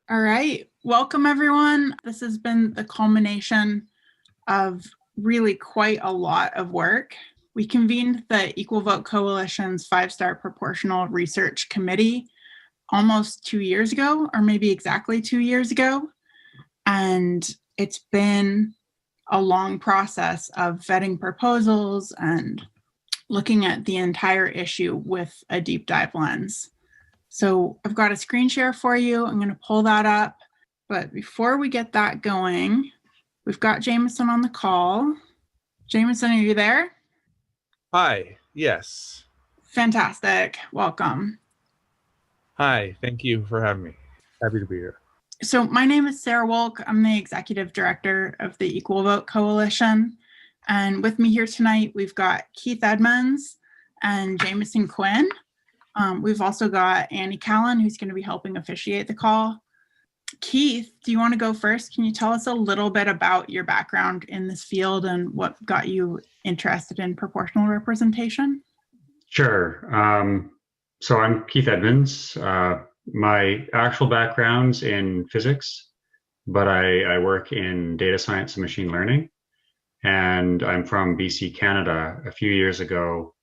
All right. Welcome, everyone. This has been the culmination of really quite a lot of work. We convened the Equal Vote Coalition's 5-star proportional research committee almost 2 years ago, or maybe exactly 2 years ago. And it's been a long process of vetting proposals and looking at the entire issue with a deep dive lens. So I've got a screen share for you. I'm going to pull that up. But before we get that going, we've got Jameson on the call. Jameson, are you there? Hi, yes. Fantastic. Welcome. Hi, thank you for having me. Happy to be here. So my name is Sarah Wolk. I'm the executive director of the Equal Vote Coalition. And with me here tonight, we've got Keith Edmonds and Jameson Quinn. We've also got Annie Callan, who's going to be helping officiate the call. Keith, do you want to go first? Can you tell us a little bit about your background in this field and what got you interested in proportional representation? Sure. So I'm Keith Edmonds. My actual background's in physics, but I work in data science and machine learning. And I'm from BC, Canada. A few years ago,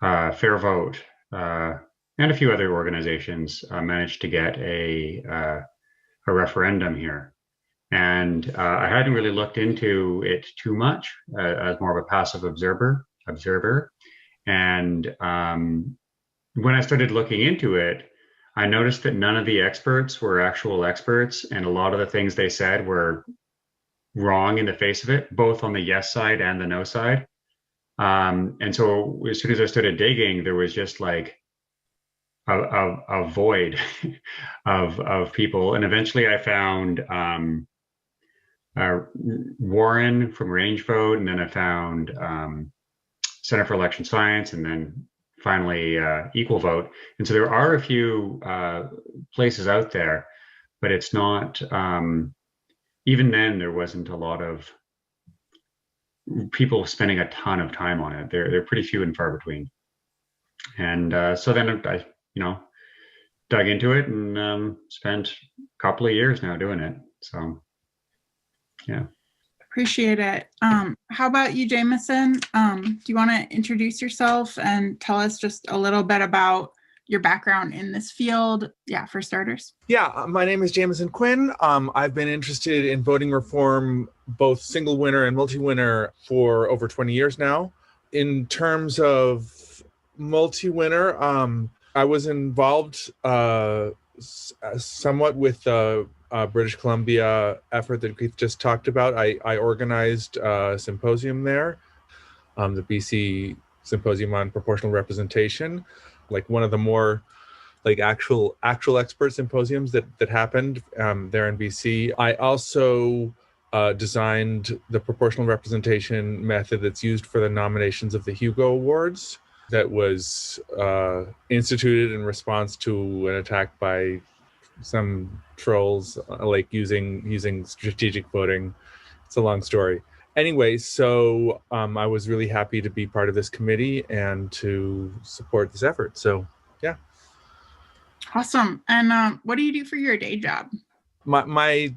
Fair Vote and a few other organizations managed to get a referendum here. And I hadn't really looked into it too much as more of a passive observer. And when I started looking into it, I noticed that none of the experts were actual experts, and a lot of the things they said were wrong in the face of it, both on the yes side and the no side. And so as soon as I started digging, there was just like a void of people. And eventually I found Warren from Range Vote, and then I found Center for Election Science, and then finally Equal Vote. And so there are a few places out there, but it's not, even then there wasn't a lot of people spending a ton of time on it. They're pretty few and far between. And so then I, dug into it and spent a couple of years now doing it. So, yeah. Appreciate it. How about you, Jameson? Do you want to introduce yourself and tell us just a little bit about your background in this field? Yeah, for starters. Yeah, my name is Jameson Quinn. I've been interested in voting reform, both single winner and multi-winner, for over 20 years now. In terms of multi-winner, I was involved somewhat with the British Columbia effort that Keith just talked about. I organized a symposium there, the BC Symposium on Proportional Representation, like one of the more like actual expert symposiums that happened there in BC. I also designed the proportional representation method that's used for the nominations of the Hugo Awards, that was instituted in response to an attack by some trolls, like using strategic voting. It's a long story. Anyway, so I was really happy to be part of this committee and to support this effort. So, yeah. Awesome. And what do you do for your day job? My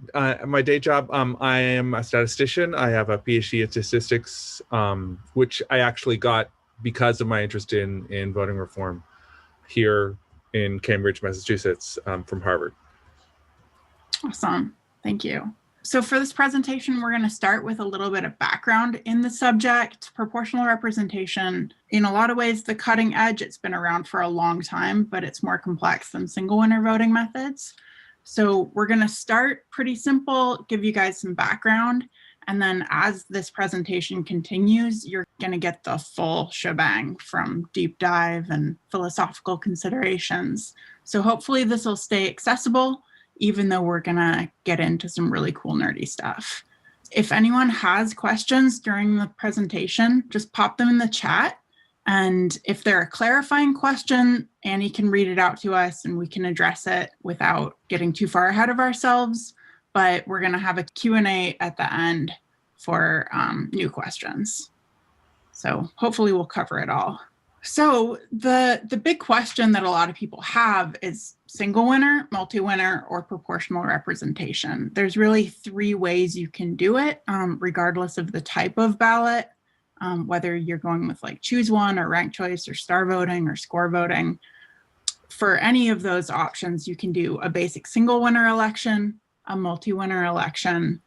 day job, I am a statistician. I have a PhD in statistics, which I actually got because of my interest in voting reform here in Cambridge, Massachusetts, from Harvard. Awesome. Thank you. So for this presentation, we're going to start with a little bit of background in the subject. Proportional representation, in a lot of ways, the cutting edge. It's been around for a long time, but it's more complex than single winner voting methods. So we're going to start pretty simple, give you guys some background. And then as this presentation continues, you're going to get the full shebang from deep dive and philosophical considerations. So hopefully this will stay accessible, even though we're going to get into some really cool nerdy stuff. If anyone has questions during the presentation, just pop them in the chat. And if they're a clarifying question, Annie can read it out to us and we can address it without getting too far ahead of ourselves. But we're going to have a Q&A at the end for new questions. So hopefully we'll cover it all. So the big question that a lot of people have is, single winner, multi-winner, or proportional representation. There's really 3 ways you can do it, regardless of the type of ballot, whether you're going with like choose one or ranked choice or star voting or score voting. For any of those options, you can do a basic single winner election, a multi-winner election,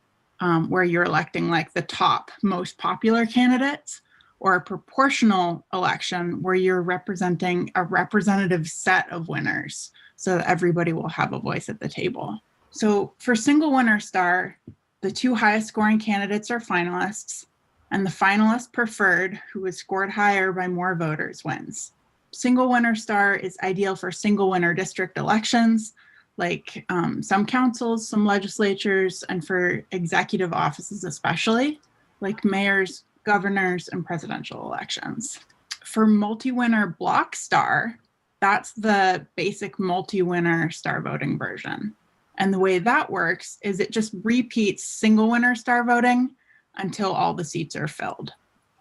where you're electing like the top most popular candidates, or a proportional election where you're representing a representative set of winners so that everybody will have a voice at the table. So for single winner star, the 2 highest scoring candidates are finalists, and the finalist preferred, who is scored higher by more voters, wins. Single winner star is ideal for single winner district elections, like some councils, some legislatures, and for executive offices especially, like mayors, governors, and presidential elections. For multi-winner block star, that's the basic multi-winner star voting version. And the way that works is it just repeats single winner star voting until all the seats are filled.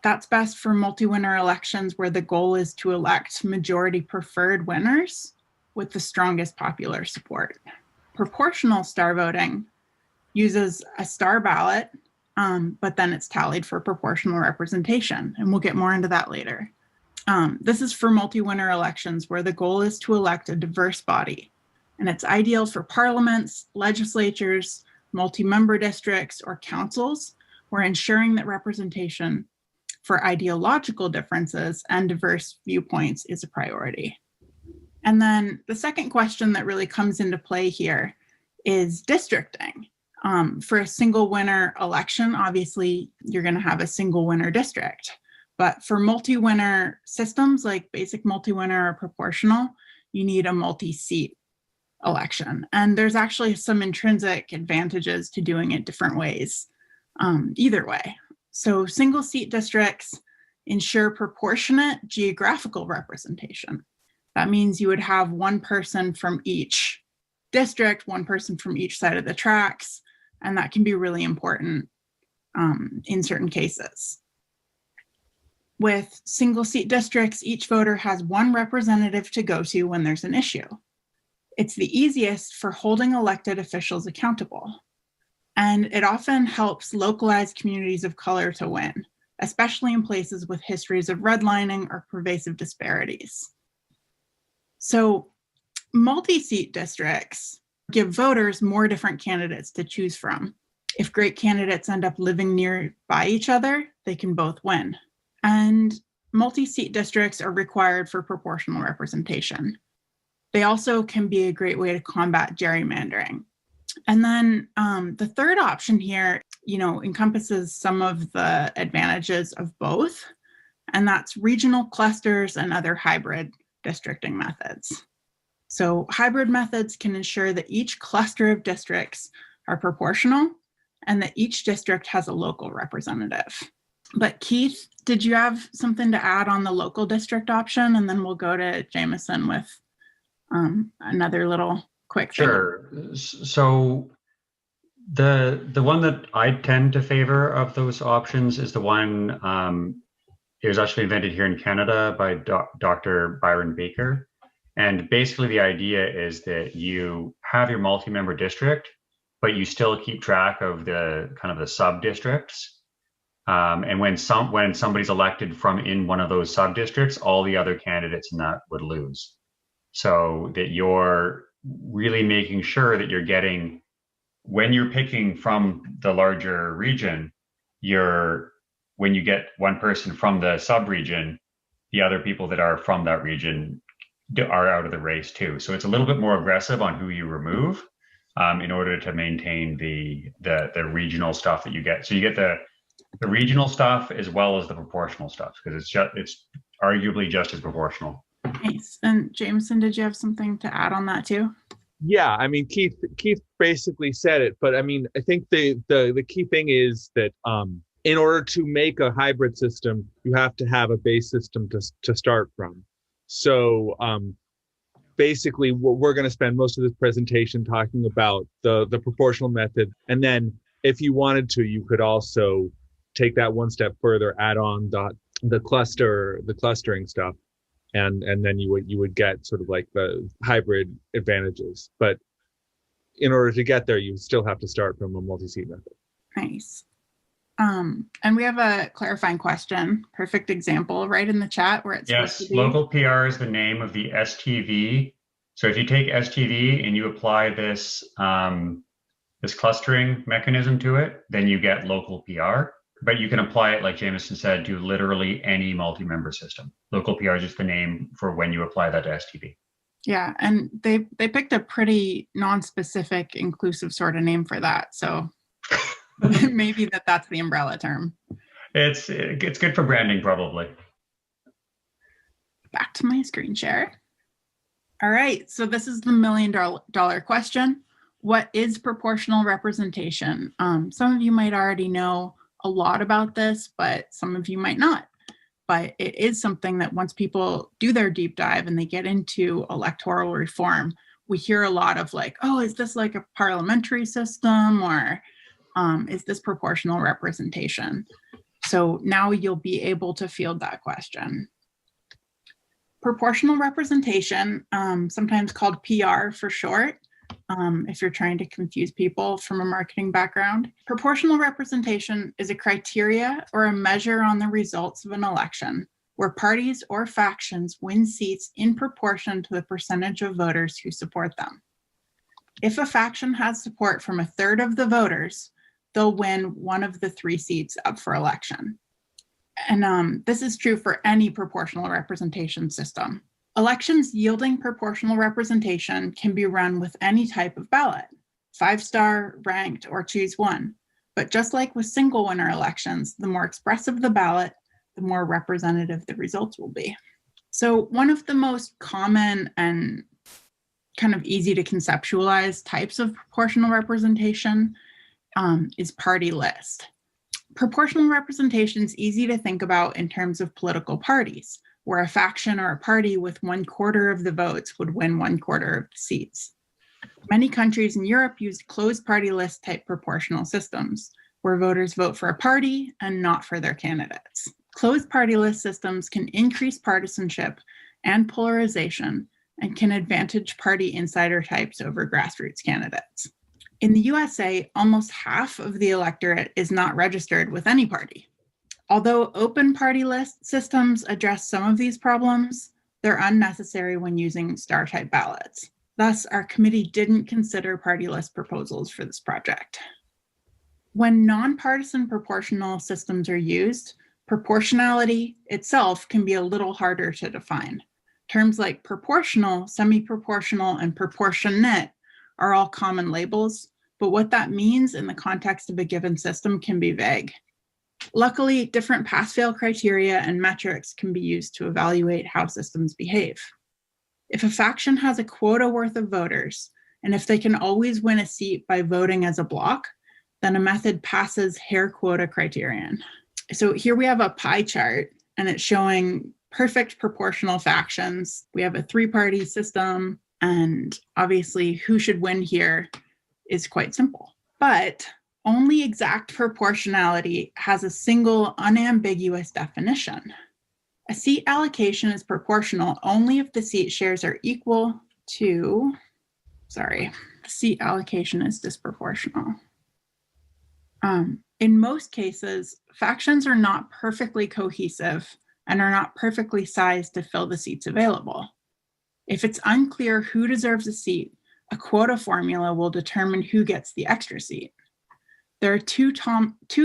That's best for multi-winner elections where the goal is to elect majority preferred winners with the strongest popular support. Proportional star voting uses a star ballot, but then it's tallied for proportional representation, and we'll get more into that later. This is for multi-winner elections where the goal is to elect a diverse body, and it's ideal for parliaments, legislatures, multi-member districts, or councils, where ensuring that representation for ideological differences and diverse viewpoints is a priority. And then the second question that really comes into play here is districting. For a single winner election, obviously, you're going to have a single winner district. But for multi-winner systems like basic multi-winner or proportional, you need a multi-seat election. And there's actually some intrinsic advantages to doing it different ways, either way. So single seat districts ensure proportionate geographical representation. That means you would have one person from each district, one person from each side of the tracks, and that can be really important in certain cases. With single seat districts, each voter has one representative to go to when there's an issue. It's the easiest for holding elected officials accountable. And it often helps localized communities of color to win, especially in places with histories of redlining or pervasive disparities. So multi-seat districts give voters more different candidates to choose from. If great candidates end up living nearby each other, they can both win. And multi-seat districts are required for proportional representation. They also can be a great way to combat gerrymandering. And then the third option here, encompasses some of the advantages of both, and that's regional clusters and other hybrid districting methods. So hybrid methods can ensure that each cluster of districts are proportional and that each district has a local representative. But Keith, did you have something to add on the local district option? And then we'll go to Jameson with another little quick thing. Sure. So the one that I tend to favor of those options is the one, it was actually invented here in Canada by Dr. Byron Baker. And basically the idea is that you have your multi-member district, but you still keep track of the kind of the sub-districts. And when somebody's elected from in one of those sub-districts, all the other candidates in that would lose. So that you're really making sure that you're getting, when you're picking from the larger region, when you get one person from the sub-region, the other people that are from that region are out of the race too. So it's a little bit more aggressive on who you remove in order to maintain the regional stuff that you get. So you get the regional stuff as well as the proportional stuff, because it's arguably just as proportional. Nice. And Jameson, did you have something to add on that too? Yeah, I mean, Keith basically said it, but I mean, I think the key thing is that in order to make a hybrid system, you have to have a base system to start from. So basically, we're going to spend most of this presentation talking about the proportional method, and then if you wanted to, you could also take that one step further, add on the clustering stuff. and then you would get sort of like the hybrid advantages. But in order to get there, you still have to start from a multi-seat method. Nice. And we have a clarifying question, perfect example, right in the chat where it's supposed to Yes, be. local PR is the name of the STV. So if you take STV and you apply this this clustering mechanism to it, then you get local PR. But you can apply it, like Jameson said, to literally any multi-member system. Local PR is just the name for when you apply that to STV. Yeah, and they picked a pretty non-specific, inclusive sort of name for that. So maybe that's the umbrella term. It's good for branding, probably. Back to my screen share. All right, so this is the $1 million question. What is proportional representation? Some of you might already know a lot about this, but some of you might not. But it is something that once people do their deep dive and they get into electoral reform, we hear a lot of like, oh, is this like a parliamentary system, or is this proportional representation? So now you'll be able to field that question. Proportional representation, sometimes called PR for short, if you're trying to confuse people from a marketing background. Proportional representation is a criteria or a measure on the results of an election where parties or factions win seats in proportion to the percentage of voters who support them. If a faction has support from 1/3 of the voters, they'll win one of the 3 seats up for election. And this is true for any proportional representation system. Elections yielding proportional representation can be run with any type of ballot, 5-star, ranked, or choose one. But just like with single winner elections, the more expressive the ballot, the more representative the results will be. So one of the most common and kind of easy to conceptualize types of proportional representation is party list. Proportional representation is easy to think about in terms of political parties, where a faction or a party with 1/4 of the votes would win 1/4 of the seats. Many countries in Europe use closed party list type proportional systems, where voters vote for a party and not for their candidates. Closed party list systems can increase partisanship and polarization and can advantage party insider types over grassroots candidates. In the USA, almost half of the electorate is not registered with any party. Although open party list systems address some of these problems, they're unnecessary when using star-type ballots. Thus, our committee didn't consider party list proposals for this project. When nonpartisan proportional systems are used, proportionality itself can be a little harder to define. Terms like proportional, semi-proportional, and proportionate are all common labels, but what that means in the context of a given system can be vague. Luckily, different pass-fail criteria and metrics can be used to evaluate how systems behave. If a faction has a quota worth of voters, and if they can always win a seat by voting as a block, then a method passes Hare quota criterion. So here we have a pie chart, and it's showing perfect proportional factions. We have a 3-party system, and obviously who should win here is quite simple. But only exact proportionality has a single unambiguous definition. A seat allocation is proportional only if the seat shares are equal to, the seat allocation is disproportional. In most cases, factions are not perfectly cohesive and are not perfectly sized to fill the seats available. If it's unclear who deserves a seat, a quota formula will determine who gets the extra seat. There are two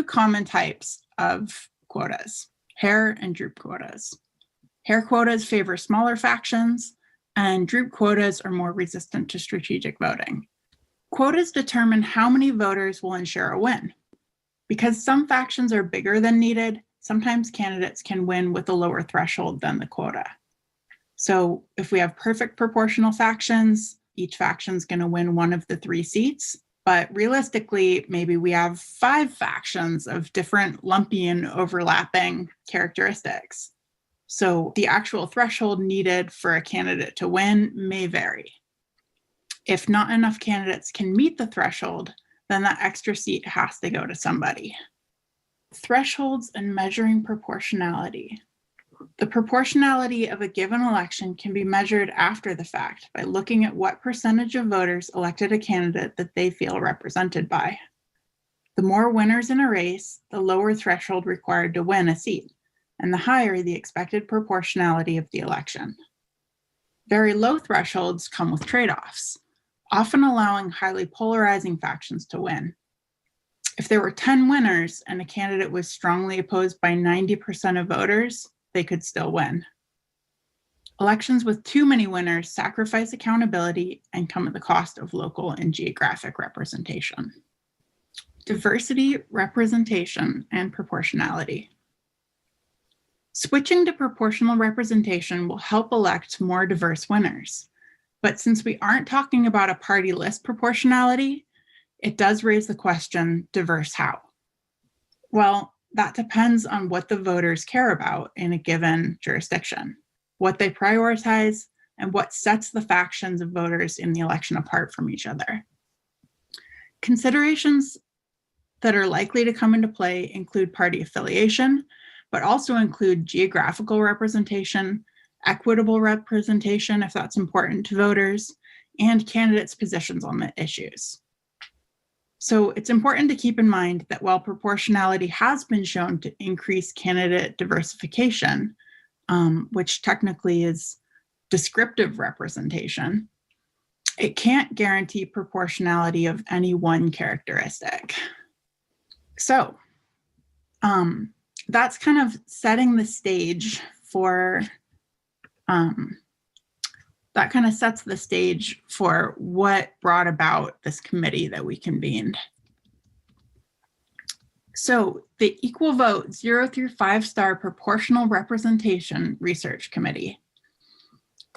common types of quotas, Hare and droop quotas. Hare quotas favor smaller factions, and droop quotas are more resistant to strategic voting. Quotas determine how many voters will ensure a win. Because some factions are bigger than needed, sometimes candidates can win with a lower threshold than the quota. So if we have perfect proportional factions, each faction's going to win one of the 3 seats. But realistically, maybe we have 5 factions of different lumpy and overlapping characteristics. So the actual threshold needed for a candidate to win may vary. If not enough candidates can meet the threshold, then that extra seat has to go to somebody. Thresholds and measuring proportionality. The proportionality of a given election can be measured after the fact by looking at what percentage of voters elected a candidate that they feel represented by. The more winners in a race, the lower threshold required to win a seat, and the higher the expected proportionality of the election. Very low thresholds come with trade-offs, often allowing highly polarizing factions to win. If there were 10 winners and a candidate was strongly opposed by 90% of voters, they could still win. Elections with too many winners sacrifice accountability and come at the cost of local and geographic representation. Diversity, representation, and proportionality. Switching to proportional representation will help elect more diverse winners. But since we aren't talking about a party list proportionality, it does raise the question, diverse how? Well, that depends on what the voters care about in a given jurisdiction, what they prioritize, and what sets the factions of voters in the election apart from each other. Considerations that are likely to come into play include party affiliation, but also include geographical representation, equitable representation, if that's important to voters, and candidates' positions on the issues. So it's important to keep in mind that while proportionality has been shown to increase candidate diversification, which technically is descriptive representation, it can't guarantee proportionality of any one characteristic. So that's kind of setting the stage for, that kind of sets the stage for what brought about this committee that we convened. So the Equal Vote 0 through 5-star Proportional Representation Research Committee.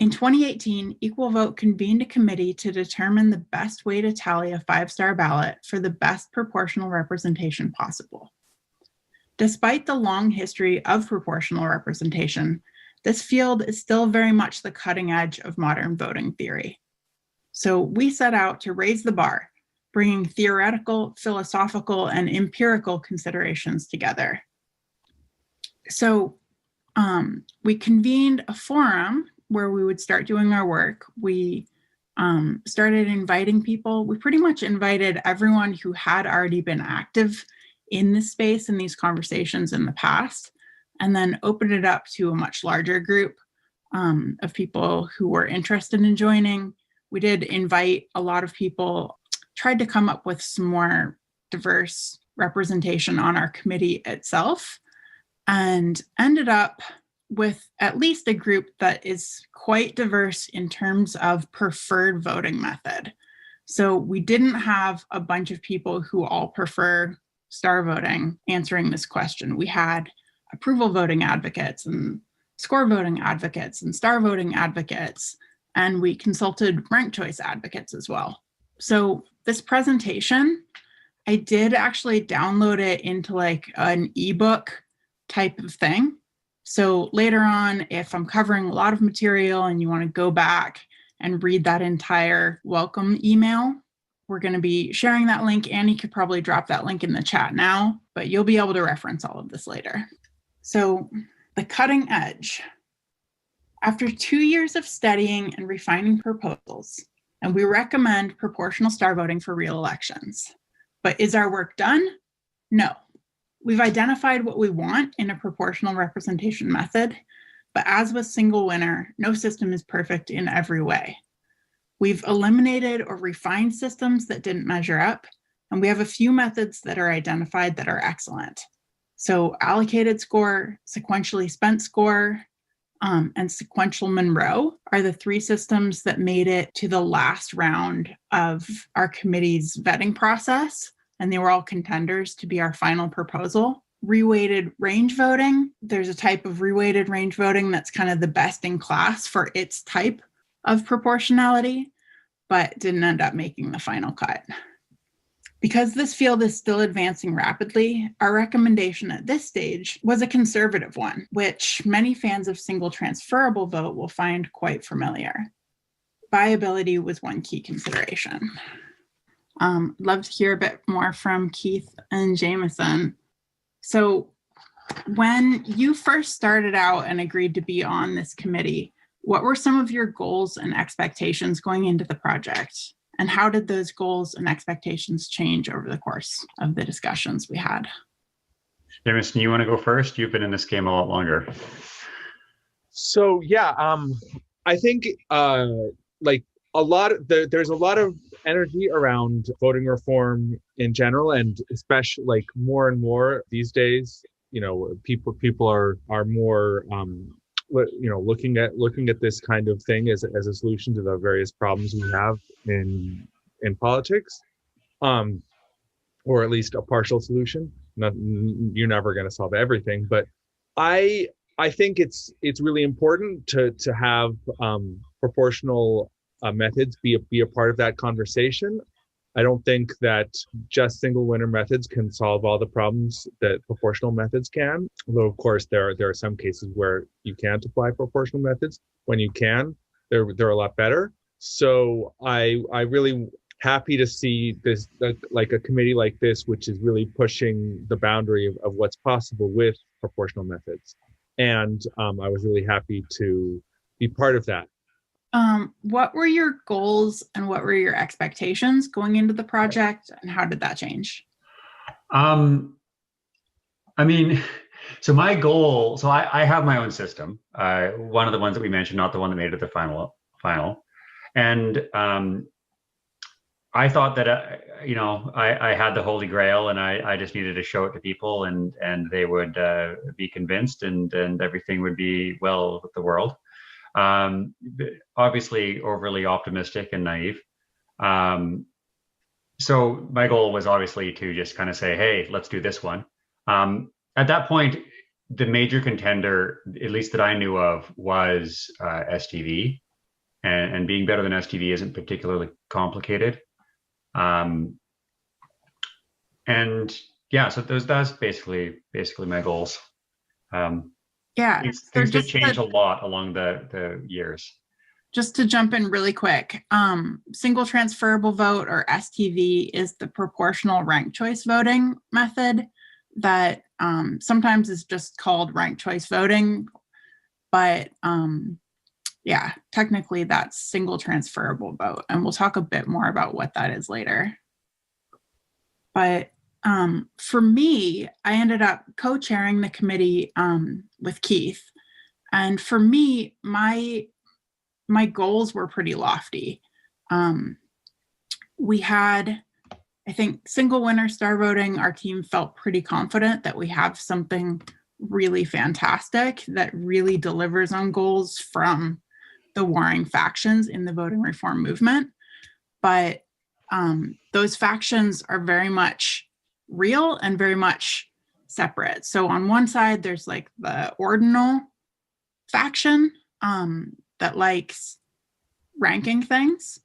In 2018, Equal Vote convened a committee to determine the best way to tally a 5-star ballot for the best proportional representation possible. Despite the long history of proportional representation, this field is still very much the cutting edge of modern voting theory. So we set out to raise the bar, bringing theoretical, philosophical, and empirical considerations together. So we convened a forum where we would start doing our work. We started inviting people. We pretty much invited everyone who had already been active in this space, in these conversations in the past, and then opened it up to a much larger group of people who were interested in joining. We did invite a lot of people, tried to come up with some more diverse representation on our committee itself, and ended up with at least a group that is quite diverse in terms of preferred voting method. So we didn't have a bunch of people who all prefer star voting answering this question. We had approval voting advocates and score voting advocates and star voting advocates, and we consulted ranked choice advocates as well. So this presentation, I did actually download it into like an ebook type of thing. So later on, if I'm covering a lot of material and you want to go back and read that entire welcome email, we're going to be sharing that link. Annie could probably drop that link in the chat now, but you'll be able to reference all of this later. So the cutting edge. After 2 years of studying and refining proposals, and we recommend proportional star voting for real elections. But is our work done? No. We've identified what we want in a proportional representation method, but as with single winner, no system is perfect in every way. We've eliminated or refined systems that didn't measure up, and we have a few methods that are identified that are excellent. So allocated score, sequentially spent score, and sequential Monroe are the 3 systems that made it to the last round of our committee's vetting process, and they were all contenders to be our final proposal. Reweighted range voting, there's a type of reweighted range voting that's kind of the best in class for its type of proportionality, but didn't end up making the final cut. Because this field is still advancing rapidly, our recommendation at this stage was a conservative one, which many fans of single transferable vote will find quite familiar. Viability was one key consideration. Love to hear a bit more from Keith and Jameson. So when you first started out and agreed to be on this committee, what were some of your goals and expectations going into the project? And how did those goals and expectations change over the course of the discussions we had? Jameson, you want to go first? You've been in this game a lot longer. So yeah, I think like there's a lot of energy around voting reform in general, and especially like more and more these days. You know, people are more looking at this kind of thing as a solution to the various problems we have in politics, or at least a partial solution. You're never going to solve everything, but I think it's really important to have proportional methods be a part of that conversation. I don't think that just single winner methods can solve all the problems that proportional methods can. Although, of course, there are some cases where you can't apply proportional methods. When you can, they're a lot better. So I really happy to see this, like a committee like this, which is really pushing the boundary of what's possible with proportional methods. And I was really happy to be part of that. What were your goals and what were your expectations going into the project, and how did that change? I mean, so my goal, so I have my own system. One of the ones that we mentioned, not the one that made it to the final. And I thought that, I had the Holy Grail, and I just needed to show it to people, and they would be convinced, and everything would be well with the world. Obviously overly optimistic and naive. So my goal was obviously to just kind of say, hey, let's do this one. At that point, the major contender, at least that I knew of, was STV, and being better than STV isn't particularly complicated. And yeah, so that's basically my goals. Yeah, things did change a lot along the years. Just to jump in really quick, single transferable vote, or STV, is the proportional ranked choice voting method that sometimes is just called ranked choice voting, but yeah, technically that's single transferable vote, and we'll talk a bit more about what that is later. But for me, I ended up co-chairing the committee with Keith. And for me, my goals were pretty lofty. We had, I think, single winner star voting. Our team felt pretty confident that we have something really fantastic that really delivers on goals from the warring factions in the voting reform movement. But those factions are very much real and very much separate. So on one side, there's like the ordinal faction that likes ranking things.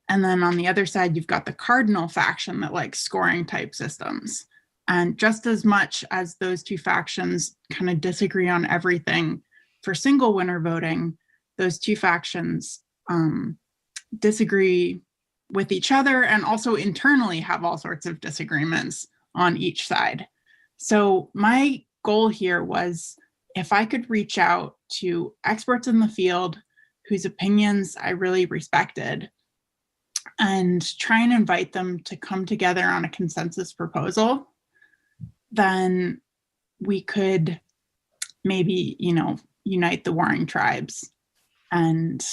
And then on the other side, you've got the cardinal faction that likes scoring type systems. And just as much as those two factions kind of disagree on everything for single winner voting, those two factions disagree with each other, and also internally have all sorts of disagreements on each side. So my goal here was, if I could reach out to experts in the field whose opinions I really respected, and try and invite them to come together on a consensus proposal, then we could maybe, unite the warring tribes, and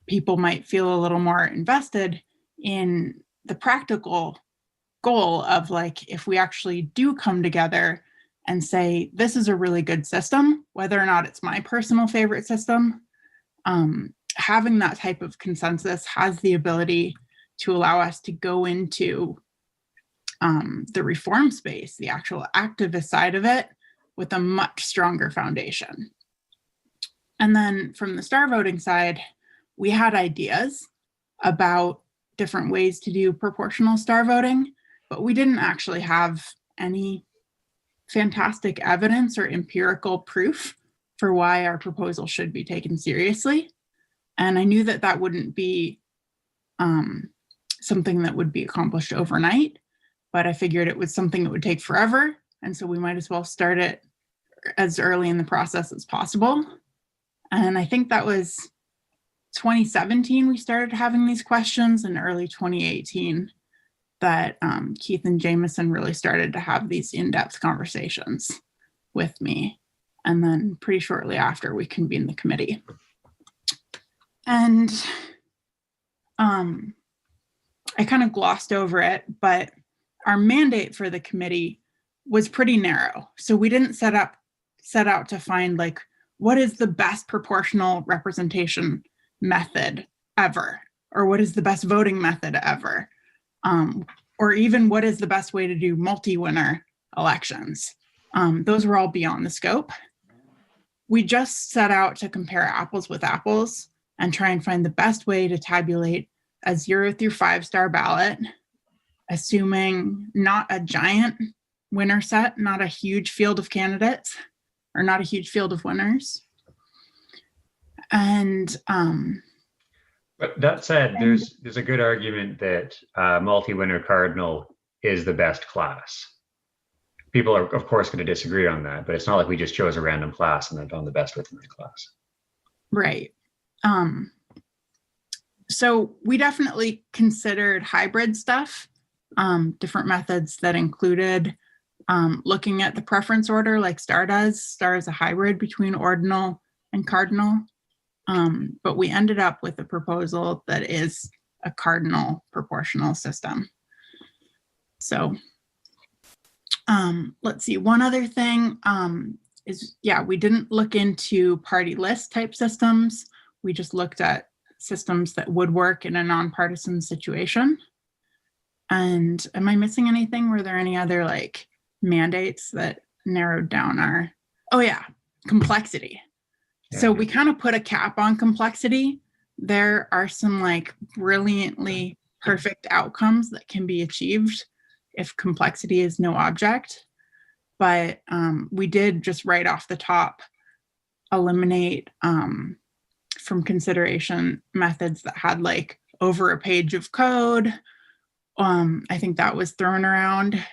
people might feel a little more invested in the practical goal of, like, if we actually do come together and say, this is a really good system, whether or not it's my personal favorite system, having that type of consensus has the ability to allow us to go into the reform space, the actual activist side of it, with a much stronger foundation. And then from the star voting side, we had ideas about different ways to do proportional star voting, but we didn't actually have any fantastic evidence or empirical proof for why our proposal should be taken seriously. And I knew that that wouldn't be something that would be accomplished overnight, but I figured it was something that would take forever. And so we might as well start it as early in the process as possible. And I think that was 2017 we started having these questions, and early 2018 that Keith and Jameson really started to have these in-depth conversations with me. And then pretty shortly after, we convened the committee. And I kind of glossed over it, but our mandate for the committee was pretty narrow. So we didn't set out to find like, what is the best proportional representation method ever? Or what is the best voting method ever? Or even what is the best way to do multi-winner elections? Those were all beyond the scope. We just set out to compare apples with apples and try and find the best way to tabulate a 0 through 5-star ballot, assuming not a giant winner set, not a huge field of candidates, or not a huge field of winners. And but that said, there's a good argument that multi-winner cardinal is the best class. People are, of course, going to disagree on that, but it's not like we just chose a random class and then found the best within that class. Right. So we definitely considered hybrid stuff, different methods that included looking at the preference order like STAR does. STAR is a hybrid between ordinal and cardinal. But we ended up with a proposal that is a cardinal proportional system. So let's see, one other thing is, we didn't look into party list type systems. We just looked at systems that would work in a nonpartisan situation. And am I missing anything? Were there any other like mandates that narrowed down our, complexity. So we kind of put a cap on complexity. There are some like brilliantly perfect outcomes that can be achieved if complexity is no object. But we did just right off the top eliminate from consideration methods that had like over a page of code. I think that was thrown around.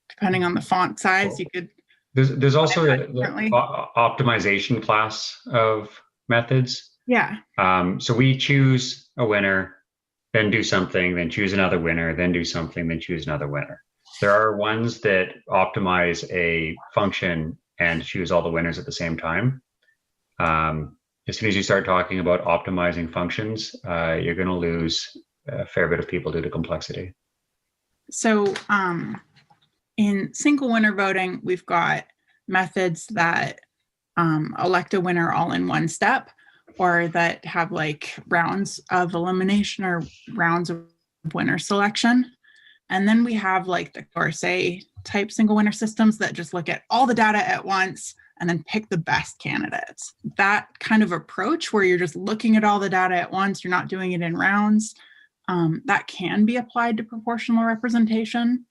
Depending on the font size, you could. There's also the optimization class of methods. Yeah. So we choose a winner, then do something, then choose another winner, then do something, then choose another winner. There are ones that optimize a function and choose all the winners at the same time. As soon as you start talking about optimizing functions, you're going to lose a fair bit of people due to complexity. So in single winner voting, we've got methods that elect a winner all in one step, or that have like rounds of elimination or rounds of winner selection. And then we have like the Corsair type single winner systems that just look at all the data at once and then pick the best candidates. That kind of approach where you're just looking at all the data at once, you're not doing it in rounds, that can be applied to proportional representation.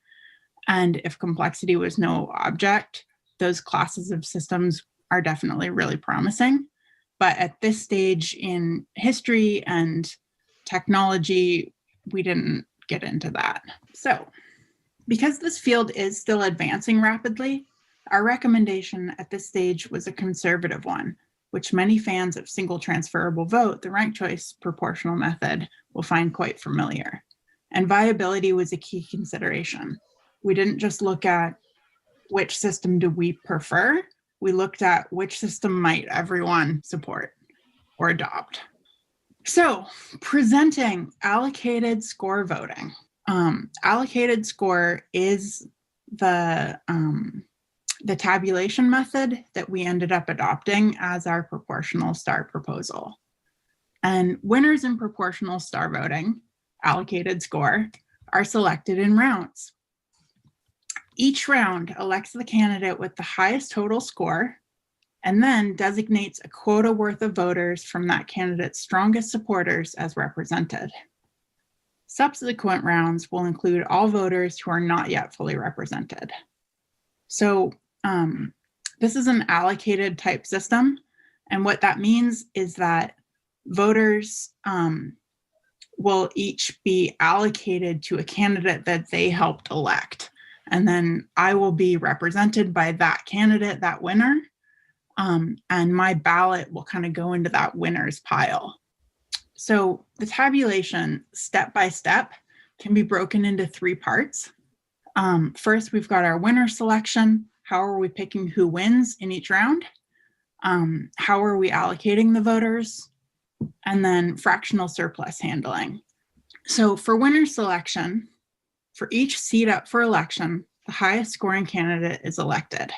And if complexity was no object, those classes of systems are definitely really promising. But at this stage in history and technology, we didn't get into that. So because this field is still advancing rapidly, our recommendation at this stage was a conservative one, which many fans of single transferable vote, the ranked choice proportional method, will find quite familiar. And viability was a key consideration. We didn't just look at which system do we prefer, we looked at which system might everyone support or adopt. So presenting allocated score voting. Allocated score is the tabulation method that we ended up adopting as our proportional star proposal. And winners in proportional star voting, allocated score, are selected in rounds. Each round elects the candidate with the highest total score and then designates a quota worth of voters from that candidate's strongest supporters as represented. Subsequent rounds will include all voters who are not yet fully represented. So this is an allocated type system. And what that means is that voters will each be allocated to a candidate that they helped elect. And then I will be represented by that candidate, that winner. And my ballot will kind of go into that winner's pile. So the tabulation, step by step, can be broken into 3 parts. First, we've got our winner selection. How are we picking who wins in each round? How are we allocating the voters? And then fractional surplus handling. So for winner selection, for each seat up for election, the highest scoring candidate is elected.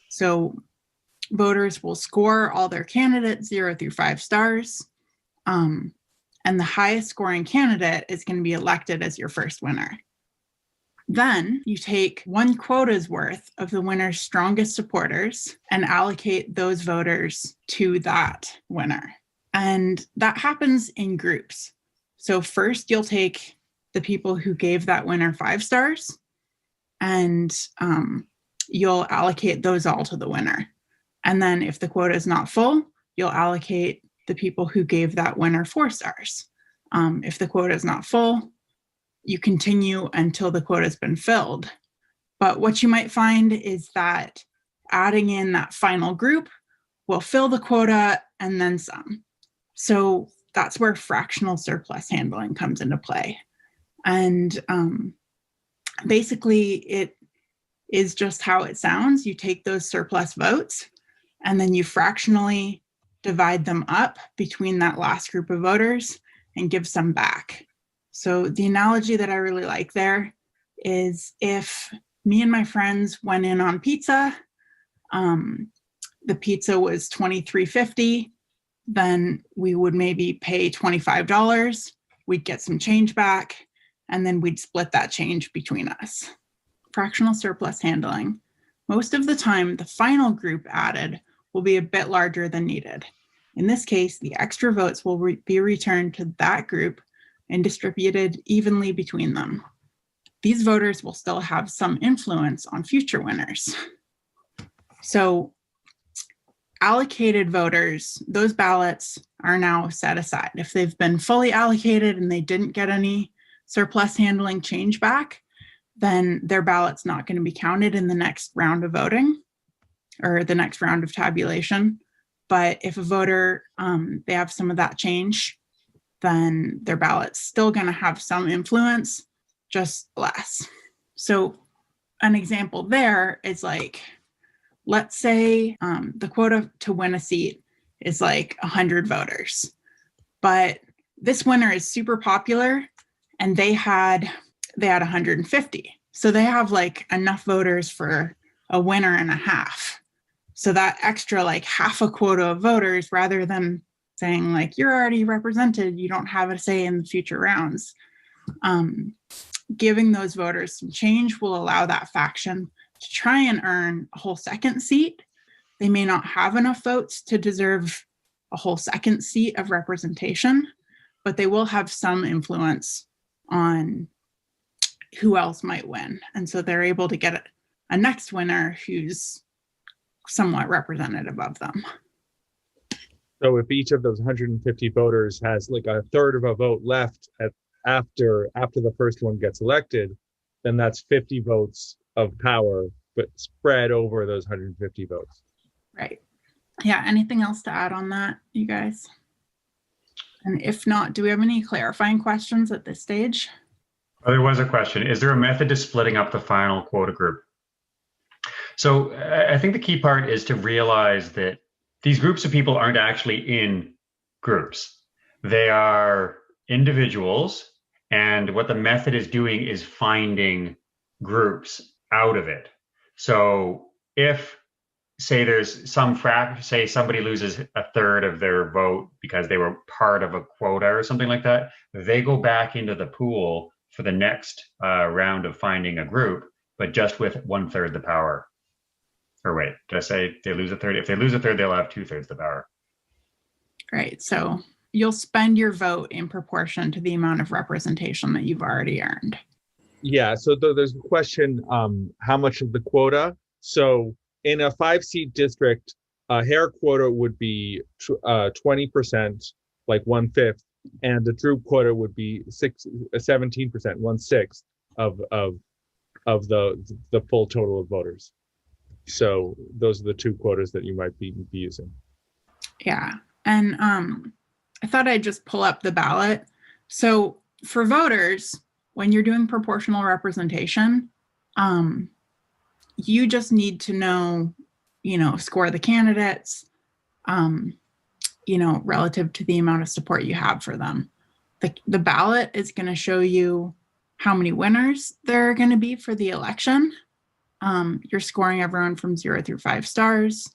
So voters will score all their candidates 0 through 5 stars. And the highest scoring candidate is going to be elected as your first winner. Then you take 1 quota's worth of the winner's strongest supporters and allocate those voters to that winner. And that happens in groups. So first you'll take the people who gave that winner 5 stars, and you'll allocate those all to the winner. And then if the quota is not full, you'll allocate the people who gave that winner 4 stars. If the quota is not full, you continue until the quota has been filled. But what you might find is that adding in that final group will fill the quota and then some. So that's where fractional surplus handling comes into play. And basically it is just how it sounds. You take those surplus votes and then you fractionally divide them up between that last group of voters and give some back. So the analogy that I really like there is if me and my friends went in on pizza, the pizza was $23.50, then we would maybe pay $25, we'd get some change back, and then we'd split that change between us. Fractional surplus handling. Most of the time, the final group added will be a bit larger than needed. In this case, the extra votes will be returned to that group and distributed evenly between them. These voters will still have some influence on future winners. So allocated voters, those ballots are now set aside. If they've been fully allocated and they didn't get any surplus handling change back, then their ballot's not going to be counted in the next round of voting or the next round of tabulation. But if a voter, they have some of that change, then their ballot's still going to have some influence, just less. So an example there is like, let's say the quota to win a seat is like 100 voters, but this winner is super popular and they had 150. So they have like enough voters for a winner and a half. So that extra like half a quota of voters, rather than saying like, you're already represented, you don't have a say in the future rounds. Giving those voters some change will allow that faction to try and earn a whole second seat. They may not have enough votes to deserve a whole second seat of representation, but they will have some influence on who else might win. And so they're able to get a next winner who's somewhat representative of them. So if each of those 150 voters has like a third of a vote left after the first one gets elected, then that's 50 votes of power, but spread over those 150 votes. Right. Yeah. Anything else to add on that, you guys? And if not, do we have any clarifying questions at this stage? Oh, there was a question. Is there a method to splitting up the final quota group? So I think the key part is to realize that these groups of people aren't actually in groups. They are individuals, and what the method is doing is finding groups out of it. So if, say there's some say somebody loses a third of their vote because they were part of a quota or something like that, they go back into the pool for the next round of finding a group, but just with 1/3 the power. Or wait, did I say they lose a third? If they lose a third, they'll have 2/3 the power. Right. So you'll spend your vote in proportion to the amount of representation that you've already earned. Yeah. So there's a question, how much of the quota? So in a 5-seat district, a hair quota would be 20%, like 1/5, and the troop quota would be 17%, 1/6 of of the full total of voters. So those are the two quotas that you might be using. Yeah. And I thought I'd just pull up the ballot. So for voters, when you're doing proportional representation, you just need to know, score the candidates, relative to the amount of support you have for them. The ballot is going to show you how many winners there are going to be for the election. You're scoring everyone from 0 through 5 stars.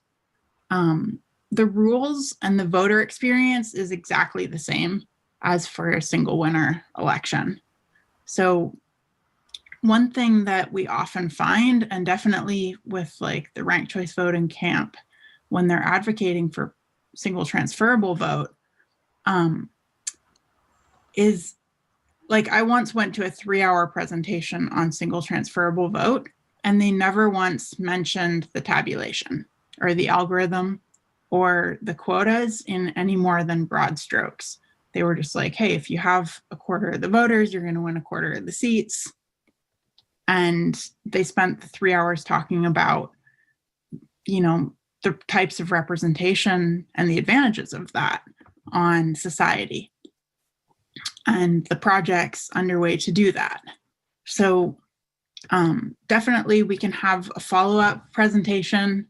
The rules and the voter experience is exactly the same as for a single winner election. So one thing that we often find, and definitely with like the ranked choice voting camp, when they're advocating for single transferable vote, is like, I once went to a 3-hour presentation on single transferable vote, and they never once mentioned the tabulation or the algorithm or the quotas in any more than broad strokes. They were just like, hey, if you have a quarter of the voters, you're going to win a quarter of the seats. And they spent the 3 hours talking about, the types of representation and the advantages of that on society and the projects underway to do that. So definitely we can have a follow-up presentation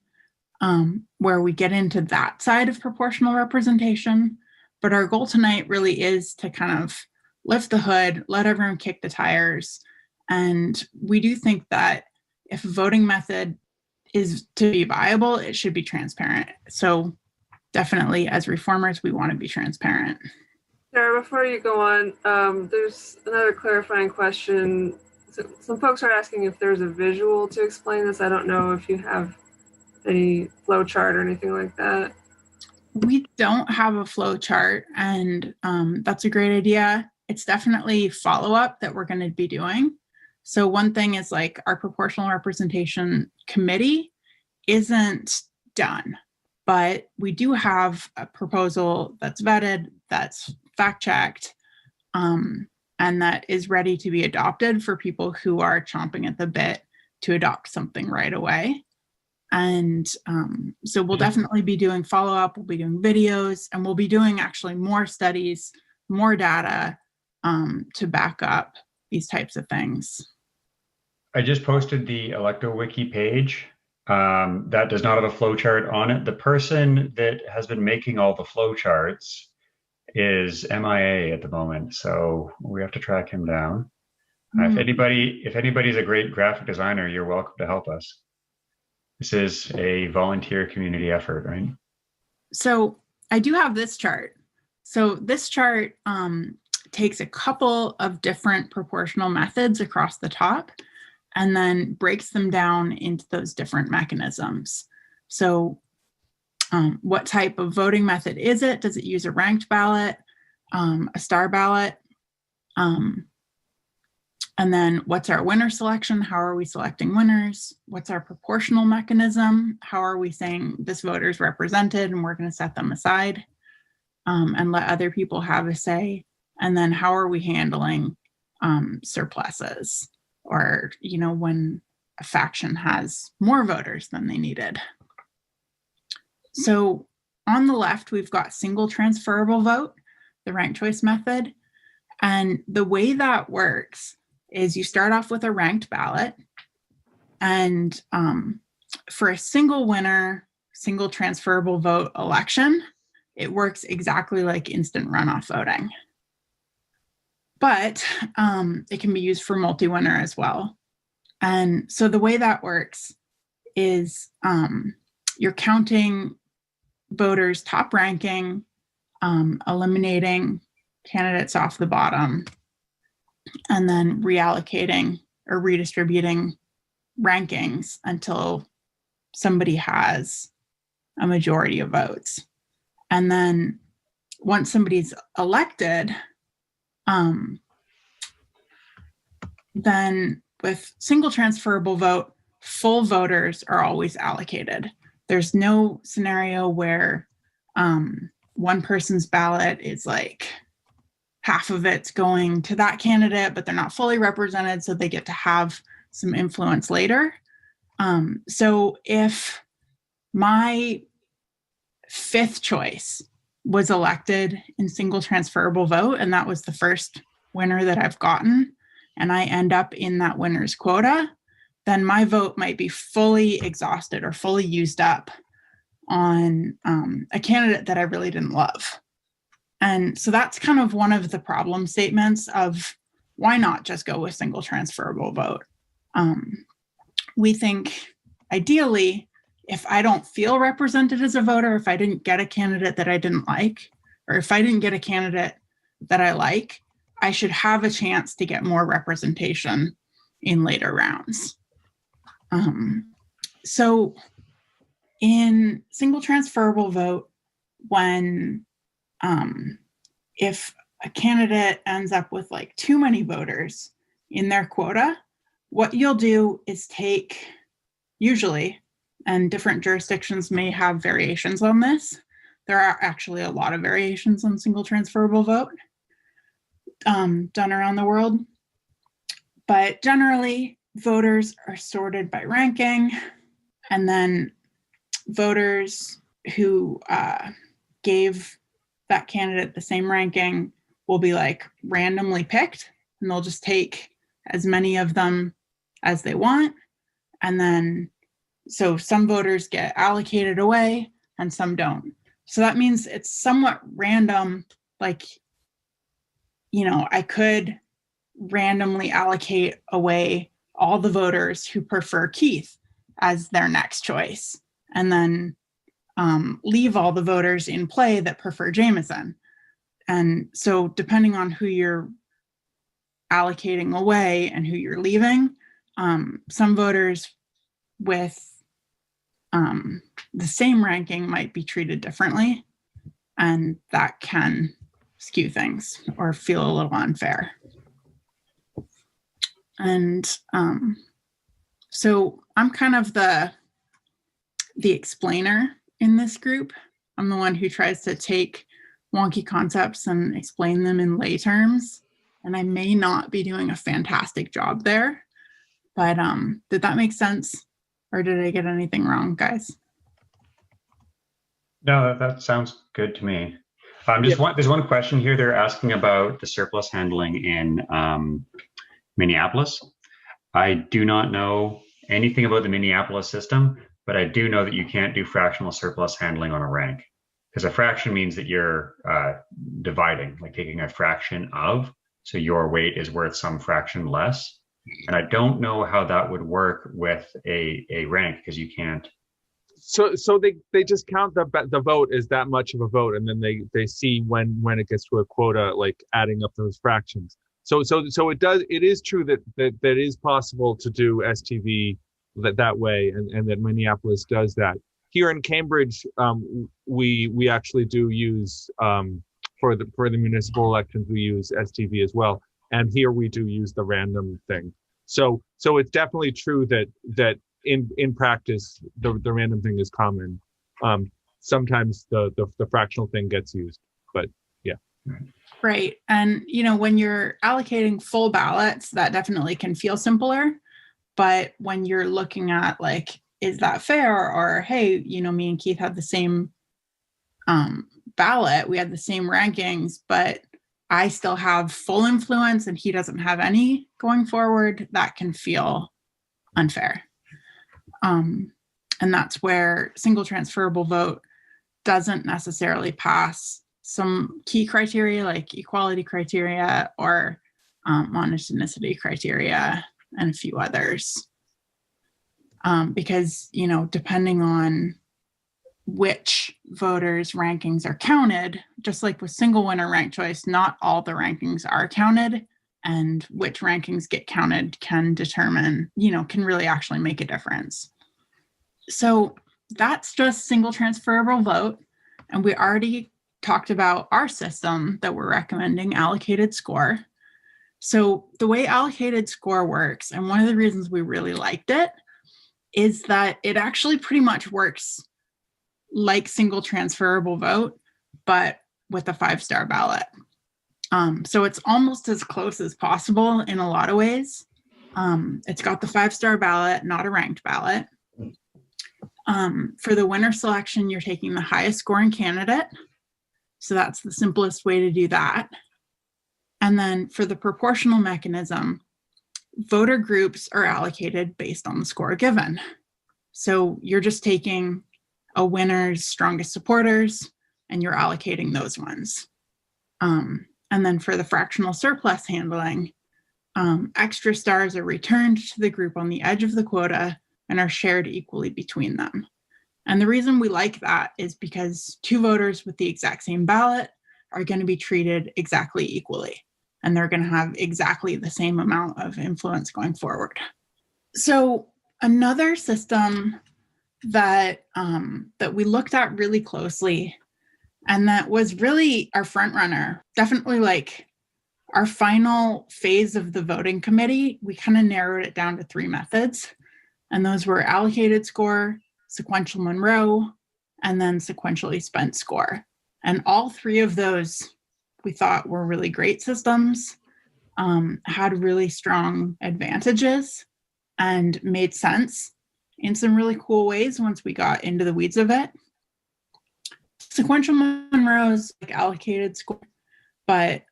where we get into that side of proportional representation. But our goal tonight really is to kind of lift the hood, let everyone kick the tires. And we do think that if a voting method is to be viable, it should be transparent. So definitely as reformers, we want to be transparent. Sarah, before you go on, there's another clarifying question. So some folks are asking if there's a visual to explain this. I don't know if you have any flow chart or anything like that. We don't have a flow chart, and that's a great idea. It's definitely follow-up that we're going to be doing. So one thing is like our proportional representation committee isn't done, but we do have a proposal that's vetted, that's fact-checked, and that is ready to be adopted for people who are chomping at the bit to adopt something right away. And so we'll definitely be doing follow-up, we'll be doing videos, and we'll be doing actually more studies, more data to back up these types of things. I just posted the ElectoWiki page. That does not have a flowchart on it. The person that has been making all the flowcharts is MIA at the moment, so we have to track him down. If anybody's a great graphic designer, you're welcome to help us. This is a volunteer community effort, right? So I do have this chart. So this chart takes a couple of different proportional methods across the top and then breaks them down into those different mechanisms. So what type of voting method is it? Does it use a ranked ballot, a star ballot? And then what's our winner selection? How are we selecting winners? What's our proportional mechanism? How are we saying this voter is represented and we're going to set them aside and let other people have a say? And then how are we handling surpluses or, when a faction has more voters than they needed? So on the left, we've got single transferable vote, the ranked choice method. And the way that works is you start off with a ranked ballot, and for a single winner, single transferable vote election, it works exactly like instant runoff voting. But it can be used for multi-winner as well. And so the way that works is you're counting voters' top ranking, eliminating candidates off the bottom, and then reallocating or redistributing rankings until somebody has a majority of votes. And then once somebody's elected, then with single transferable vote, full voters are always allocated. There's no scenario where one person's ballot is like half of it's going to that candidate, but they're not fully represented, so they get to have some influence later. So if my fifth choice was elected in single transferable vote, and that was the first winner that I've gotten, and I end up in that winner's quota, then my vote might be fully exhausted or fully used up on a candidate that I really didn't love. And so that's kind of one of the problem statements of why not just go with single transferable vote. We think ideally, if I don't feel represented as a voter, if I didn't get a candidate that I didn't like, or if I didn't get a candidate that I like, I should have a chance to get more representation in later rounds. So in single transferable vote, when if a candidate ends up with like too many voters in their quota, what you'll do is take, usually, and different jurisdictions may have variations on this. There are actually a lot of variations on single transferable vote done around the world. But generally, voters are sorted by ranking, and then voters who gave that candidate the same ranking will be like randomly picked, and they'll just take as many of them as they want. And then, so some voters get allocated away and some don't. So that means it's somewhat random. Like, you know, I could randomly allocate away all the voters who prefer Keith as their next choice, and then leave all the voters in play that prefer Jameson. And so depending on who you're allocating away and who you're leaving, some voters with the same ranking might be treated differently, and that can skew things or feel a little unfair. And so I'm kind of the explainer in this group. I'm the one who tries to take wonky concepts and explain them in lay terms. And I may not be doing a fantastic job there, but did that make sense? Or did I get anything wrong, guys? No, that sounds good to me. There's one question here. They're asking about the surplus handling in Minneapolis. I do not know anything about the Minneapolis system, but I do know that you can't do fractional surplus handling on a rank, because a fraction means that you're dividing, like taking a fraction of, so your weight is worth some fraction less. And I don't know how that would work with a rank, because you can't. So they just count the vote as that much of a vote, and then they see when it gets to a quota, like adding up those fractions. So it is true that it is possible to do STV that way, and that Minneapolis does that. Here in Cambridge, we actually do use for the municipal elections, we use STV as well, and here we do use the random thing. So it's definitely true that in practice the random thing is common. Sometimes the fractional thing gets used, but yeah. Right. And, you know, when you're allocating full ballots, that definitely can feel simpler. But when you're looking at like, is that fair? Or, hey, you know, me and Keith had the same ballot. We had the same rankings, but I still have full influence and he doesn't have any going forward. That can feel unfair. And that's where single transferable vote doesn't necessarily pass some key criteria like equality criteria or monotonicity criteria and a few others. Because, you know, depending on which voters' rankings are counted, just like with single winner rank choice, not all the rankings are counted, and which rankings get counted can determine, you know, can really actually make a difference. So that's just single transferable vote. And we already talked about our system that we're recommending, allocated score. So the way allocated score works, and one of the reasons we really liked it, is that it actually pretty much works like single transferable vote, but with a 5-star ballot. So it's almost as close as possible in a lot of ways. It's got the 5-star ballot, not a ranked ballot. For the winner selection, you're taking the highest scoring candidate. So that's the simplest way to do that. And then for the proportional mechanism, voter groups are allocated based on the score given. So you're just taking a winner's strongest supporters and you're allocating those ones. And then for the fractional surplus handling, extra stars are returned to the group on the edge of the quota and are shared equally between them. And the reason we like that is because 2 voters with the exact same ballot are going to be treated exactly equally, and they're going to have exactly the same amount of influence going forward. So another system that that we looked at really closely, and that was really our front runner, definitely like our final phase of the voting committee, we kind of narrowed it down to 3 methods. And those were allocated score, sequential Monroe, and then sequentially spent score. And all 3 of those we thought were really great systems, had really strong advantages, and made sense in some really cool ways once we got into the weeds of it. Sequential Monroe is like allocated score, but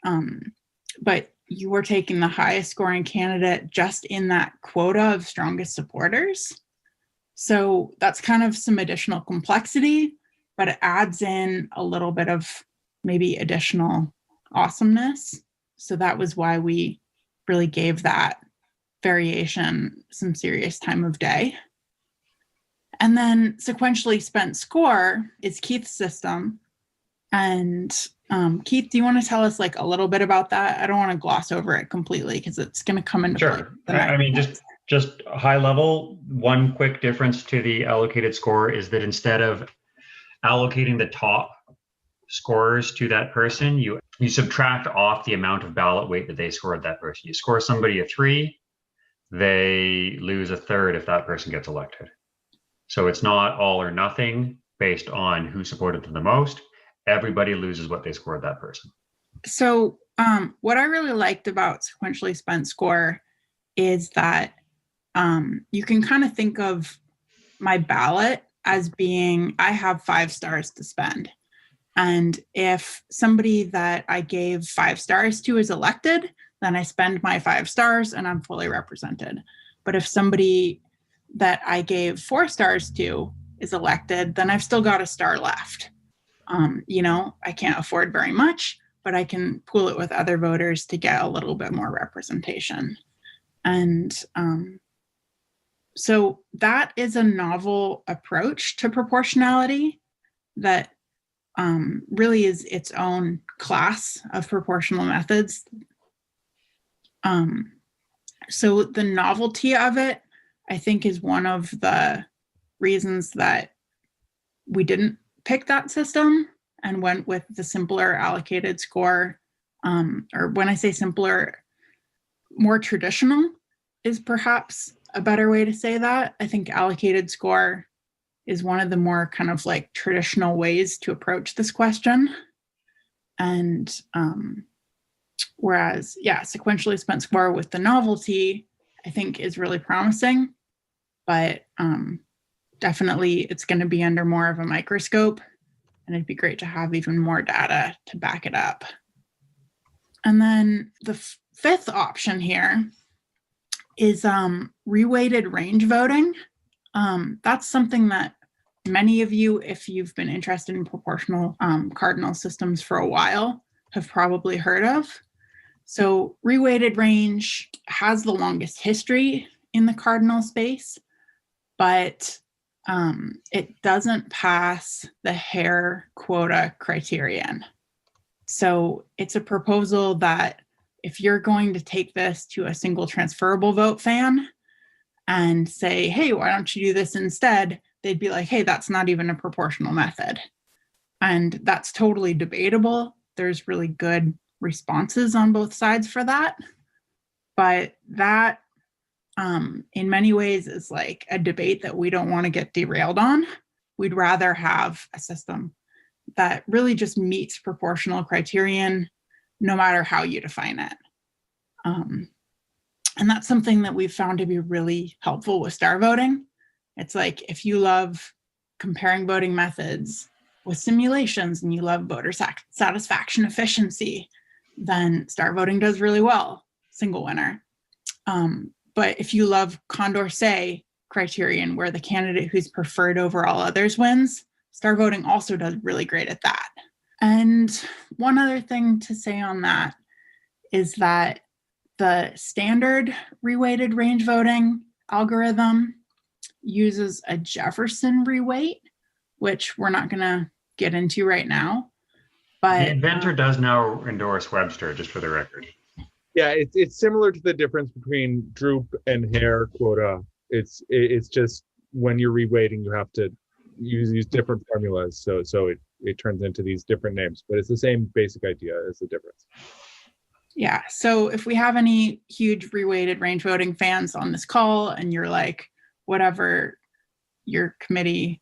you were taking the highest scoring candidate just in that quota of strongest supporters. So that's kind of some additional complexity, but it adds in a little bit of maybe additional awesomeness. So that was why we really gave that variation some serious time of day. And then sequentially spent score is Keith's system. And Keith, do you want to tell us like a little bit about that? I don't want to gloss over it completely because it's going to come into play. Sure. I mean, just high level, one quick difference to the allocated score is that instead of allocating the top scorers to that person, you subtract off the amount of ballot weight that they scored that person. You score somebody a 3, they lose a third if that person gets elected. So it's not all or nothing based on who supported them the most. Everybody loses what they scored that person. So what I really liked about sequentially spent score is that you can kind of think of my ballot as being, I have 5 stars to spend. And if somebody that I gave 5 stars to is elected, then I spend my 5 stars and I'm fully represented. But if somebody that I gave 4 stars to is elected, then I've still got a star left. I can't afford very much, but I can pool it with other voters to get a little bit more representation. And so that is a novel approach to proportionality that really is its own class of proportional methods. So the novelty of it, I think, is one of the reasons that we didn't pick that system and went with the simpler allocated score. Or when I say simpler, more traditional is perhaps a better way to say that. I think allocated score is one of the more kind of like traditional ways to approach this question. And whereas, sequentially spent score with the novelty, I think is really promising, but definitely it's going to be under more of a microscope, and it'd be great to have even more data to back it up. And then the 5th option here is reweighted range voting. That's something that many of you, if you've been interested in proportional cardinal systems for a while, have probably heard of. So reweighted range has the longest history in the cardinal space, but it doesn't pass the Hare quota criterion. So it's a proposal that if you're going to take this to a single transferable vote fan and say, hey, why don't you do this instead? They'd be like, hey, that's not even a proportional method. And that's totally debatable. There's really good responses on both sides for that. But that, in many ways, is like a debate that we don't want to get derailed on. We'd rather have a system that really just meets proportional criterion, no matter how you define it. And that's something that we've found to be really helpful with star voting. It's like if you love comparing voting methods with simulations and you love voter satisfaction efficiency, then star voting does really well, single winner. But if you love Condorcet criterion, where the candidate who's preferred over all others wins, star voting also does really great at that. And one other thing to say on that is that the standard reweighted range voting algorithm uses a Jefferson reweight, which we're not going to get into right now. But the inventor does now endorse Webster, just for the record. Yeah, it's similar to the difference between Droop and Hare quota. It's just when you're reweighting, you have to use different formulas, so it turns into these different names, but it's the same basic idea as the difference. Yeah, so if we have any huge reweighted range voting fans on this call and you're like, whatever your committee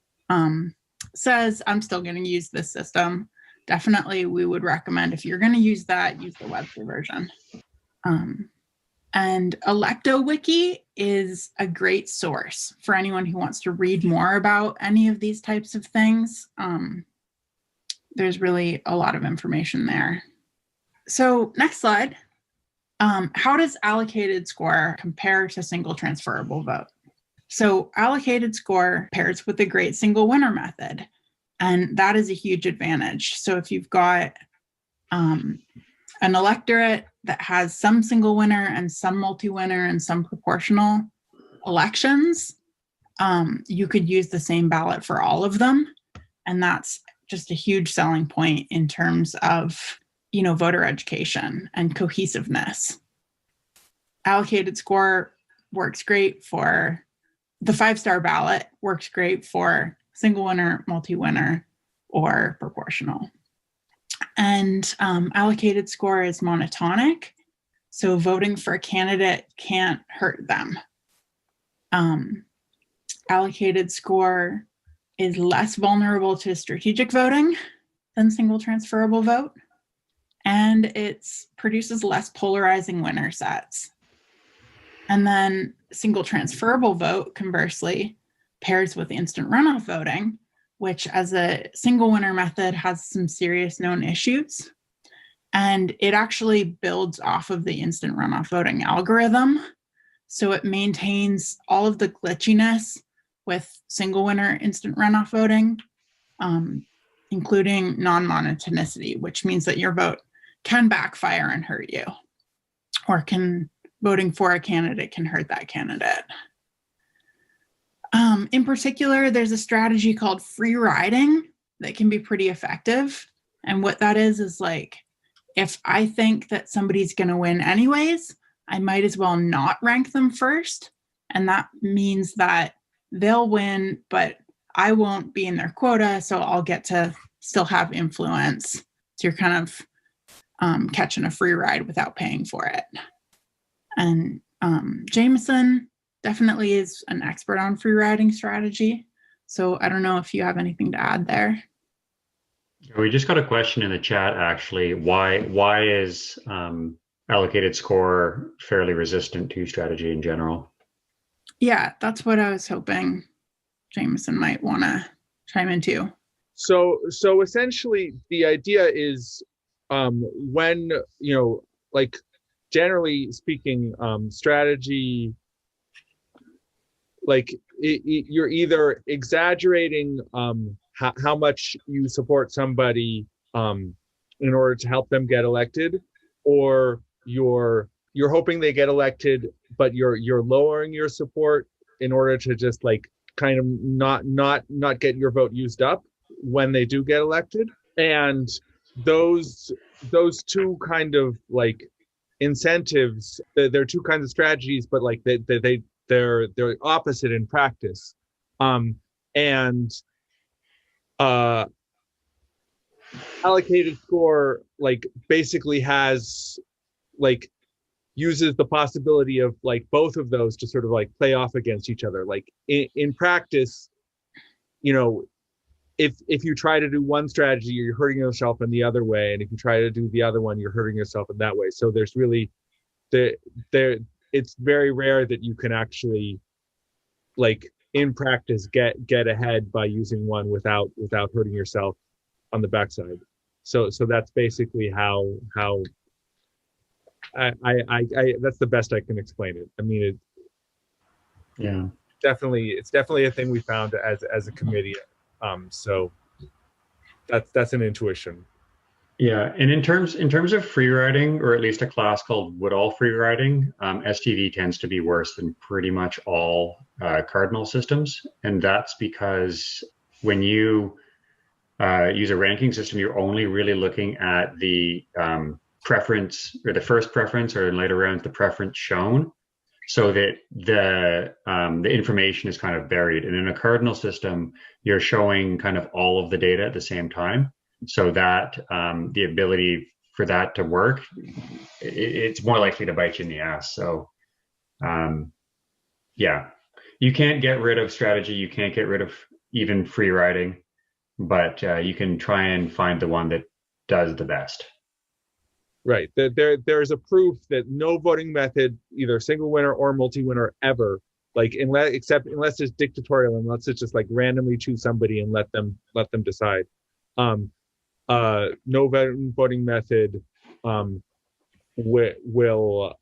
says, I'm still going to use this system, definitely we would recommend, if you're going to use that, use the Webster version. And ElectoWiki is a great source for anyone who wants to read more about any of these types of things. There's really a lot of information there. So next slide. How does allocated score compare to single transferable vote? So allocated score pairs with the great single winner method, and that is a huge advantage. So if you've got an electorate that has some single winner and some multi-winner and some proportional elections, you could use the same ballot for all of them. And that's just a huge selling point in terms of, voter education and cohesiveness. Allocated score works great for the 5-star ballot, works great for single winner, multi-winner, or proportional. And allocated score is monotonic, so voting for a candidate can't hurt them. Allocated score is less vulnerable to strategic voting than single transferable vote, and it produces less polarizing winner sets. And then single transferable vote, conversely, pairs with instant runoff voting, which as a single winner method has some serious known issues. And it actually builds off of the instant runoff voting algorithm. So it maintains all of the glitchiness with single winner instant runoff voting, including non-monotonicity, which means that your vote can backfire and hurt you, or voting for a candidate can hurt that candidate. In particular, there's a strategy called free riding that can be pretty effective. And what that is like, if I think that somebody's going to win anyways, I might as well not rank them first. And that means that they'll win, but I won't be in their quota, so I'll get to still have influence. So you're kind of catching a free ride without paying for it. And Jameson definitely is an expert on free riding strategy. So I don't know if you have anything to add there. We just got a question in the chat, actually. Why is allocated score fairly resistant to strategy in general? Yeah, that's what I was hoping Jameson might want to chime into. So essentially the idea is when, like generally speaking, strategy, like you're either exaggerating how much you support somebody in order to help them get elected, or you're hoping they get elected, but you're lowering your support in order to just like kind of not get your vote used up when they do get elected. And those two kind of like incentives, they're two kinds of strategies, but like they're opposite in practice. Allocated score like basically has like uses the possibility of like both of those to sort of like play off against each other. Like in practice, if you try to do one strategy, you're hurting yourself in the other way, and if you try to do the other one, you're hurting yourself in that way. So there's really it's very rare that you can actually, like, in practice, get ahead by using one without hurting yourself on the backside. So that's basically how I that's the best I can explain it. I mean, it's definitely a thing we found as a committee. So that's an intuition. Yeah, and in terms of free riding, or at least a class called Woodall free riding, STV tends to be worse than pretty much all cardinal systems, and that's because when you use a ranking system, you're only really looking at the preference, or the first preference, or in later rounds the preference shown, so that the information is kind of buried. And in a cardinal system, you're showing kind of all of the data at the same time, so that the ability for that to work, it's more likely to bite you in the ass. So yeah, you can't get rid of strategy, you can't get rid of even free riding, but you can try and find the one that does the best. Right. There is a proof that no voting method, either single winner or multi-winner ever, like unless it's dictatorial, unless it's just like randomly choose somebody and let them decide. No voting method will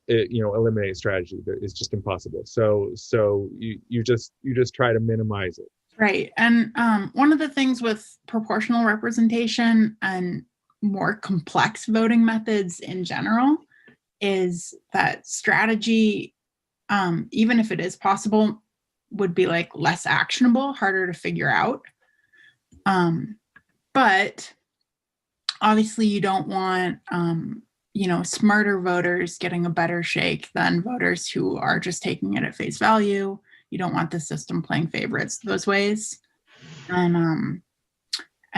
eliminate strategy. It's just impossible. So you just try to minimize it. Right. And one of the things with proportional representation and more complex voting methods in general is that strategy, even if it is possible, would be like less actionable, harder to figure out. But obviously you don't want, smarter voters getting a better shake than voters who are just taking it at face value. You don't want the system playing favorites those ways. And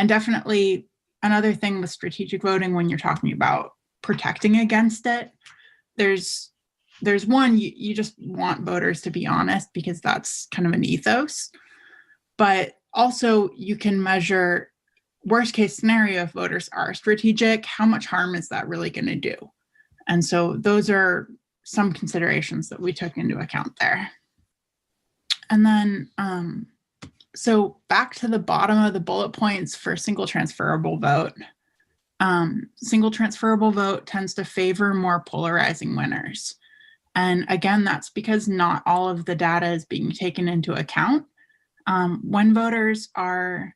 definitely another thing with strategic voting, when you're talking about protecting against it, there's one, you just want voters to be honest, because that's kind of an ethos. But also you can measure worst case scenario, if voters are strategic, how much harm is that really going to do? And so those are some considerations that we took into account there. And then, so back to the bottom of the bullet points for single transferable vote. Single transferable vote tends to favor more polarizing winners. And again, that's because not all of the data is being taken into account. When voters are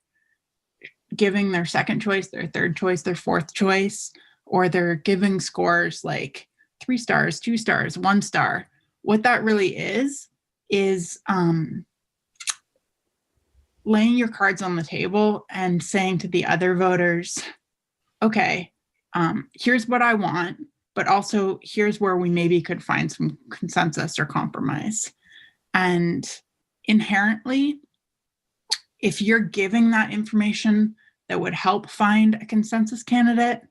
giving their second choice, their third choice, their fourth choice, or they're giving scores like 3 stars, 2 stars, 1 star, what that really is laying your cards on the table and saying to the other voters, okay, here's what I want, but also here's where we maybe could find some consensus or compromise. And inherently, if you're giving that information that would help find a consensus candidate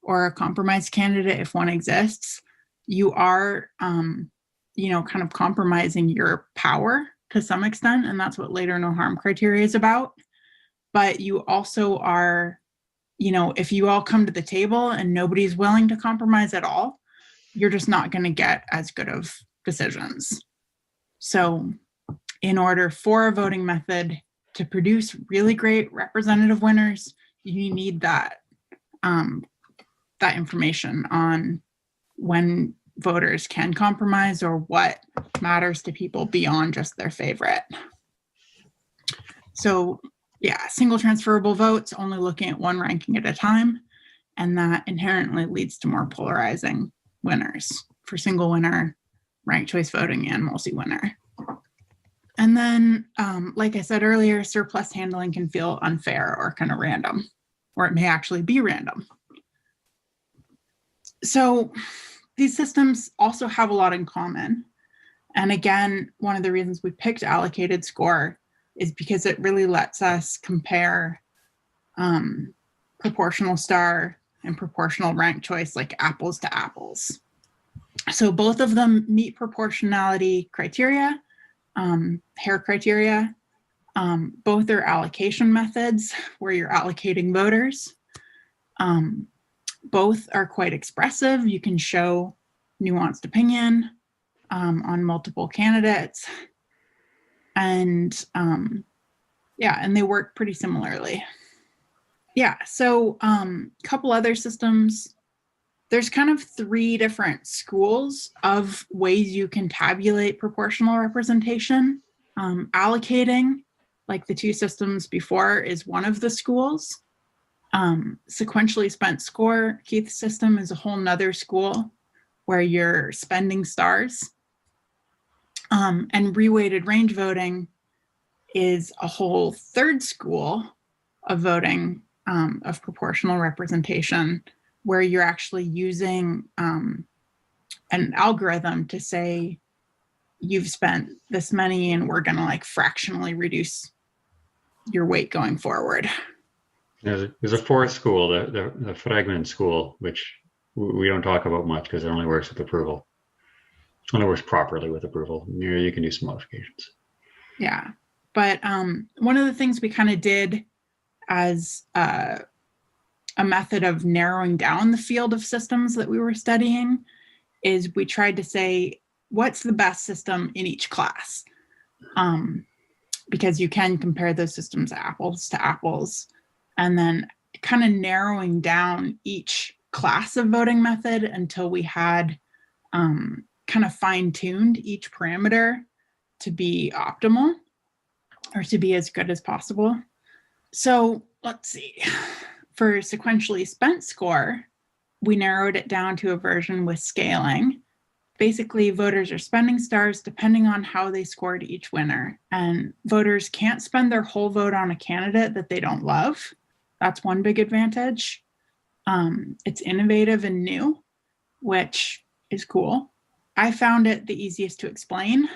or a compromise candidate, if one exists, you are, kind of compromising your power to some extent. And that's what later no harm criteria is about. But you also are, if you all come to the table and nobody's willing to compromise at all, you're just not going to get as good of decisions. So in order for a voting method to produce really great representative winners, you need that information on when voters can compromise or what matters to people beyond just their favorite. So yeah, single transferable votes, only looking at one ranking at a time, and that inherently leads to more polarizing winners for single winner, ranked choice voting, and multi-winner. And then, like I said earlier, surplus handling can feel unfair or kind of random, or it may actually be random. So these systems also have a lot in common. And again, one of the reasons we picked allocated score is because it really lets us compare proportional star and proportional ranked choice like apples to apples. So both of them meet proportionality criteria, Hare criteria. Both are allocation methods where you're allocating voters. Both are quite expressive. You can show nuanced opinion. on multiple candidates. And yeah, and they work pretty similarly. Yeah, so a couple other systems. There's kind of 3 different schools of ways you can tabulate proportional representation. Allocating, like the 2 systems before, is one of the schools. Sequentially spent score, Keith's system, is a whole nother school where you're spending stars. And reweighted range voting is a whole 3rd school of voting, of proportional representation, where you're actually using an algorithm to say, you've spent this many and we're going to like fractionally reduce your weight going forward. There's a 4th school, the fragment school, which we don't talk about much because it only works with approval. It only works properly with approval. You can do some modifications. Yeah, but one of the things we kind of did as a method of narrowing down the field of systems that we were studying is we tried to say, what's the best system in each class? Because you can compare those systems apples to apples, and then kind of narrowing down each class of voting method until we had kind of fine-tuned each parameter to be optimal or to be as good as possible. So let's see. For sequentially spent score, we narrowed it down to a version with scaling. Basically, voters are spending stars depending on how they scored each winner. And voters can't spend their whole vote on a candidate that they don't love. That's one big advantage. It's innovative and new, which is cool. I found it the easiest to explain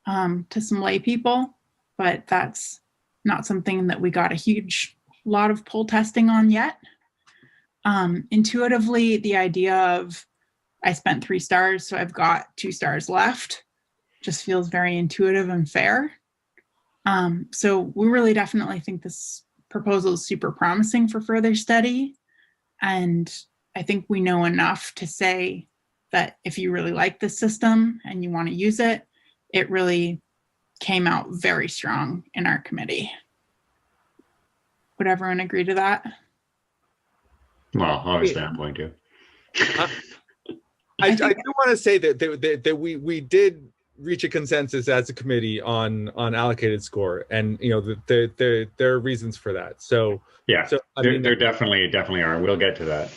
to some lay people, but that's not something that we got a huge lot of poll testing on yet. Intuitively, the idea of I spent 3 stars, so I've got 2 stars left, just feels very intuitive and fair. So we really definitely think this proposal is super promising for further study. And I think we know enough to say that if you really like this system and you want to use it, it really came out very strong in our committee. Would everyone agree to that? Well, obviously I'm going to. I do want to say that we did reach a consensus as a committee on allocated score, and you know there are reasons for that. So yeah, so I mean, there definitely are. We'll get to that.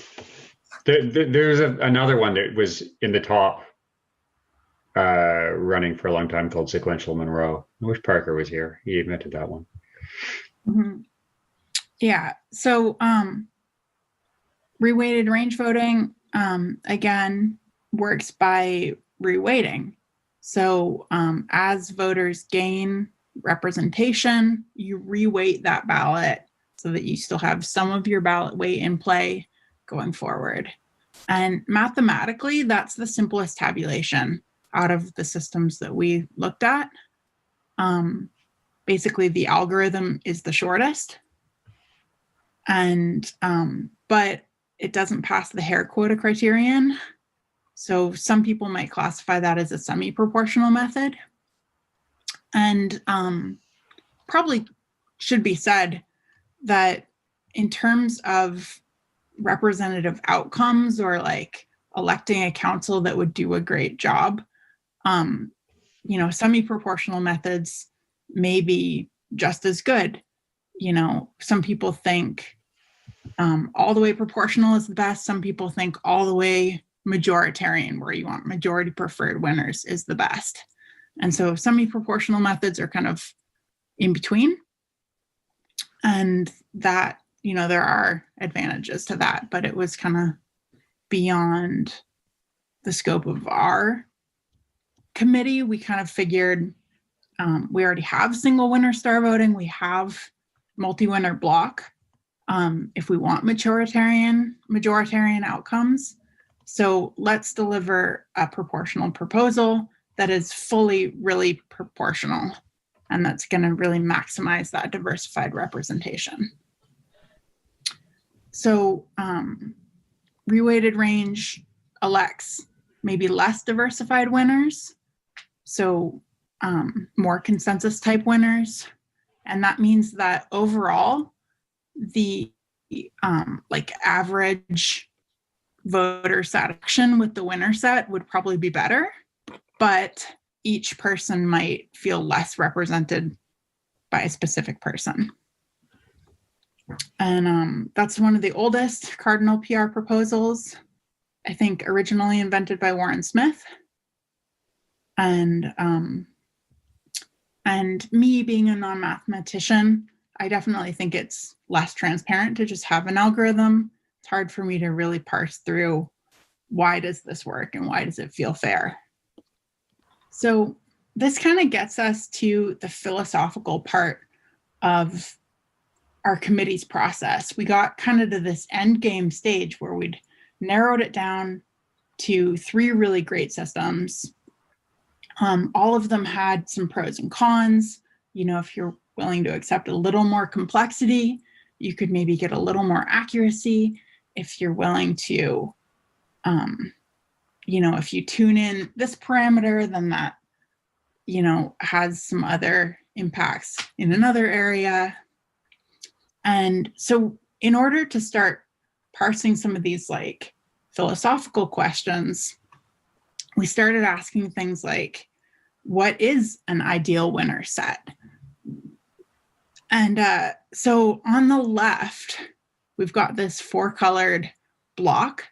There's another one that was in the top running for a long time called sequential Monroe. I wish Parker was here. He admitted that one. Mm-hmm. Yeah. So reweighted range voting again works by reweighting. So as voters gain representation, you reweight that ballot so that you still have some of your ballot weight in play going forward. And mathematically, that's the simplest tabulation out of the systems that we looked at. Basically, the algorithm is the shortest. And but it doesn't pass the hair quota criterion. So some people might classify that as a semi-proportional method. And probably should be said that in terms of representative outcomes or like electing a council that would do a great job, you know, semi-proportional methods may be just as good. You know, some people think all the way proportional is the best. Some people think all the way majoritarian, where you want majority preferred winners, is the best. And so semi-proportional methods are kind of in between. And that, you know, there are advantages to that, but it was kind of beyond the scope of our committee. We kind of figured we already have single winner star voting. We have multi-winner block if we want majoritarian outcomes. So let's deliver a proportional proposal that is fully really proportional, and that's going to really maximize that diversified representation. So reweighted range elects maybe less diversified winners, So more consensus type winners. And that means that overall, the like average voter satisfaction with the winner set would probably be better, but each person might feel less represented by a specific person. And that's one of the oldest cardinal PR proposals, I think originally invented by Warren Smith. And me being a non-mathematician, I definitely think it's less transparent to just have an algorithm. It's hard for me to really parse through why does this work and why does it feel fair. So this kind of gets us to the philosophical part of our committee's process. We got kind of to this end game stage where we'd narrowed it down to 3 really great systems. All of them had some pros and cons. You know, if you're willing to accept a little more complexity, you could maybe get a little more accuracy. If you're willing to, you know, if you tune in this parameter, then that, you know, has some other impacts in another area. And so in order to start parsing some of these like philosophical questions, we started asking things like, what is an ideal winner set? And so on the left, we've got this 4-colored block.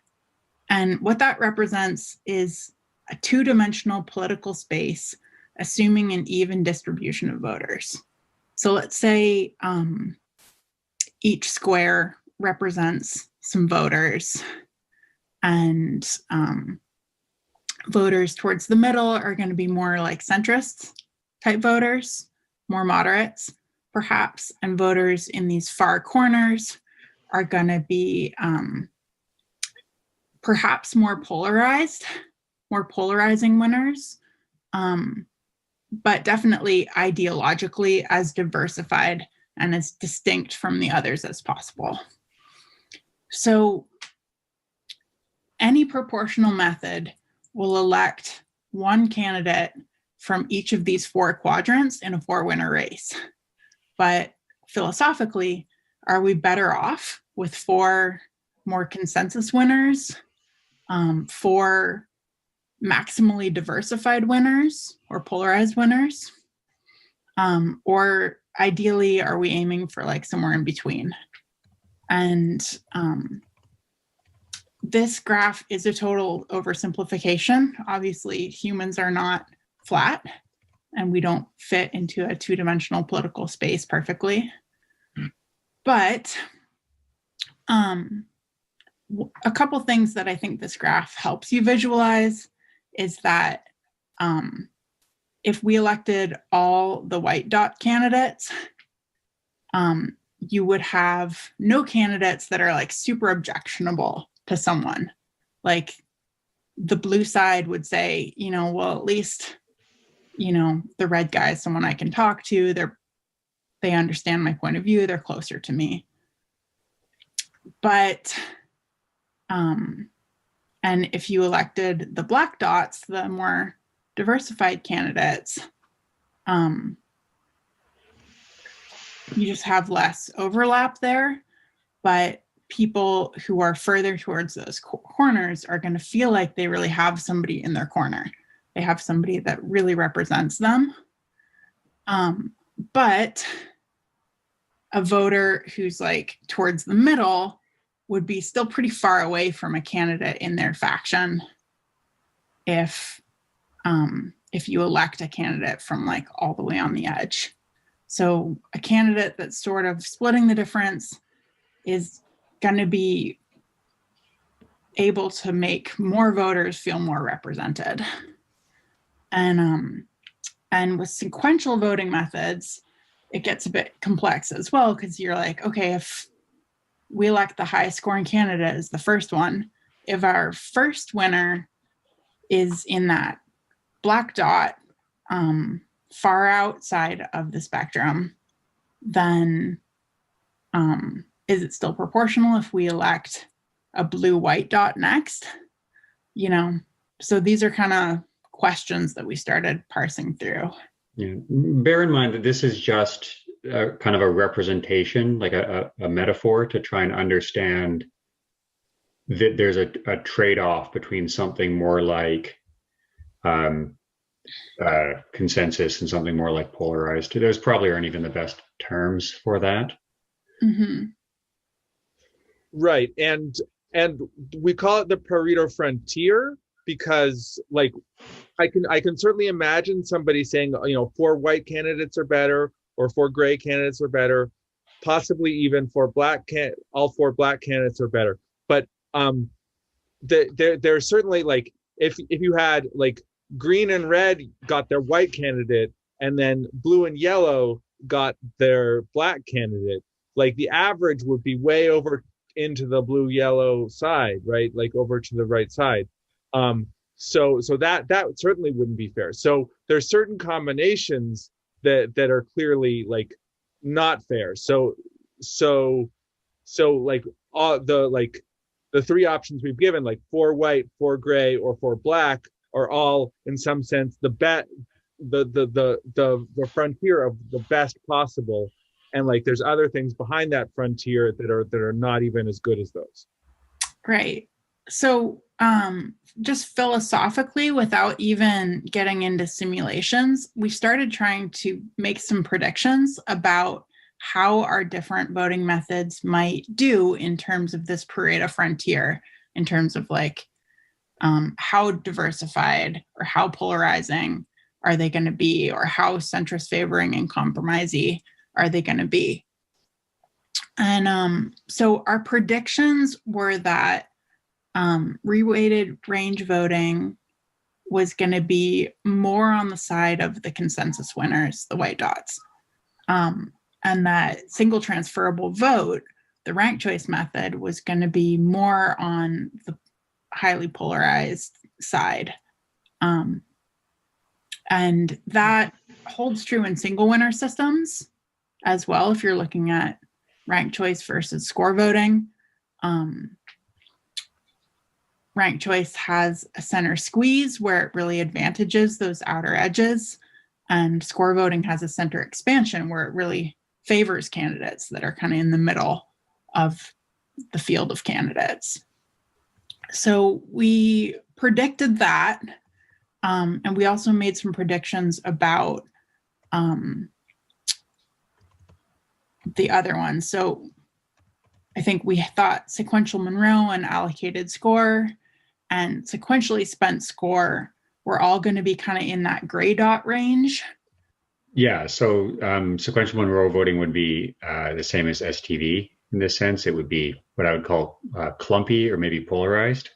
And what that represents is a 2-dimensional political space, assuming an even distribution of voters. So let's say each square represents some voters, and voters towards the middle are going to be more like centrist type voters, more moderates perhaps, and voters in these far corners are going to be perhaps more polarizing winners, but definitely ideologically as diversified and as distinct from the others as possible. So any proportional method will elect one candidate from each of these 4 quadrants in a 4-winner race. But philosophically, are we better off with 4 more consensus winners, 4 maximally diversified winners or polarized winners? Or ideally, are we aiming for like somewhere in between? And this graph is a total oversimplification. Obviously, humans are not flat, and we don't fit into a 2-dimensional political space perfectly. But a couple things that I think this graph helps you visualize is that if we elected all the white dot candidates, you would have no candidates that are like super objectionable to someone. Like the blue side would say, you know, well, at least, you know, the red guy is someone I can talk to. They understand my point of view. They're closer to me. But, and if you elected the black dots, the more diversified candidates, you just have less overlap there, but people who are further towards those corners are going to feel like they really have somebody in their corner. They have somebody that really represents them. But a voter who's like towards the middle would be still pretty far away from a candidate in their faction if you elect a candidate from like all the way on the edge. So a candidate that's sort of splitting the difference is going to be able to make more voters feel more represented. And with sequential voting methods, it gets a bit complex as well, because you're like, okay, if we elect the highest scoring candidate as the first one, if our first winner is in that black dot far outside of the spectrum, then is it still proportional if we elect a blue white dot next? You know, so these are kind of questions that we started parsing through. Yeah. Bear in mind that this is just kind of a representation, like a metaphor to try and understand that there's a trade-off between something more like consensus and something more like polarized. Those probably aren't even the best terms for that. Mm-hmm. Right, and we call it the Pareto frontier because, like, I can certainly imagine somebody saying, 4 white candidates are better, or 4 gray candidates are better, possibly even all 4 black candidates are better. But there's certainly, like, if you had, like, green and red got their white candidate and then blue and yellow got their black candidate, like, the average would be way over into the blue yellow side, right? Like, over to the right side. So that certainly wouldn't be fair. So there's certain combinations that are clearly, like, not fair. So like, all the 3 options we've given, like 4 white, 4 gray, or 4 black, are all in some sense the frontier of the best possible. And, like, there's other things behind that frontier that are not even as good as those. Right. So just philosophically, without even getting into simulations, we started trying to make some predictions about how our different voting methods might do in terms of this Pareto frontier, in terms of, like, how diversified or how polarizing are they going to be, or how centrist favoring and compromisey are they going to be. And so our predictions were that reweighted range voting was going to be more on the side of the consensus winners, the white dots, and that single transferable vote, the ranked choice method, was going to be more on the highly polarized side. And that holds true in single winner systems as well. If you're looking at ranked choice versus score voting, ranked choice has a center squeeze where it really advantages those outer edges, and score voting has a center expansion where it really favors candidates that are kind of in the middle of the field of candidates. So we predicted that, and we also made some predictions about the other ones. So I think we thought sequential Monroe and allocated score and sequentially spent score were all going to be kind of in that gray dot range. Yeah, so sequential Monroe voting would be the same as STV in this sense. It would be what I would call clumpy or maybe polarized,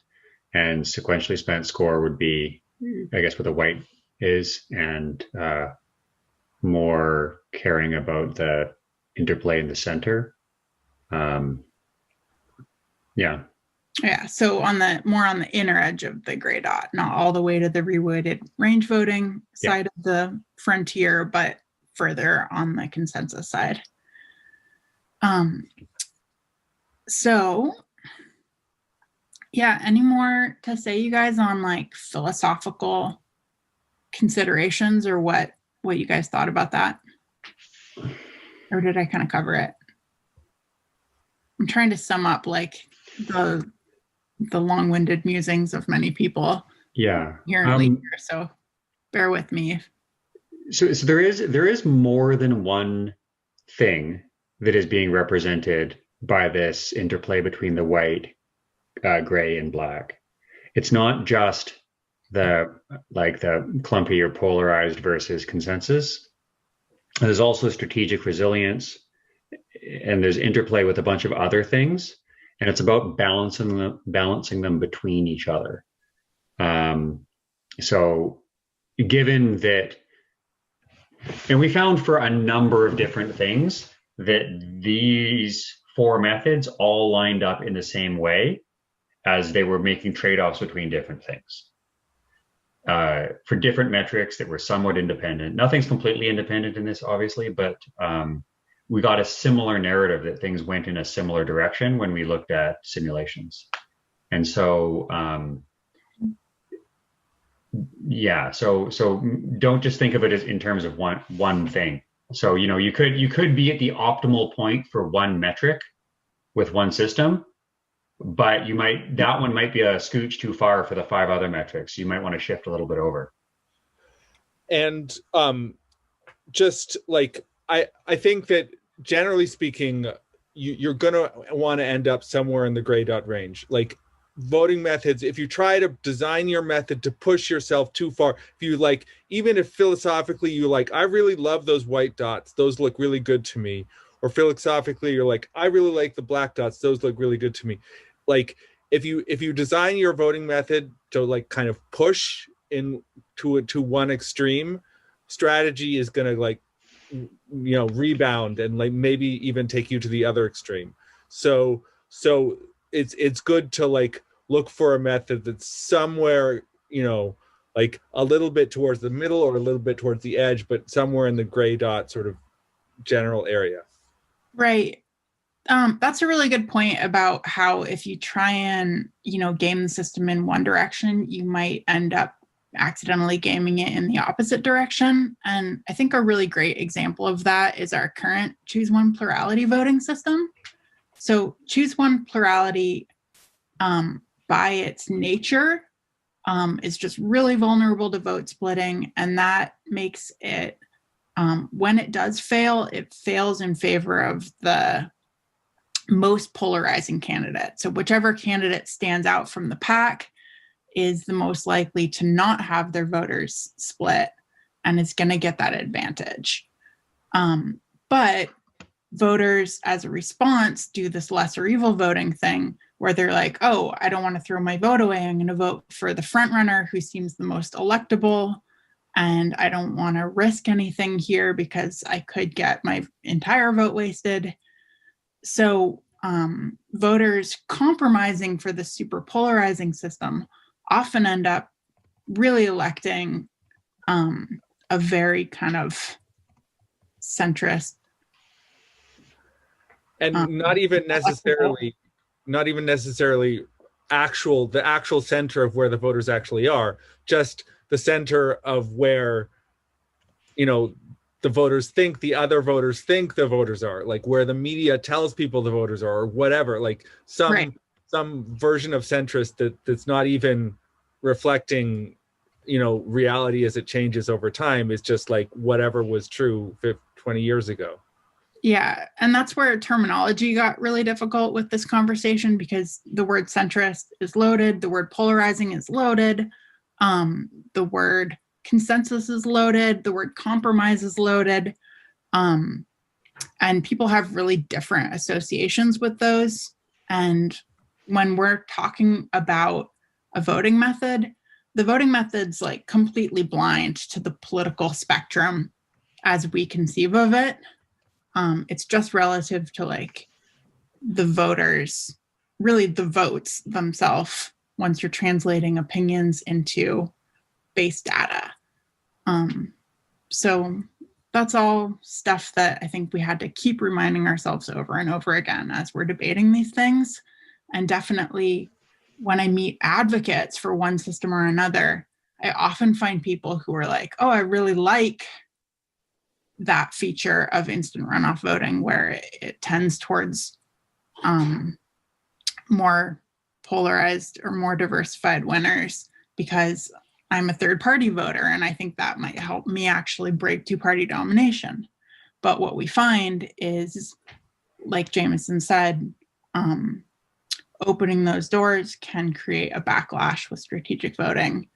and sequentially spent score would be, I guess, what the white is, and more caring about the interplay in the center. Yeah, so more on the inner edge of the gray dot, not all the way to the reweighted range voting side of the frontier, but further on the consensus side. So yeah, any more to say, you guys, on, like, philosophical considerations, or what you guys thought about that? Or did I kind of cover it? I'm trying to sum up, like, the long-winded musings of many people. Yeah. Here, so bear with me. So there is more than one thing that is being represented by this interplay between the white, gray, and black. It's not just the clumpy or polarized versus consensus. There's also strategic resilience, and there's interplay with a bunch of other things, and it's about balancing them between each other. So given that, and we found for a number of different things that these 4 methods all lined up in the same way, as they were making trade-offs between different things. For different metrics that were somewhat independent. Nothing's completely independent in this, obviously, but we got a similar narrative that things went in a similar direction when we looked at simulations. And so Yeah. So don't just think of it as in terms of one thing. So, you could be at the optimal point for one metric with one system, but that one might be a scooch too far for the 5 other metrics. You might want to shift a little bit over. And just like I think that generally speaking, you're going to want to end up somewhere in the gray dot range. Like voting methods, if you try to design your method to push yourself too far, if you like, even if philosophically you like, I really love those white dots, those look really good to me, or philosophically you're like, I really like the black dots, those look really good to me. Like if you design your voting method to like kind of push in to one extreme, strategy is going to like rebound and like maybe even take you to the other extreme. So it's good to like look for a method that's somewhere like a little bit towards the middle or a little bit towards the edge, but somewhere in the gray dot sort of general area. Right. That's a really good point about how if you try and game the system in one direction, you might end up accidentally gaming it in the opposite direction. And I think a really great example of that is our current choose one plurality voting system. So choose one plurality by its nature is just really vulnerable to vote splitting. And that makes it, when it does fail, it fails in favor of the most polarizing candidate. So whichever candidate stands out from the pack is the most likely to not have their voters split and is going to get that advantage. But voters, as a response, do this lesser evil voting thing where they're like, oh, I don't want to throw my vote away. I'm going to vote for the front runner who seems the most electable. And I don't want to risk anything here because I could get my entire vote wasted. So voters compromising for the super polarizing system often end up really electing a very kind of centrist, and not even necessarily the actual center of where the voters actually are, just the center of where the voters think the other voters think the voters are, like where the media tells people the voters are, or whatever, like some version of centrist that's not even reflecting reality as it changes over time, is just like whatever was true 20 years ago. Yeah, and that's where terminology got really difficult with this conversation, because the word centrist is loaded, the word polarizing is loaded, the word consensus is loaded, the word compromise is loaded, and people have really different associations with those. And when we're talking about a voting method, the voting method's like completely blind to the political spectrum as we conceive of it. It's just relative to like the voters, really the votes themselves, once you're translating opinions into base data. So that's all stuff that I think we had to keep reminding ourselves over and over again as we're debating these things. And definitely when I meet advocates for one system or another, I often find people who are like, oh, I really like that feature of instant runoff voting where it tends towards more polarized or more diversified winners, because I'm a third-party voter, and I think that might help me actually break two-party domination. But what we find is, like Jameson said, opening those doors can create a backlash with strategic voting.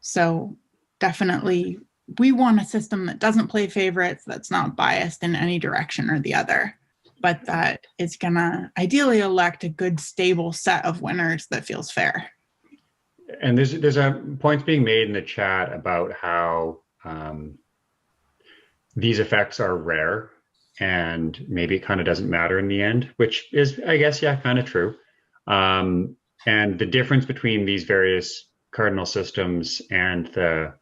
So definitely, we want a system that doesn't play favorites, that's not biased in any direction or the other, but that is gonna ideally elect a good, stable set of winners that feels fair. And there's a point being made in the chat about how these effects are rare and maybe it kind of doesn't matter in the end, which is, I guess, yeah, kind of true. And the difference between these various cardinal systems and the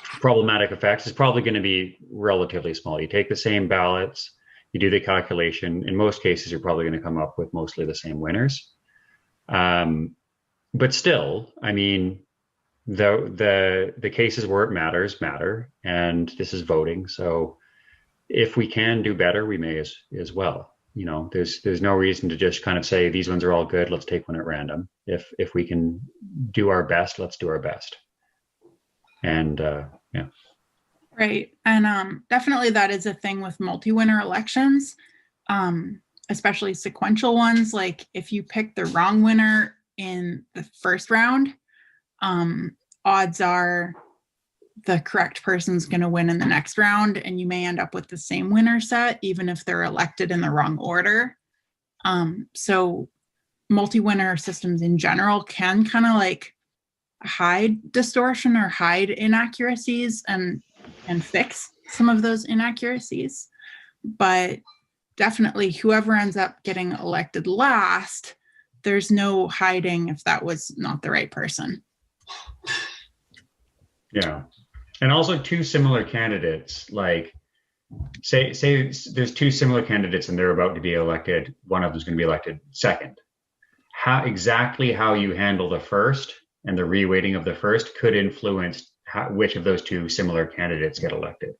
problematic effects is probably going to be relatively small. You take the same ballots, you do the calculation. In most cases, you're probably going to come up with mostly the same winners. But still, I mean, the cases where it matters matter, and this is voting. So if we can do better, we may as well. You know, there's no reason to just kind of say these ones are all good, let's take one at random. If we can do our best, let's do our best. And yeah. Right. And definitely that is a thing with multi-winner elections, especially sequential ones. Like if you pick the wrong winner in the first round, odds are the correct person's going to win in the next round, and you may end up with the same winner set, even if they're elected in the wrong order. So multi-winner systems in general can kind of like hide distortion or hide inaccuracies and fix some of those inaccuracies. But definitely whoever ends up getting elected last, there's no hiding if that was not the right person. Yeah. And also two similar candidates, like say there's two similar candidates and they're about to be elected. One of them's going to be elected second. How you handle the first and the reweighting of the first could influence which of those two similar candidates get elected.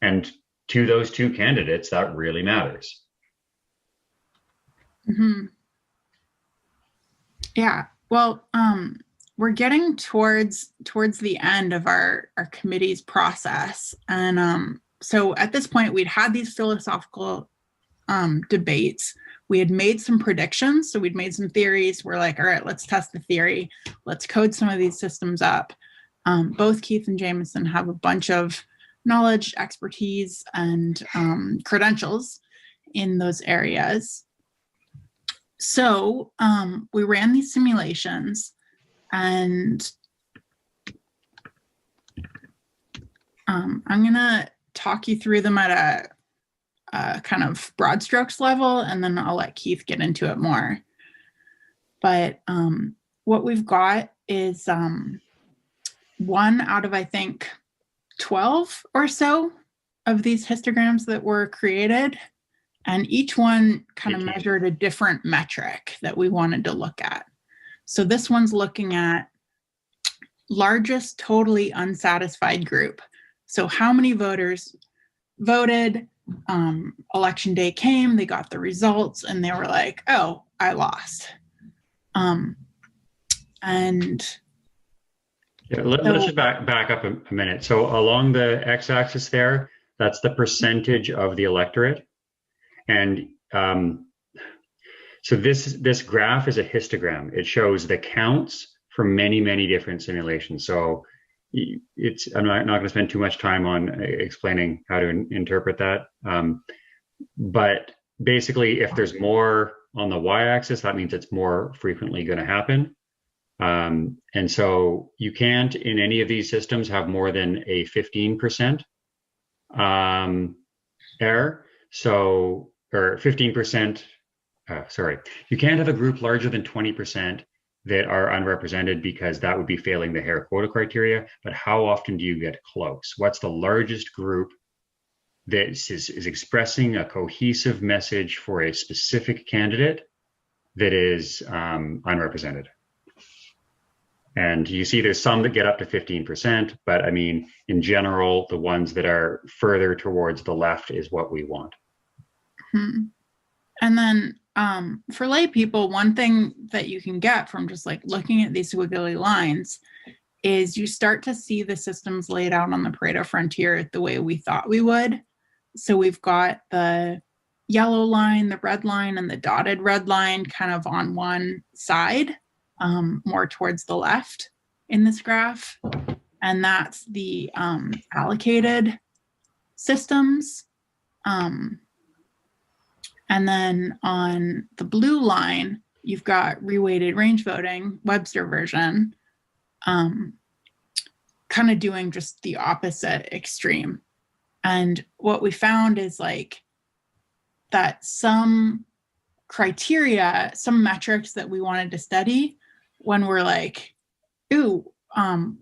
And to those two candidates, that really matters. Mm-hmm. Yeah. Well, we're getting towards the end of our committee's process. And so at this point, we'd had these philosophical debates. We had made some predictions. So we'd made some theories. We're like, all right, let's test the theory. Let's code some of these systems up. Both Keith and Jameson have a bunch of knowledge, expertise, and credentials in those areas. So we ran these simulations, and I'm going to talk you through them at a kind of broad strokes level, and then I'll let Keith get into it more. But what we've got is one out of, I think, 12 or so of these histograms that were created. And each one kind of measured a different metric that we wanted to look at. So this one's looking at largest totally unsatisfied group. So how many voters voted, election day came, they got the results, and they were like, oh, I lost. And yeah, let's just back up a minute. So along the x-axis there, that's the percentage of the electorate. And so this graph is a histogram. It shows the counts from many, many different simulations. So I'm not going to spend too much time on explaining how to interpret that. But basically, if there's more on the y-axis, that means it's more frequently going to happen. And so you can't, in any of these systems, have more than a 15% error. So, or 15%, sorry, you can't have a group larger than 20% that are unrepresented, because that would be failing the Hare quota criteria. But how often do you get close? What's the largest group that is expressing a cohesive message for a specific candidate that is unrepresented? And you see there's some that get up to 15%, but I mean, in general, the ones that are further towards the left is what we want. Hmm. And then for lay people, one thing that you can get from just like looking at these wiggly lines is you start to see the systems laid out on the Pareto frontier the way we thought we would. So we've got the yellow line, the red line, and the dotted red line kind of on one side, more towards the left in this graph. And that's the allocated systems. And then on the blue line, you've got reweighted range voting, Webster version, kind of doing just the opposite extreme. And what we found is like that some criteria, some metrics that we wanted to study, when we're like, ooh,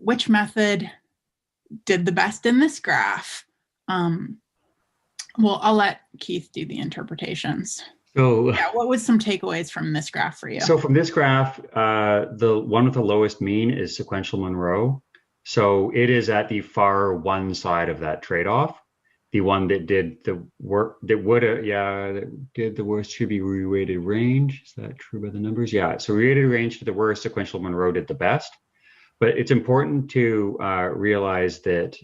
which method did the best in this graph? Well, I'll let Keith do the interpretations. So Yeah, what was some takeaways from this graph for you? So from this graph, the one with the lowest mean is sequential Monroe. So it is at the far one side of that trade-off. The one that did the work, that did the worst should be reweighted range. Is that true by the numbers? Yeah, so reweighted range did the worst, sequential Monroe did the best. But it's important to realize that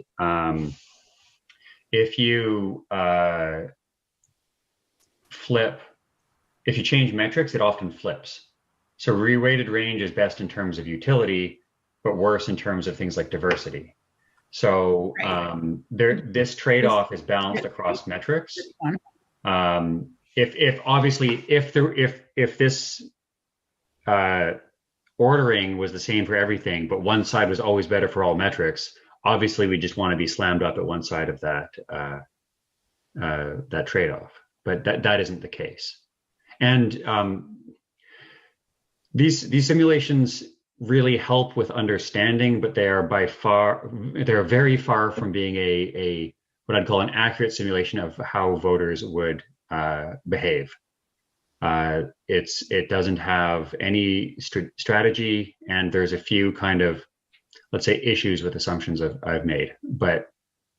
if you if you change metrics, it often flips. So reweighted range is best in terms of utility, but worse in terms of things like diversity. So this trade-off is balanced across metrics. If this ordering was the same for everything, but one side was always better for all metrics, obviously we just want to be slammed up at one side of that that trade-off. But that isn't the case. And these simulations really help with understanding, but they're very far from being a what I'd call an accurate simulation of how voters would behave. It doesn't have any strategy, and there's a few kind of, let's say, issues with assumptions I've made, but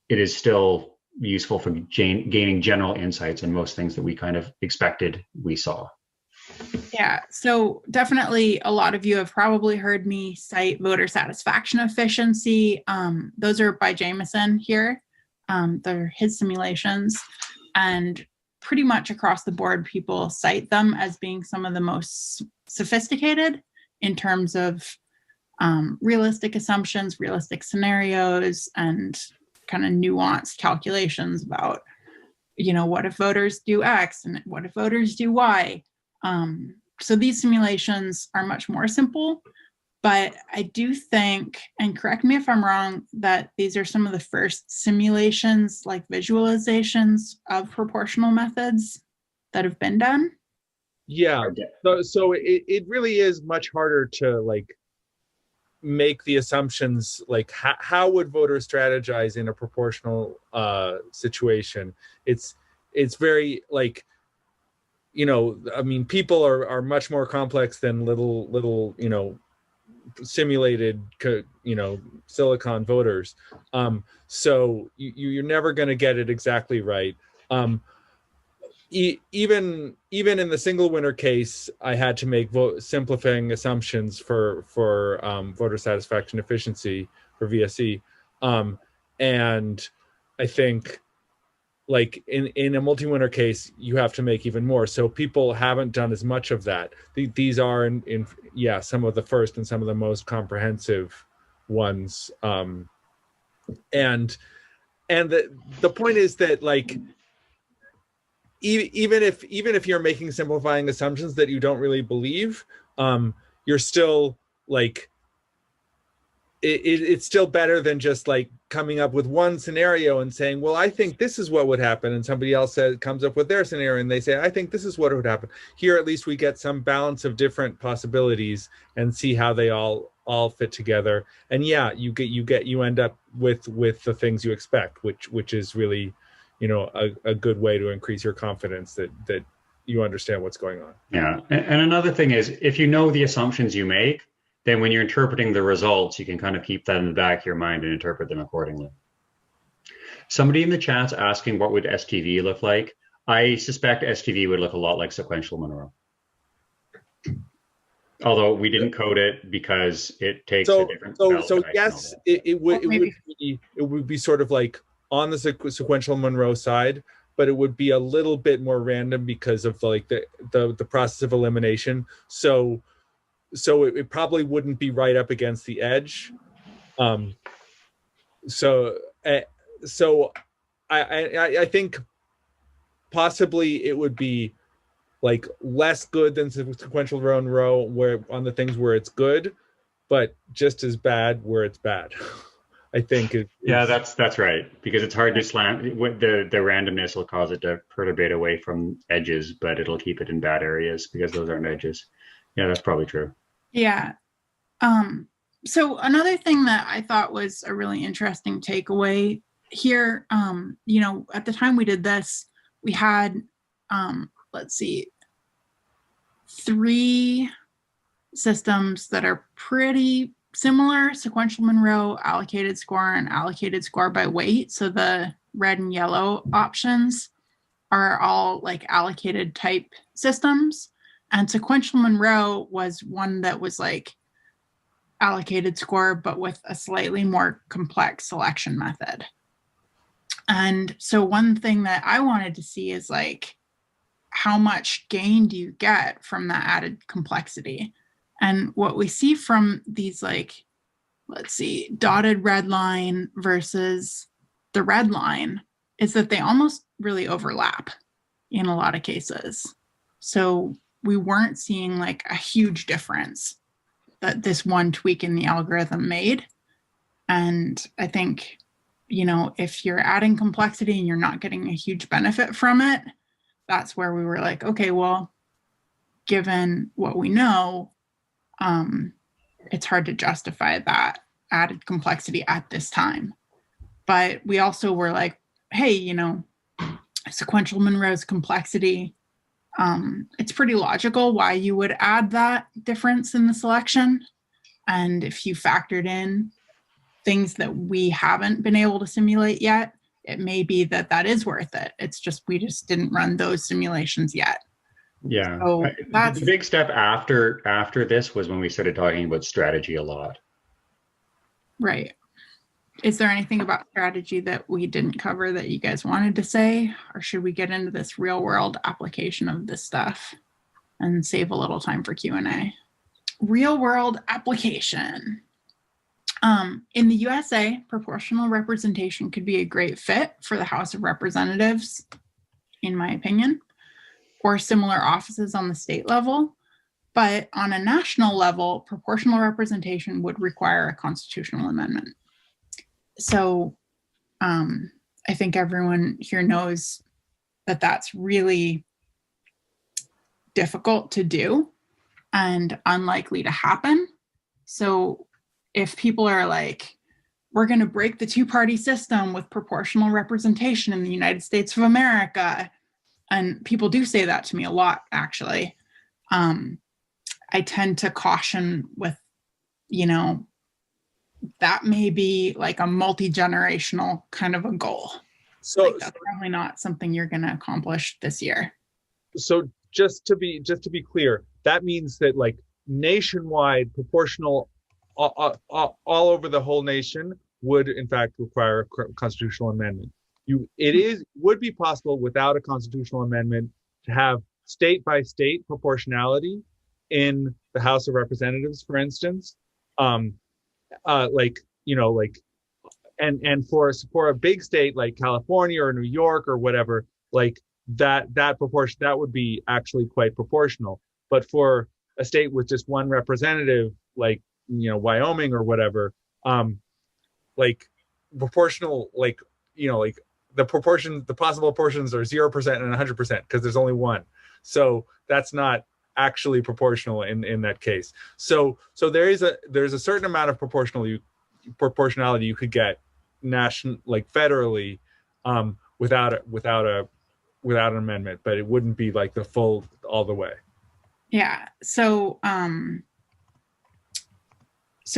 it is still useful for gaining general insights on most things that we kind of expected we saw. Yeah, so definitely a lot of you have probably heard me cite voter satisfaction efficiency. Those are by Jameson here. They're his simulations, and pretty much across the board, people cite them as being some of the most sophisticated in terms of realistic assumptions, realistic scenarios, and kind of nuanced calculations about, what if voters do X and what if voters do Y? So these simulations are much more simple, but I do think, and correct me if I'm wrong, that these are some of the first simulations, like visualizations of proportional methods that have been done. Yeah, so it really is much harder to make the assumptions, like how would voters strategize in a proportional situation. It's very people are much more complex than little simulated silicon voters. So you're never going to get it exactly right. Even in the single winner case, I had to make simplifying assumptions for voter satisfaction efficiency for VSE, and I think in a multi-winner case, you have to make even more. So people haven't done as much of that. These are in some of the first and some of the most comprehensive ones, and the point is that even if you're making simplifying assumptions that you don't really believe, you're still it's still better than just coming up with one scenario and saying, well, I think this is what would happen, and somebody else comes up with their scenario and they say, I think this is what would happen. Here at least we get some balance of different possibilities and see how they all fit together. And you end up with the things you expect, which is really a good way to increase your confidence that you understand what's going on. Yeah, and another thing is, if you know the assumptions you make, then when you're interpreting the results, you can kind of keep that in the back of your mind and interpret them accordingly. Somebody in the chat's asking what would STV look like. I suspect STV would look a lot like sequential Monroe. Although we didn't code it because it takes a different. So yes, it would be sort of on the sequential Monroe side, but it would be a little bit more random because of the process of elimination. So it probably wouldn't be right up against the edge. So I think possibly it would be less good than sequential Monroe where on the things where it's good, but just as bad where it's bad. I think that's right, because it's hard to slam the randomness will cause it to perturbate away from edges, but it'll keep it in bad areas because those aren't edges. Yeah, that's probably true. Yeah. So another thing that I thought was a really interesting takeaway here, at the time we did this, we had, let's see, three systems that are pretty similar: sequential Monroe, allocated score, and allocated score by weight. So the red and yellow options are all like allocated type systems. And sequential Monroe was one that was like allocated score, but with a slightly more complex selection method. And so one thing that I wanted to see is like, how much gain do you get from that added complexity? And what we see from these, like, let's see, dotted red line versus the red line is that they almost really overlap in a lot of cases. So we weren't seeing like a huge difference that this one tweak in the algorithm made. And I think, you know, if you're adding complexity and you're not getting a huge benefit from it, that's where we were like, okay, well, given what we know, it's hard to justify that added complexity at this time. But we also were like, hey, you know, sequential Monroe's complexity, it's pretty logical why you would add that difference in the selection. And if you factored in things that we haven't been able to simulate yet, it may be that that is worth it. It's just, we just didn't run those simulations yet. Yeah. So that's the big step after this was when we started talking about strategy a lot. right. Is there anything about strategy that we didn't cover that you guys wanted to say, or should we get into this real world application of this stuff and save a little time for Q&A? Real world application. In the USA, proportional representation could be a great fit for the House of Representatives, in my opinion, or similar offices on the state level. But on a national level, proportional representation would require a constitutional amendment. So I think everyone here knows that that's really difficult to do and unlikely to happen. So if people are like, we're going to break the two-party system with proportional representation in the United States of America, and people do say that to me a lot, actually, I tend to caution with, you know, that may be like a multi-generational kind of a goal. So like, that's probably not something you're going to accomplish this year. So just to be clear, that means that like nationwide proportional all over the whole nation would in fact require a constitutional amendment. Would be possible without a constitutional amendment to have state by state proportionality in the House of Representatives, for instance. Like, you know, like, and for a big state like California or New York or whatever, like that proportion, that would be actually quite proportional. But for a state with just one representative, like, you know, Wyoming or whatever, like proportional, like, you know, like the possible proportions are 0% and 100% because there's only one. So that's not actually proportional in that case. So there's a certain amount of proportionality you could get like federally, without an amendment, but it wouldn't be like the full all the way. Yeah. So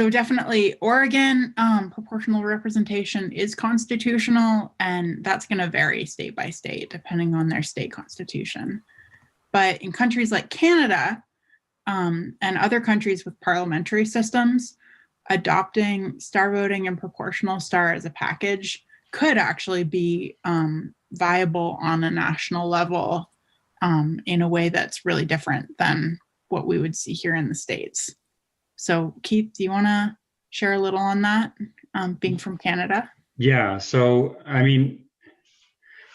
definitely Oregon, proportional representation is constitutional, and that's going to vary state by state depending on their state constitution. But in countries like Canada, and other countries with parliamentary systems, adopting star voting and proportional star as a package could actually be viable on a national level, in a way that's really different than what we would see here in the States. So Keith, do you want to share a little on that, being from Canada? Yeah, so I mean,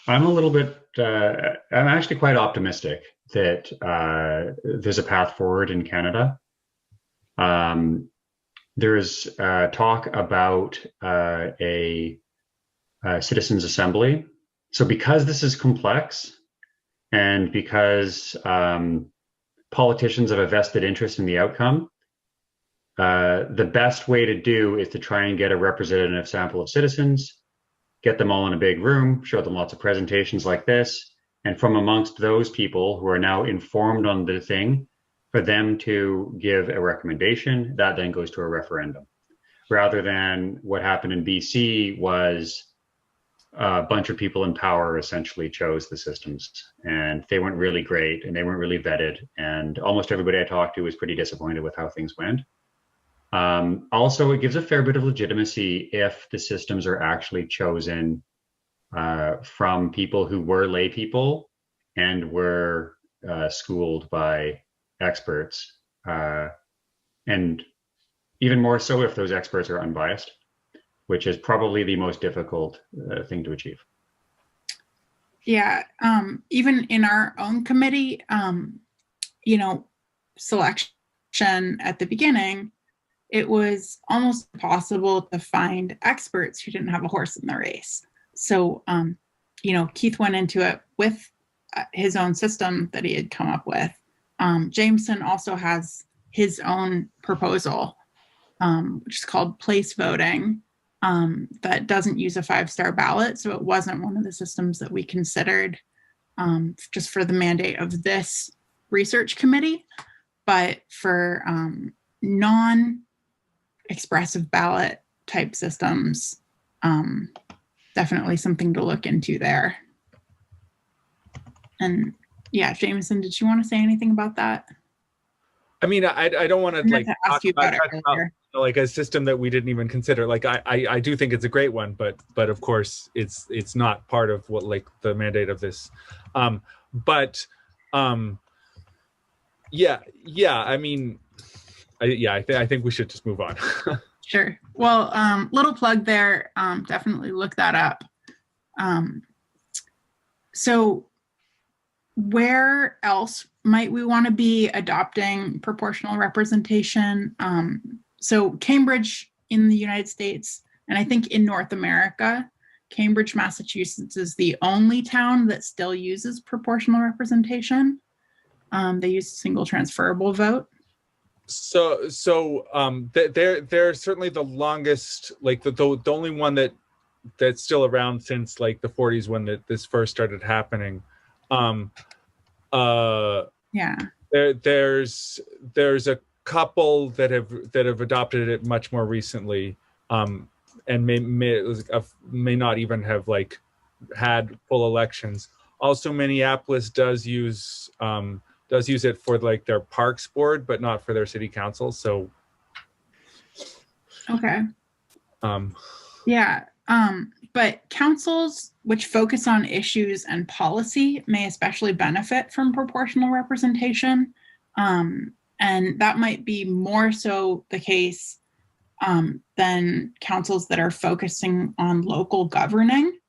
I'm a little bit, I'm actually quite optimistic that there's a path forward in Canada. There's talk about a citizens' assembly. So because this is complex and because politicians have a vested interest in the outcome, the best way to do is to try and get a representative sample of citizens, get them all in a big room, show them lots of presentations like this, and from amongst those people who are now informed on the thing, for them to give a recommendation that then goes to a referendum, rather than what happened in BC was a bunch of people in power essentially chose the systems, and they weren't really great and they weren't really vetted, and almost everybody I talked to was pretty disappointed with how things went. Also, it gives a fair bit of legitimacy if the systems are actually chosen from people who were lay people and were schooled by experts, and even more so if those experts are unbiased, which is probably the most difficult thing to achieve. Yeah, even in our own committee, you know, selection at the beginning, it was almost impossible to find experts who didn't have a horse in the race. So, you know, Keith went into it with his own system that he had come up with. Jameson also has his own proposal, which is called place voting, that doesn't use a 5-star ballot. So it wasn't one of the systems that we considered just for the mandate of this research committee, but for non-expressive ballot type systems, definitely something to look into there. And yeah, Jameson, did you want to say anything about that? I mean, I don't want to like ask you about it earlier. Like a system that we didn't even consider. Like I do think it's a great one, but of course it's not part of what like the mandate of this. Yeah. I mean, I think we should just move on. Sure. Well, little plug there. Definitely look that up. So where else might we want to be adopting proportional representation? So Cambridge in the United States, and I think in North America, Cambridge, Massachusetts is the only town that still uses proportional representation. They use a single transferable vote. So they're certainly the longest, like the only one that's still around since like the 40s when this first started happening. Yeah. There's a couple that have adopted it much more recently, and may not even have like had full elections. Also, Minneapolis does use it for like their parks board, but not for their city council. So okay. Yeah. But councils which focus on issues and policy may especially benefit from proportional representation. And that might be more so the case than councils that are focusing on local governing.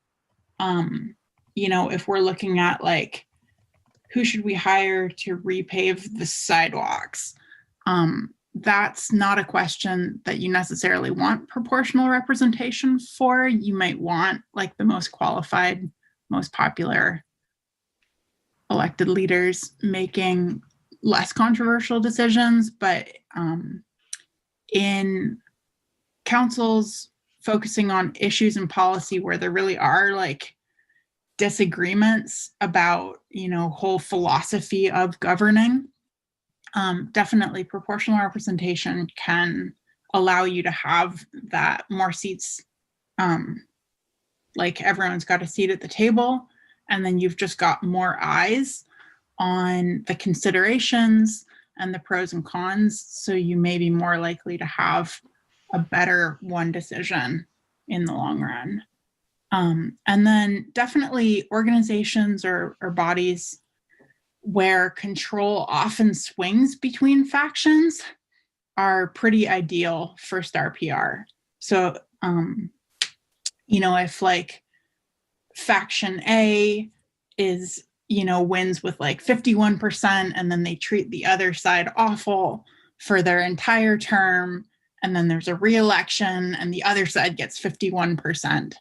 You know, if we're looking at like, who should we hire to repave the sidewalks? That's not a question that you necessarily want proportional representation for. You might want like the most qualified, most popular elected leaders making less controversial decisions. But in councils focusing on issues and policy where there really are like disagreements about, you know, whole philosophy of governing, definitely proportional representation can allow you to have that more seats, like everyone's got a seat at the table, and then you've just got more eyes on the considerations and the pros and cons, so you may be more likely to have a better one decision in the long run. And then definitely organizations or bodies where control often swings between factions are pretty ideal for star PR. So, you know, if like faction A is, you know, wins with like 51%, and then they treat the other side awful for their entire term, and then there's a re-election and the other side gets 51%,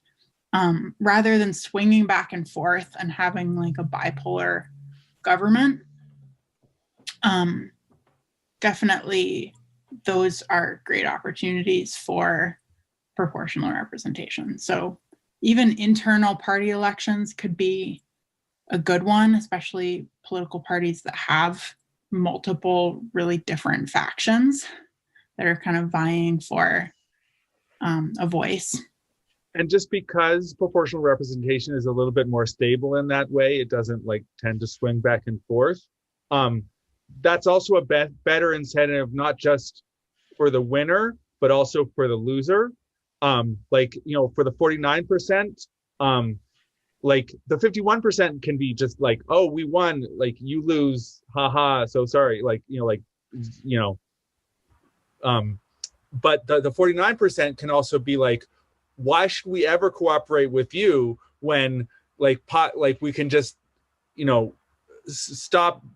rather than swinging back and forth and having like a bipolar government, definitely those are great opportunities for proportional representation. So even internal party elections could be a good one, especially political parties that have multiple really different factions that are kind of vying for a voice. And just because proportional representation is a little bit more stable in that way, it doesn't like tend to swing back and forth. That's also a better incentive, not just for the winner, but also for the loser. Like, you know, for the 49%, like the 51% can be just like, oh, we won, like you lose, haha, so sorry, like, you know, like, you know, but the 49% can also be like, why should we ever cooperate with you when like we can just, you know,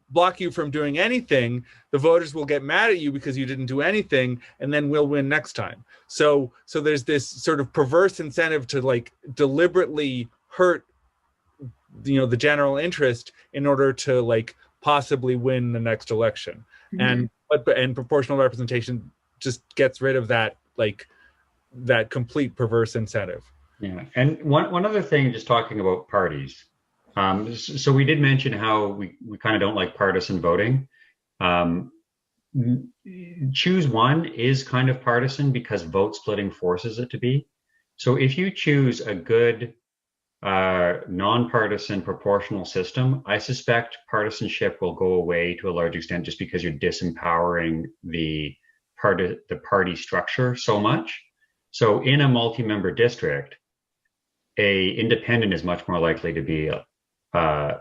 block you from doing anything. The voters will get mad at you because you didn't do anything, and then we'll win next time. So there's this sort of perverse incentive to like deliberately hurt, you know, the general interest in order to like possibly win the next election. And proportional representation just gets rid of that, like that complete perverse incentive. Yeah, and one other thing, just talking about parties. So we did mention how we kind of don't like partisan voting. Choose one is kind of partisan because vote splitting forces it to be. So if you choose a good nonpartisan proportional system, I suspect partisanship will go away to a large extent just because you're disempowering the party structure so much. So in a multi-member district, a independent is much more likely to be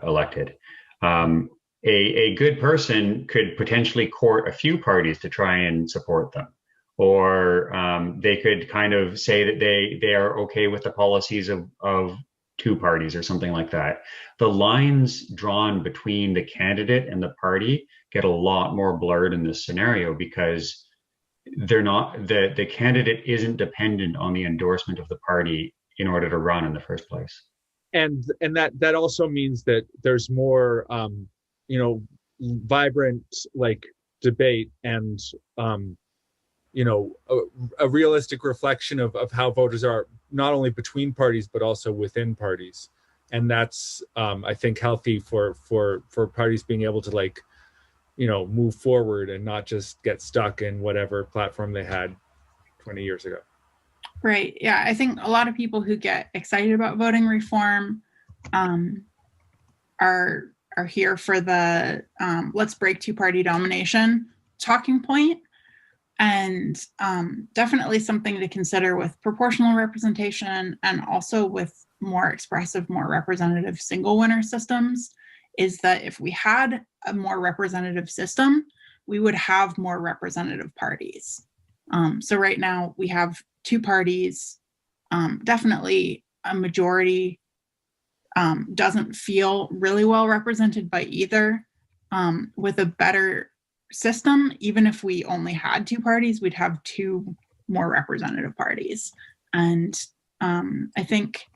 elected. A good person could potentially court a few parties to try and support them, or they could kind of say that they are okay with the policies of two parties or something like that. The lines drawn between the candidate and the party get a lot more blurred in this scenario because they're not, the candidate isn't dependent on the endorsement of the party in order to run in the first place. And that also means that there's more you know, vibrant like debate and you know, a realistic reflection of how voters are not only between parties but also within parties. And that's I think healthy for parties being able to like, you know, move forward and not just get stuck in whatever platform they had 20 years ago. Right. Yeah. I think a lot of people who get excited about voting reform are here for the let's break two-party domination talking point. And definitely something to consider with proportional representation and also with more expressive, more representative single winner systems is that if we had a more representative system, we would have more representative parties. So right now we have two parties, definitely a majority doesn't feel really well represented by either. With a better system, even if we only had two parties, we'd have two more representative parties. And I think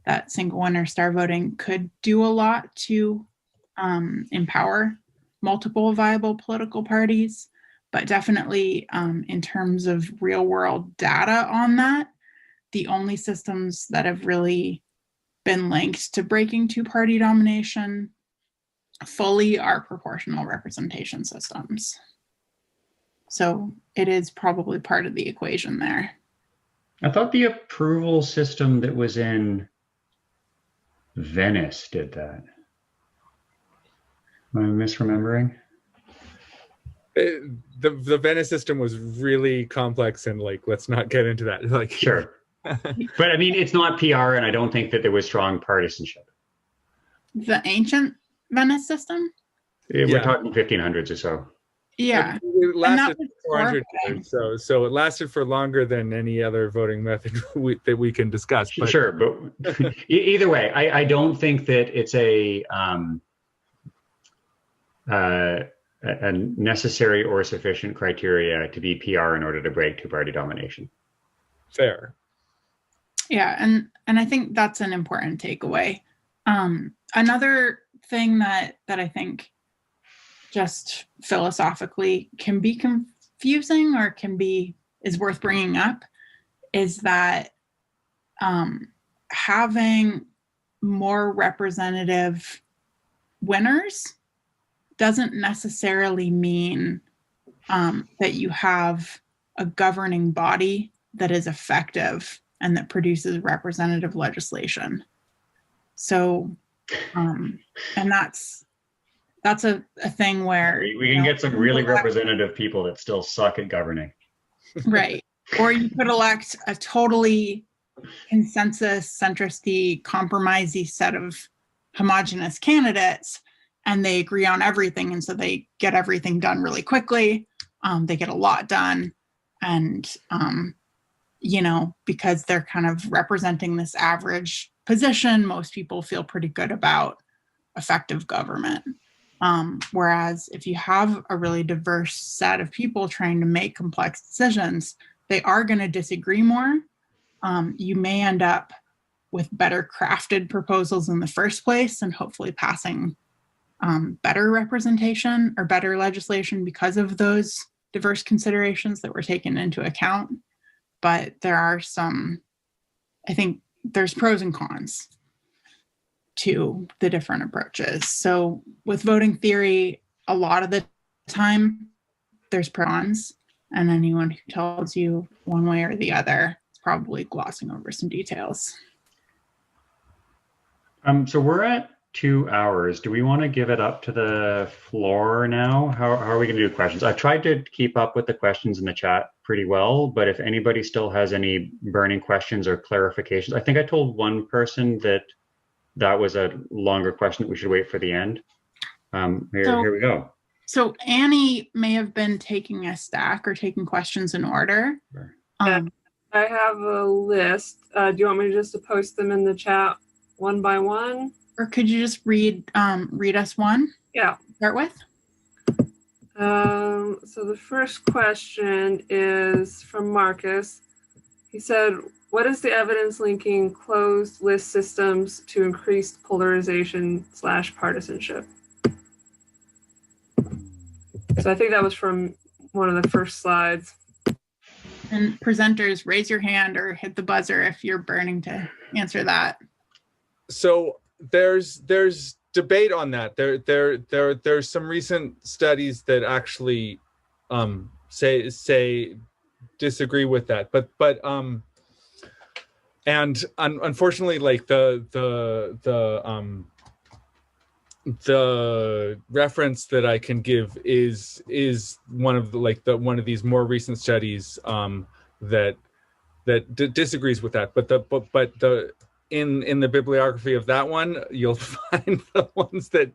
that single winner star voting could do a lot to empower multiple viable political parties. But definitely in terms of real world data on that, the only systems that have really been linked to breaking two-party domination fully are proportional representation systems. So it is probably part of the equation there. I thought the approval system that was in Venice did that. Am I misremembering? The Venice system was really complex and like, let's not get into that. Like, sure. But I mean, it's not PR, and I don't think that there was strong partisanship. The ancient Venice system? We're talking 1500s or so. Yeah. It lasted 400 years, so it lasted for longer than any other voting method that we can discuss. But. Sure, but either way, I don't think that it's a necessary or sufficient criteria to be PR in order to break two-party domination. Fair. Yeah, and I think that's an important takeaway. Another thing that I think just philosophically can be confusing or is worth bringing up is that having more representative winners doesn't necessarily mean that you have a governing body that is effective and that produces representative legislation. So, and that's a thing where we can get some really representative people that still suck at governing. Right. Or you could elect a totally consensus, centristy, compromisey set of homogenous candidates, and they agree on everything. And so they get everything done really quickly. They get a lot done. And, because they're kind of representing this average position, most people feel pretty good about effective government. Whereas if you have a really diverse set of people trying to make complex decisions, they are going to disagree more. You may end up with better crafted proposals in the first place and hopefully passing better representation or better legislation because of those diverse considerations that were taken into account. But there are I think there's pros and cons to the different approaches. So with voting theory, a lot of the time there's pros, and anyone who tells you one way or the other is probably glossing over some details. So we're at 2 hours. Do we want to give it up to the floor now? How are we going to do questions? I tried to keep up with the questions in the chat pretty well, but if anybody still has any burning questions or clarifications, I think I told one person that was a longer question that we should wait for the end. Here we go. So Annie may have been taking a stack or taking questions in order. Sure. I have a list. Do you want me just to post them in the chat one by one? Or could you just read us one? Yeah. Start with. So the first question is from Marcus. He said, what is the evidence linking closed list systems to increased polarization / partisanship? So I think that was from one of the first slides. And presenters, raise your hand or hit the buzzer if you're burning to answer that. So there's debate on that. There's some recent studies that actually say disagree with that, but and unfortunately, like the reference that I can give is one of one of these more recent studies that disagrees with that. But in the bibliography of that one, you'll find the ones that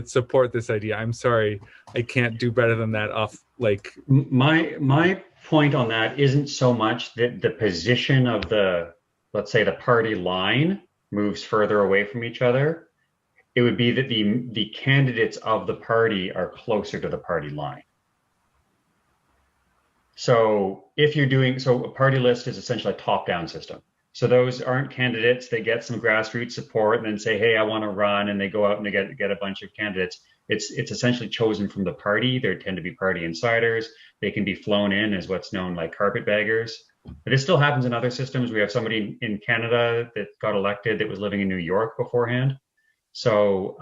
support this idea. I'm sorry, I can't do better than that. My point on that isn't so much that the position of let's say the party line moves further away from each other. It would be that the candidates of the party are closer to the party line. So a party list is essentially a top-down system. So those aren't candidates. They get some grassroots support and then say, hey, I want to run, and they go out and they get a bunch of candidates. It's essentially chosen from the party. They tend to be party insiders. They can be flown in as what's known like carpetbaggers. But this still happens in other systems. We have somebody in Canada that got elected that was living in New York beforehand. So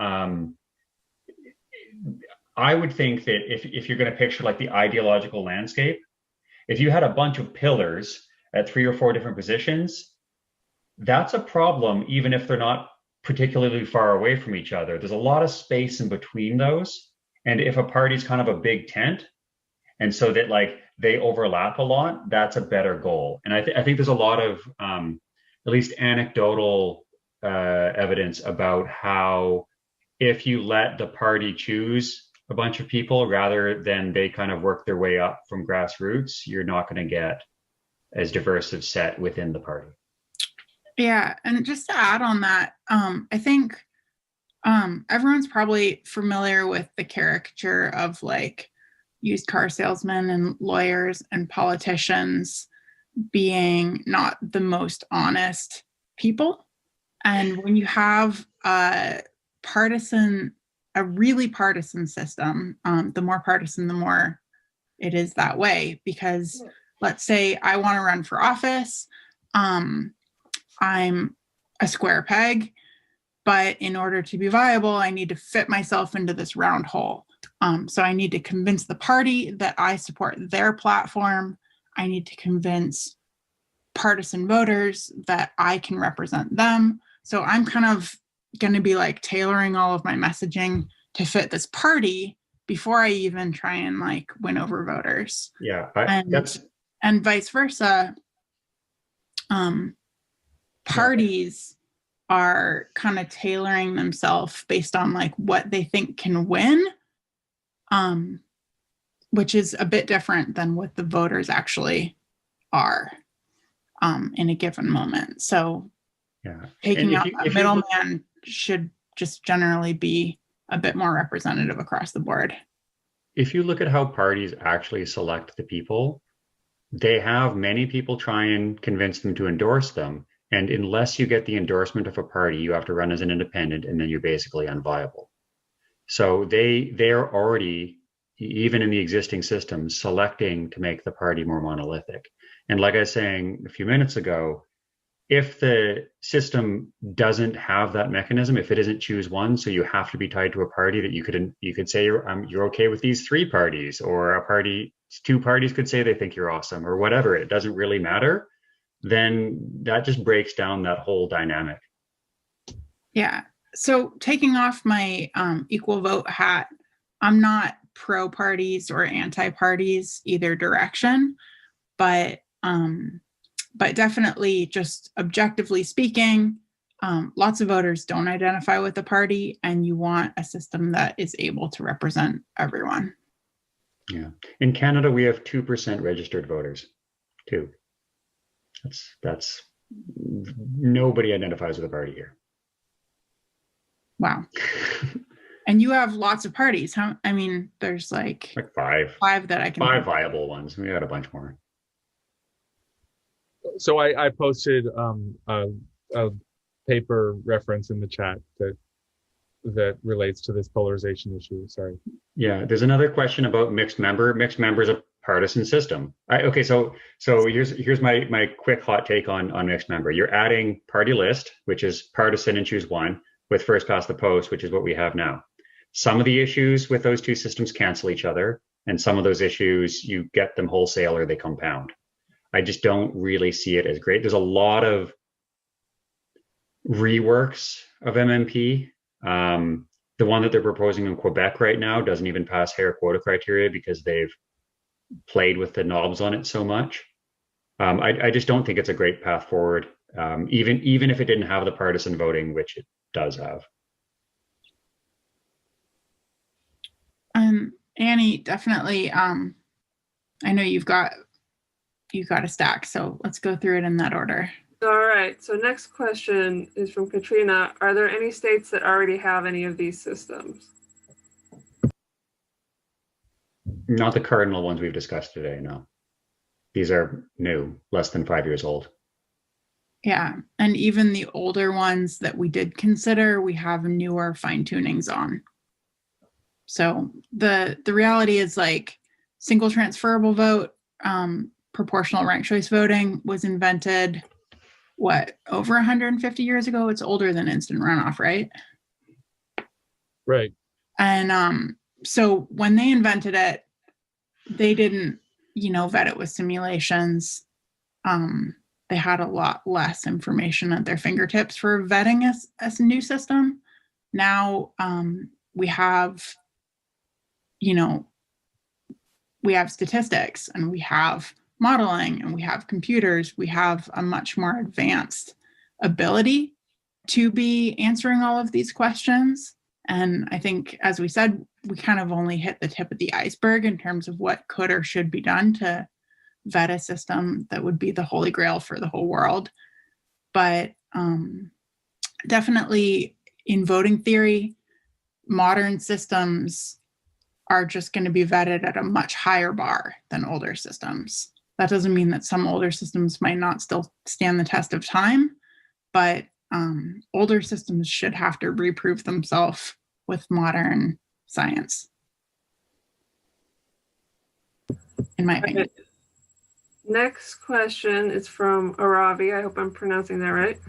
I would think that if you're going to picture like the ideological landscape, if you had a bunch of pillars at 3 or 4 different positions, that's a problem, even if they're not particularly far away from each other. There's a lot of space in between those. And if a party's kind of a big tent, and so that like they overlap a lot, that's a better goal. And I think there's a lot of at least anecdotal evidence about how if you let the party choose a bunch of people rather than they kind of work their way up from grassroots, you're not going to get as diverse of set within the party. Yeah, and just to add on that, I think everyone's probably familiar with the caricature of like used car salesmen and lawyers and politicians being not the most honest people. And when you have a really partisan system, the more partisan, the more it is that way. Because let's say I want to run for office. I'm a square peg. but in order to be viable, I need to fit myself into this round hole. So I need to convince the party that I support their platform. I need to convince partisan voters that I can represent them. So I'm kind of going to be like tailoring all of my messaging to fit this party before I even try and like win over voters. Yeah, and vice versa. Parties are kind of tailoring themselves based on like what they think can win, which is a bit different than what the voters actually are in a given moment. So taking out that middleman should just generally be a bit more representative across the board. If you look at how parties actually select the people, they have many people try and convince them to endorse them. And unless you get the endorsement of a party, you have to run as an independent, and then you're basically unviable. So they're already, even in the existing systems, selecting to make the party more monolithic. And like I was saying a few minutes ago, if the system doesn't have that mechanism, if it isn't choose one, so you have to be tied to a party that you could say you're okay with these three parties, or two parties could say they think you're awesome, or whatever. It doesn't really matter. Then that just breaks down that whole dynamic. Yeah. So taking off my equal vote hat, I'm not pro parties or anti parties either direction, but definitely just objectively speaking, lots of voters don't identify with the party, and you want a system that is able to represent everyone. Yeah. In Canada, we have 2% registered voters, too. That's nobody identifies with a party here. Wow. And you have lots of parties. There's like five that I can. Five viable ones. We got a bunch more. So I posted a paper reference in the chat that relates to this polarization issue. Sorry. Yeah, there's another question about mixed member. Mixed member is a partisan system. So here's my quick hot take on mixed member. You're adding party list, which is partisan and choose one, with first past the post, which is what we have now. Some of the issues with those two systems cancel each other, and some of those issues you get them wholesale or they compound. I just don't really see it as great. There's a lot of reworks of MMP. The one that they're proposing in Quebec right now doesn't even pass Hare quota criteria because they've played with the knobs on it so much. I just don't think it's a great path forward, even if it didn't have the partisan voting, which it does have. Annie, definitely. I know you've got a stack, so let's go through it in that order. All right. So next question is from Katrina. Are there any states that already have any of these systems? Not the cardinal ones we've discussed today, no. These are new, less than 5 years old. Yeah, and even the older ones that we did consider, we have newer fine tunings on. So the reality is like single transferable vote, proportional ranked choice voting was invented, over 150 years ago? It's older than instant runoff, right? Right. And so when they invented it, they didn't, vet it with simulations. They had a lot less information at their fingertips for vetting a new system. Now we have, we have statistics, and we have modeling, and we have computers. We have a much more advanced ability to be answering all of these questions. And I think, as we said, we kind of only hit the tip of the iceberg in terms of what could or should be done to vet a system that would be the holy grail for the whole world. But definitely in voting theory, modern systems are just going to be vetted at a much higher bar than older systems. That doesn't mean that some older systems might not still stand the test of time, but older systems should have to reprove themselves with modern science, in my opinion. Next question is from Aravi. I hope I'm pronouncing that right.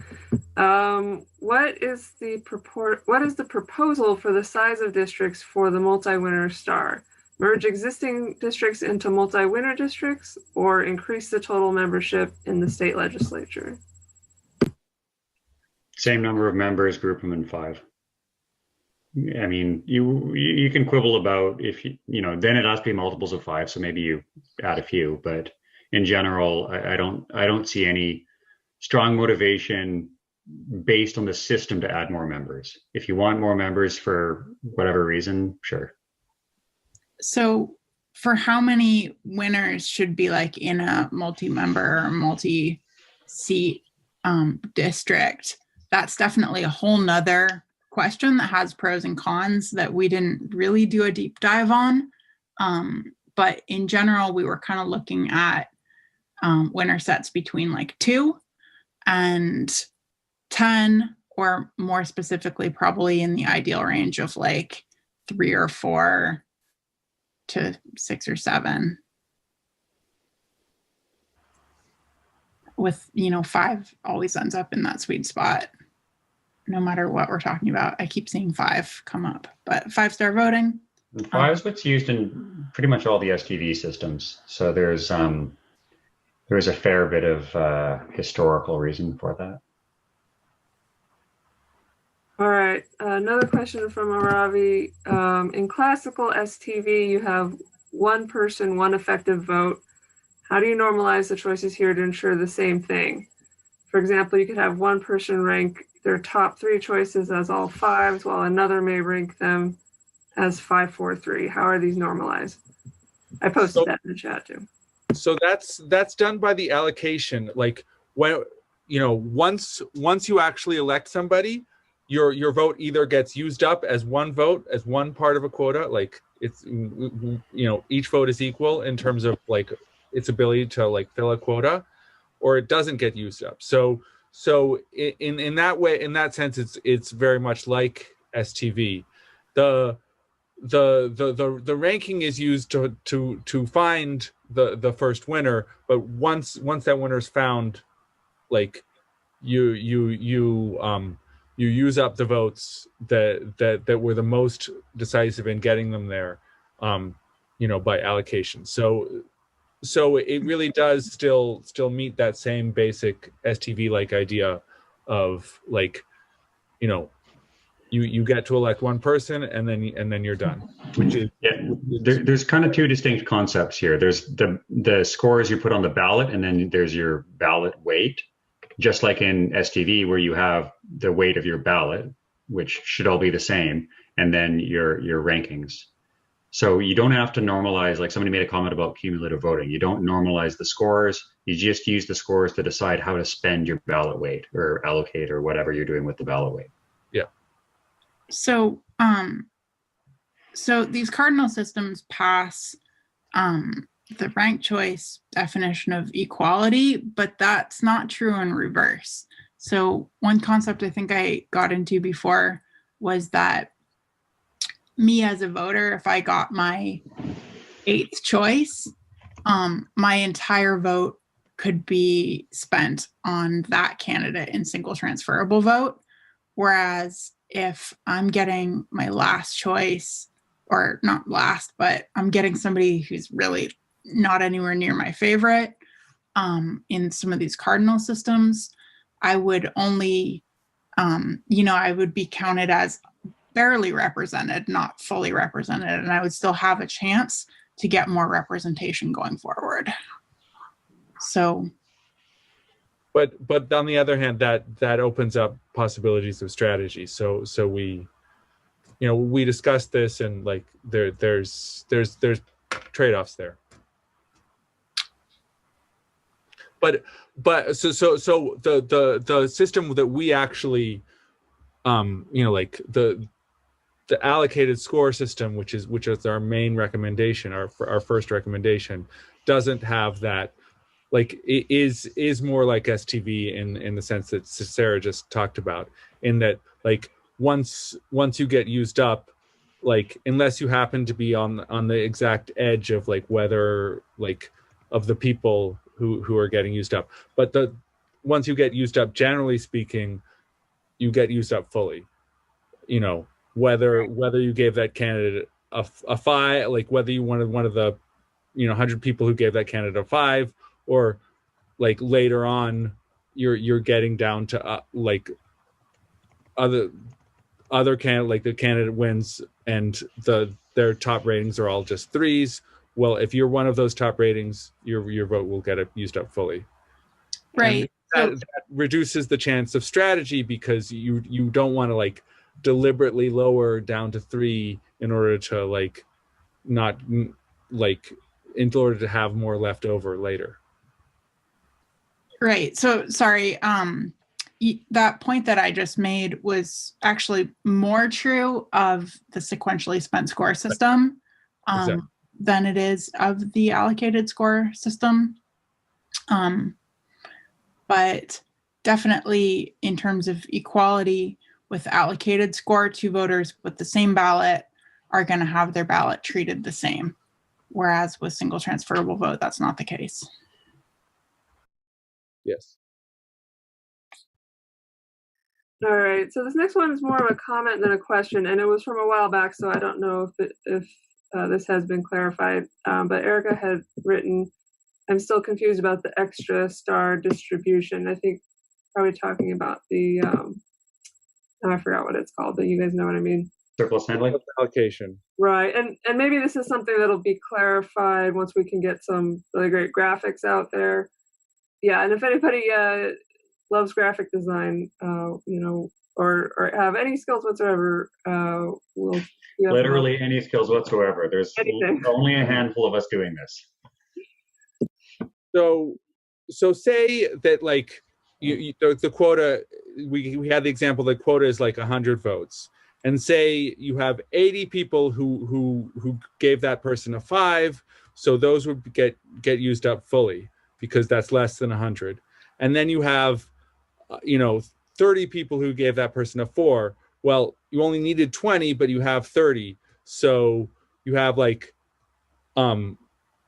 What is the proposal for the size of districts for the multi-winner star? Merge existing districts into multi-winner districts, or increase the total membership in the state legislature? Same number of members, group them in 5. I mean, you can quibble about if then it has to be multiples of 5, so maybe you add a few, but in general, I don't see any strong motivation based on the system to add more members. If you want more members for whatever reason, sure. So for how many winners should be like in a multi-member or multi-seat district? That's definitely a whole nother question that has pros and cons that we didn't really do a deep dive on. But in general, we were kind of looking at winner sets between like 2 and 10, or more specifically, probably in the ideal range of like 3 or 4 to 6 or 7, with 5 always ends up in that sweet spot no matter what we're talking about. I keep seeing 5 come up, but 5-star voting. 5 is what's used in pretty much all the STV systems. So there's a fair bit of historical reason for that. All right, another question from Aravi. In classical STV, you have 1 person, 1 effective vote. How do you normalize the choices here to ensure the same thing? For example, you could have 1 person rank their top 3 choices as all 5s, while another may rank them as 5, 4, 3. How are these normalized? I posted that in the chat too. So that's done by the allocation. Like when once you actually elect somebody, your vote either gets used up as 1 vote, as 1 part of a quota, like it's each vote is equal in terms of like its ability to like fill a quota, or it doesn't get used up. So in that way, in that sense, it's very much like STV. The ranking is used to find the first winner, but once that winner is found, like you use up the votes that were the most decisive in getting them there, by allocation. So it really does still meet that same basic STV like idea of like, you get to elect 1 person and then you're done. Which is there's kind of 2 distinct concepts here. There's the scores you put on the ballot, and then there's your ballot weight. Just like in STV, where you have the weight of your ballot, which should all be the same, and then your rankings. So you don't have to normalize, like somebody made a comment about cumulative voting. You don't normalize the scores. You just use the scores to decide how to spend your ballot weight or allocate or whatever you're doing with the ballot weight. Yeah. So these cardinal systems pass the ranked choice definition of equality, but that's not true in reverse. So one concept I think I got into before was that me as a voter, if I got my 8th choice, my entire vote could be spent on that candidate in single transferable vote. Whereas if I'm getting my last choice, or not last, but I'm getting somebody who's really not anywhere near my favorite, in some of these cardinal systems, I would only, I would be counted as barely represented, not fully represented, and I would still have a chance to get more representation going forward. So, but on the other hand, that opens up possibilities of strategy. So we, we discussed this, and like there's trade-offs there. But so the system that we actually, like the allocated score system, which is our main recommendation, our first recommendation, doesn't have that. Like it is more like STV in the sense that Sarah just talked about, in that like once you get used up, like unless you happen to be on the exact edge of like whether like of the people who are getting used up. But once you get used up, generally speaking, you get used up fully. You know, whether you gave that candidate a 5, like whether you wanted one of the 100 people who gave that candidate a 5, or like later on you're getting down to like other candidate, like the candidate wins and their top ratings are all just 3s. Well, if you're one of those top ratings, your vote will get used up fully. Right. That reduces the chance of strategy, because you don't want to like deliberately lower down to 3 in order to like not like in order to have more left over later. Right. So sorry, that point that I just made was actually more true of the sequentially spent score system Exactly. than it is of the allocated score system. But definitely in terms of equality, with allocated score, 2 voters with the same ballot are going to have their ballot treated the same. Whereas with single transferable vote, that's not the case. Yes. All right, so this next one is more of a comment than a question, and it was from a while back, so I don't know if this has been clarified. But Erica had written, I'm still confused about the extra star distribution. I think probably talking about the, I forgot what it's called, but you guys know what I mean. Surplus handling? Allocation. Right, and maybe this is something that'll be clarified once we can get some really great graphics out there. Yeah, and if anybody loves graphic design, or have any skills whatsoever, we'll literally any skills whatsoever. There's only a handful of us doing this. So say that like the quota, we had the example that quota is like 100 votes, and say you have 80 people who gave that person a 5, so those would get used up fully because that's less than 100. And then you have 30 people who gave that person a 4. Well, you only needed 20, but you have 30, so you have like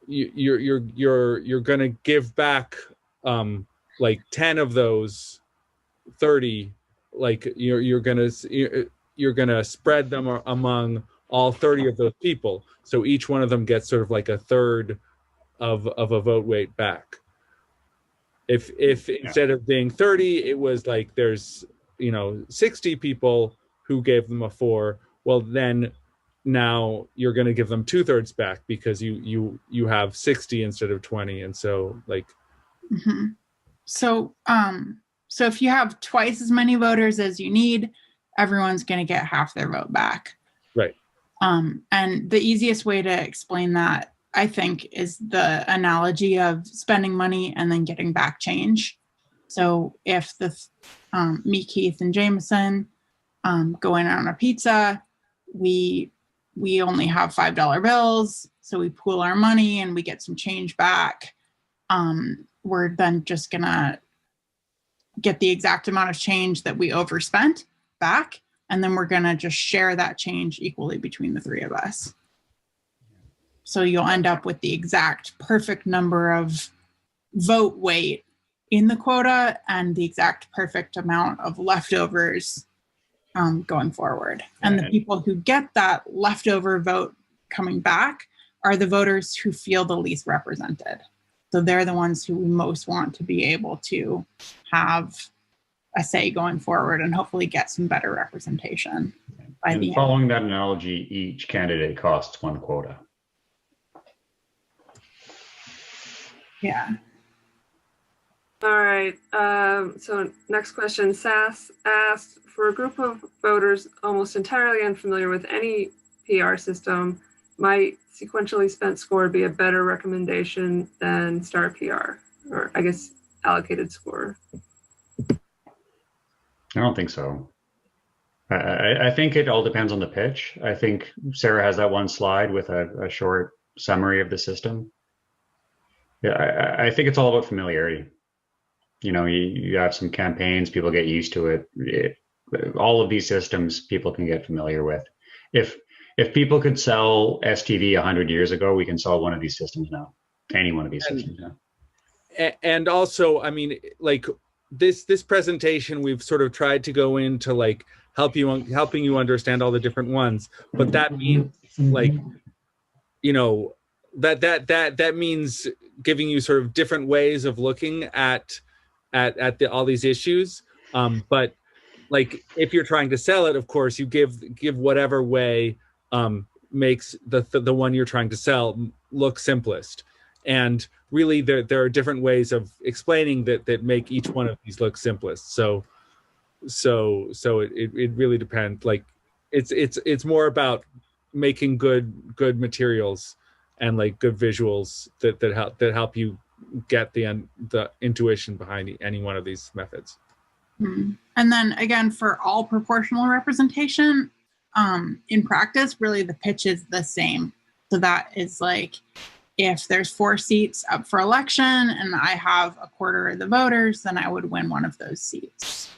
you're gonna give back like 10 of those 30, like you're gonna spread them among all 30 of those people, so each one of them gets sort of like a third of a vote weight back. If instead of being 30, it was like there's 60 people who gave them a 4, well then now you're going to give them 2/3 back because you have 60 instead of 20, and so like. Mm-hmm. So if you have twice as many voters as you need, everyone's going to get half their vote back. Right. And the easiest way to explain that, I think, is the analogy of spending money and then getting back change. So if me, Keith, and Jameson go in on a pizza, we only have $5 bills, so we pool our money and we get some change back. We're then just gonna get the exact amount of change that we overspent back, and then we're gonna just share that change equally between the 3 of us. So you'll end up with the exact perfect number of vote weight in the quota and the exact perfect amount of leftovers going forward. And the people who get that leftover vote coming back are the voters who feel the least represented. So they're the ones who we most want to be able to have a say going forward and hopefully get some better representation. And following that analogy, each candidate costs 1 quota. Yeah. All right. So next question, Sass asked, for a group of voters almost entirely unfamiliar with any PR system, might sequentially spent score be a better recommendation than star PR, or I guess allocated score? I don't think so. I think it all depends on the pitch. I think Sarah has that one slide with a short summary of the system. Yeah, I think it's all about familiarity. You have some campaigns, people get used to it. All of these systems people can get familiar with. If people could sell STV 100 years ago, we can sell one of these systems now. Any one of these systems now. and also, I mean, like this presentation, we've sort of tried to go into like helping you understand all the different ones, but that means like, you know, that means giving you sort of different ways of looking at all these issues. But like if you're trying to sell it, of course, you give whatever way makes the one you're trying to sell look simplest. And really, there are different ways of explaining that make each one of these look simplest. So it really depends. Like it's more about making good materials and like good visuals that help you get the intuition behind any one of these methods. And then again, for all proportional representation, in practice, really the pitch is the same. So that is like, if there's 4 seats up for election and I have a quarter of the voters, then I would win one of those seats.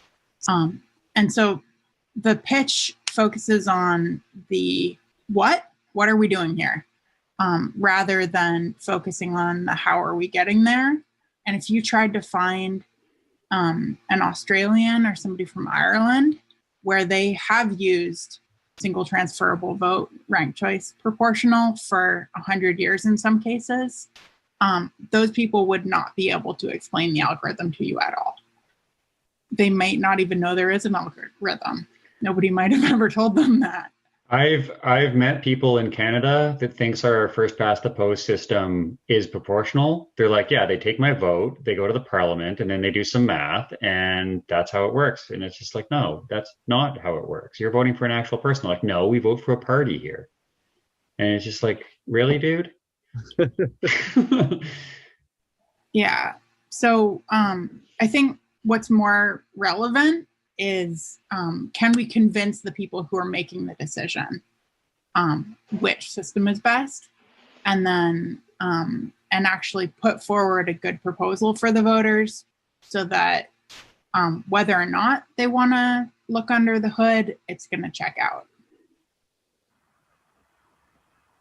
And so the pitch focuses on the what are we doing here, rather than focusing on the how are we getting there. And if you tried to find an Australian or somebody from Ireland where they have used single transferable vote, ranked choice proportional for 100 years in some cases, those people would not be able to explain the algorithm to you at all. They might not even know there is an algorithm. Nobody might have ever told them that. I've met people in Canada that thinks our first past the post system is proportional. They're like, yeah, they take my vote, they go to the parliament, and then they do some math, and that's how it works. And it's just like, no, that's not how it works. You're voting for an actual person. Like, no, we vote for a party here. And it's just like, really, dude? Yeah. So I think what's more relevant is, can we convince the people who are making the decision which system is best, and then and actually put forward a good proposal for the voters so that whether or not they want to look under the hood, it's going to check out.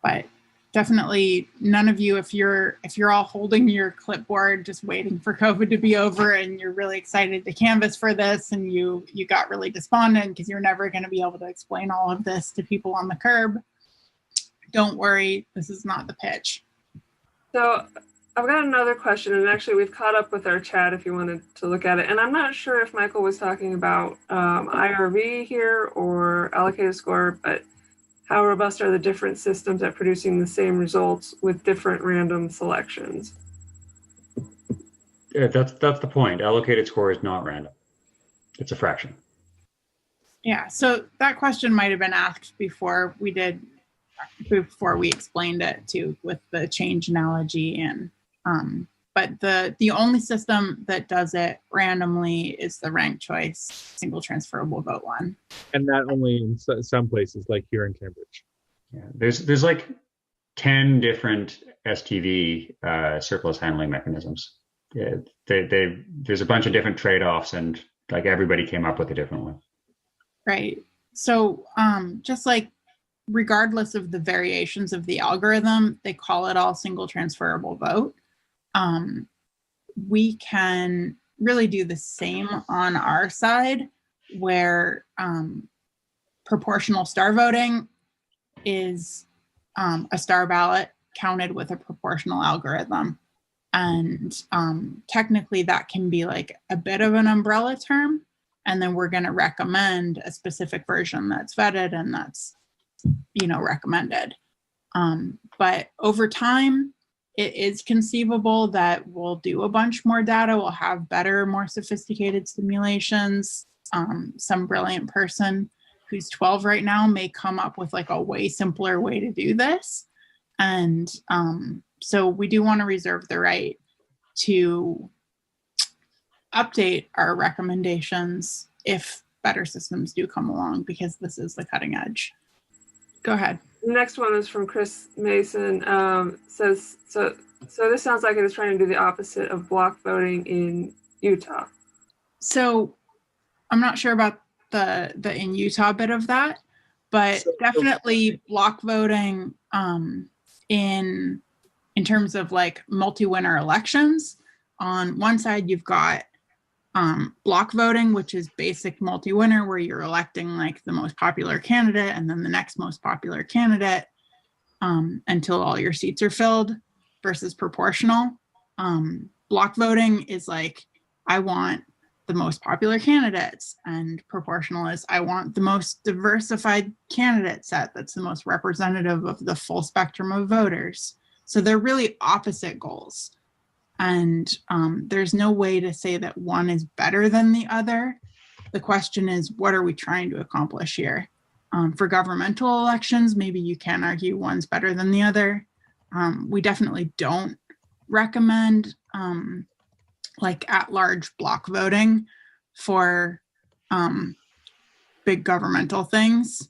But definitely none of you, if you're all holding your clipboard just waiting for COVID to be over and you're really excited to canvas for this and you got really despondent because you're never going to be able to explain all of this to people on the curb, don't worry, this is not the pitch. So I've got another question, and actually we've caught up with our chat if you wanted to look at it. And I'm not sure if Michael was talking about IRV here or allocated score, but how robust are the different systems at producing the same results with different random selections? Yeah, that's the point. Allocated score is not random. It's a fraction. Yeah, so that question might have been asked before we explained it too, with the change analogy. And but the only system that does it randomly is the ranked choice single transferable vote one. And that only in some places, like here in Cambridge. Yeah, there's like 10 different STV surplus handling mechanisms. Yeah, there's a bunch of different trade-offs, and like everybody came up with a different one. Right. So just like regardless of the variations of the algorithm, they call it all single transferable vote. We can really do the same on our side, where proportional star voting is a star ballot counted with a proportional algorithm. And technically that can be like a bit of an umbrella term. And then we're going to recommend a specific version that's vetted and that's, recommended. But over time, it is conceivable that we'll do a bunch more data. We'll have better, more sophisticated simulations. Some brilliant person who's 12 right now may come up with like a way simpler way to do this. And so we do want to reserve the right to update our recommendations if better systems do come along, because this is the cutting edge. Go ahead. The next one is from Chris Mason. Says, so this sounds like it is trying to do the opposite of block voting in Utah. So I'm not sure about the in Utah bit of that, but definitely block voting in terms of like multi-winner elections on one side, you've got block voting, which is basic multi-winner, where you're electing like the most popular candidate and then the next most popular candidate until all your seats are filled, versus proportional. Block voting is like, I want the most popular candidates, and proportional is I want the most diversified candidate set that's the most representative of the full spectrum of voters. So they're really opposite goals. And there's no way to say that one is better than the other. The question is, what are we trying to accomplish here? For governmental elections, maybe you can argue one's better than the other. We definitely don't recommend like at-large block voting for big governmental things,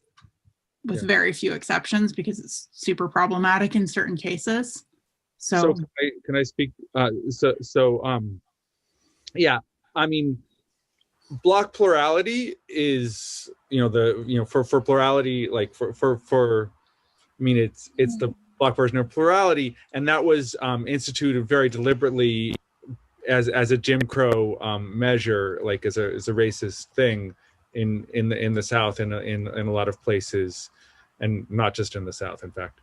with very few exceptions, because it's super problematic in certain cases. So can I speak? Yeah, I mean, block plurality is, for plurality, like for I mean, it's the block version of plurality, and that was instituted very deliberately as a Jim Crow measure, like as a racist thing in the South and in a lot of places, and not just in the South, in fact.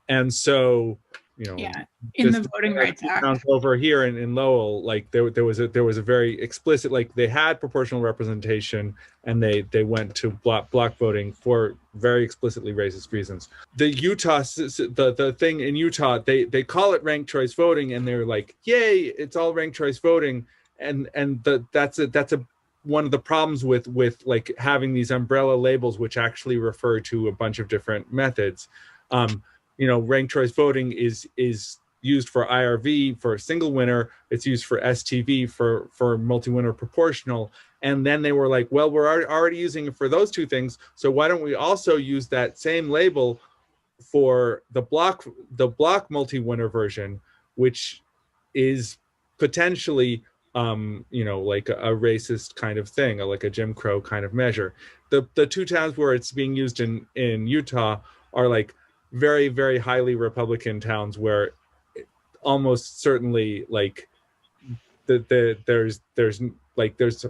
And so, in the Voting Rights Act over here in Lowell, like there was a very explicit, like they had proportional representation, and they went to block voting for very explicitly racist reasons. The thing in Utah, they call it ranked choice voting, and they're like, yay, it's all ranked choice voting, and that's one of the problems with like having these umbrella labels, which actually refer to a bunch of different methods. Ranked choice voting is used for IRV for a single winner. It's used for STV for multi-winner proportional. And then they were like, well, we're already using it for those two things, so why don't we also use that same label for the block multi-winner version, which is potentially like a racist kind of thing, or like a Jim Crow kind of measure. The two towns where it's being used in Utah are like very, very highly Republican towns, where almost certainly like there's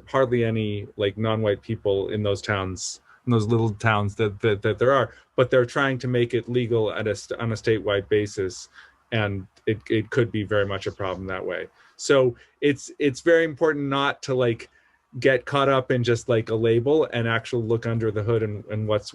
hardly any like non-white people in those towns, in those little towns that there are, but they're trying to make it legal on a statewide basis, and it could be very much a problem that way. So it's very important not to like get caught up in just like a label, and actually look under the hood and what's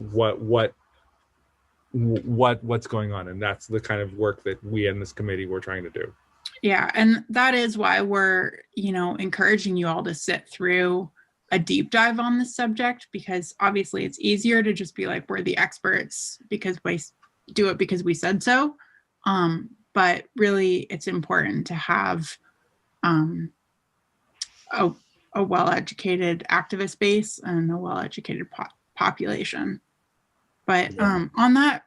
going on. And that's the kind of work that we in this committee were trying to do. Yeah, and that is why we're encouraging you all to sit through a deep dive on this subject, because obviously it's easier to just be like, we're the experts because we do it because we said so, but really it's important to have a well-educated activist base and a well-educated population. But on that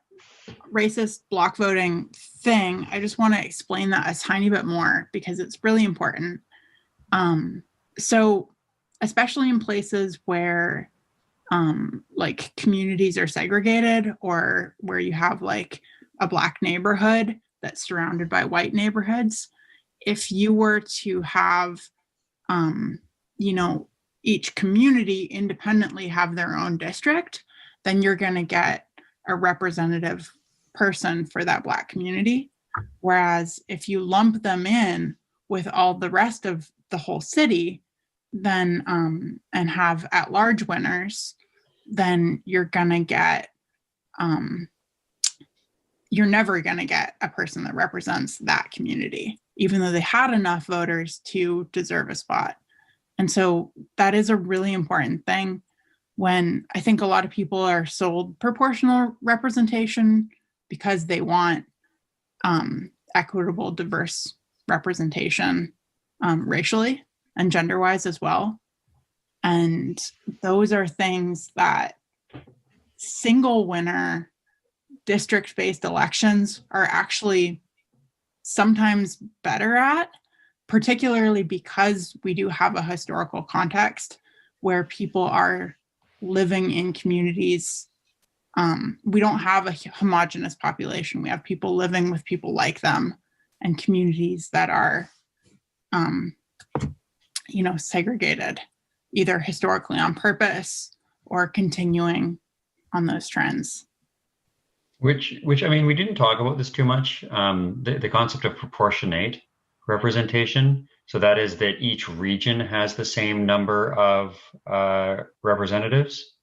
racist block voting thing, I just want to explain that a tiny bit more, because it's really important. So especially in places where like communities are segregated, or where you have like a Black neighborhood that's surrounded by white neighborhoods, if you were to have each community independently have their own district, then you're going to get a representative person for that Black community. Whereas if you lump them in with all the rest of the whole city, then and have at-large winners, then you're gonna get you're never gonna get a person that represents that community, even though they had enough voters to deserve a spot. And so that is a really important thing. When I think a lot of people are sold proportional representation because they want equitable, diverse representation racially and gender-wise as well. And those are things that single winner district-based elections are actually sometimes better at, particularly because we do have a historical context where people are living in communities. We don't have a homogenous population. We have people living with people like them, and communities that are segregated, either historically on purpose or continuing on those trends. Which I mean, we didn't talk about this too much. The concept of proportionate representation. So that is that each region has the same number of representatives.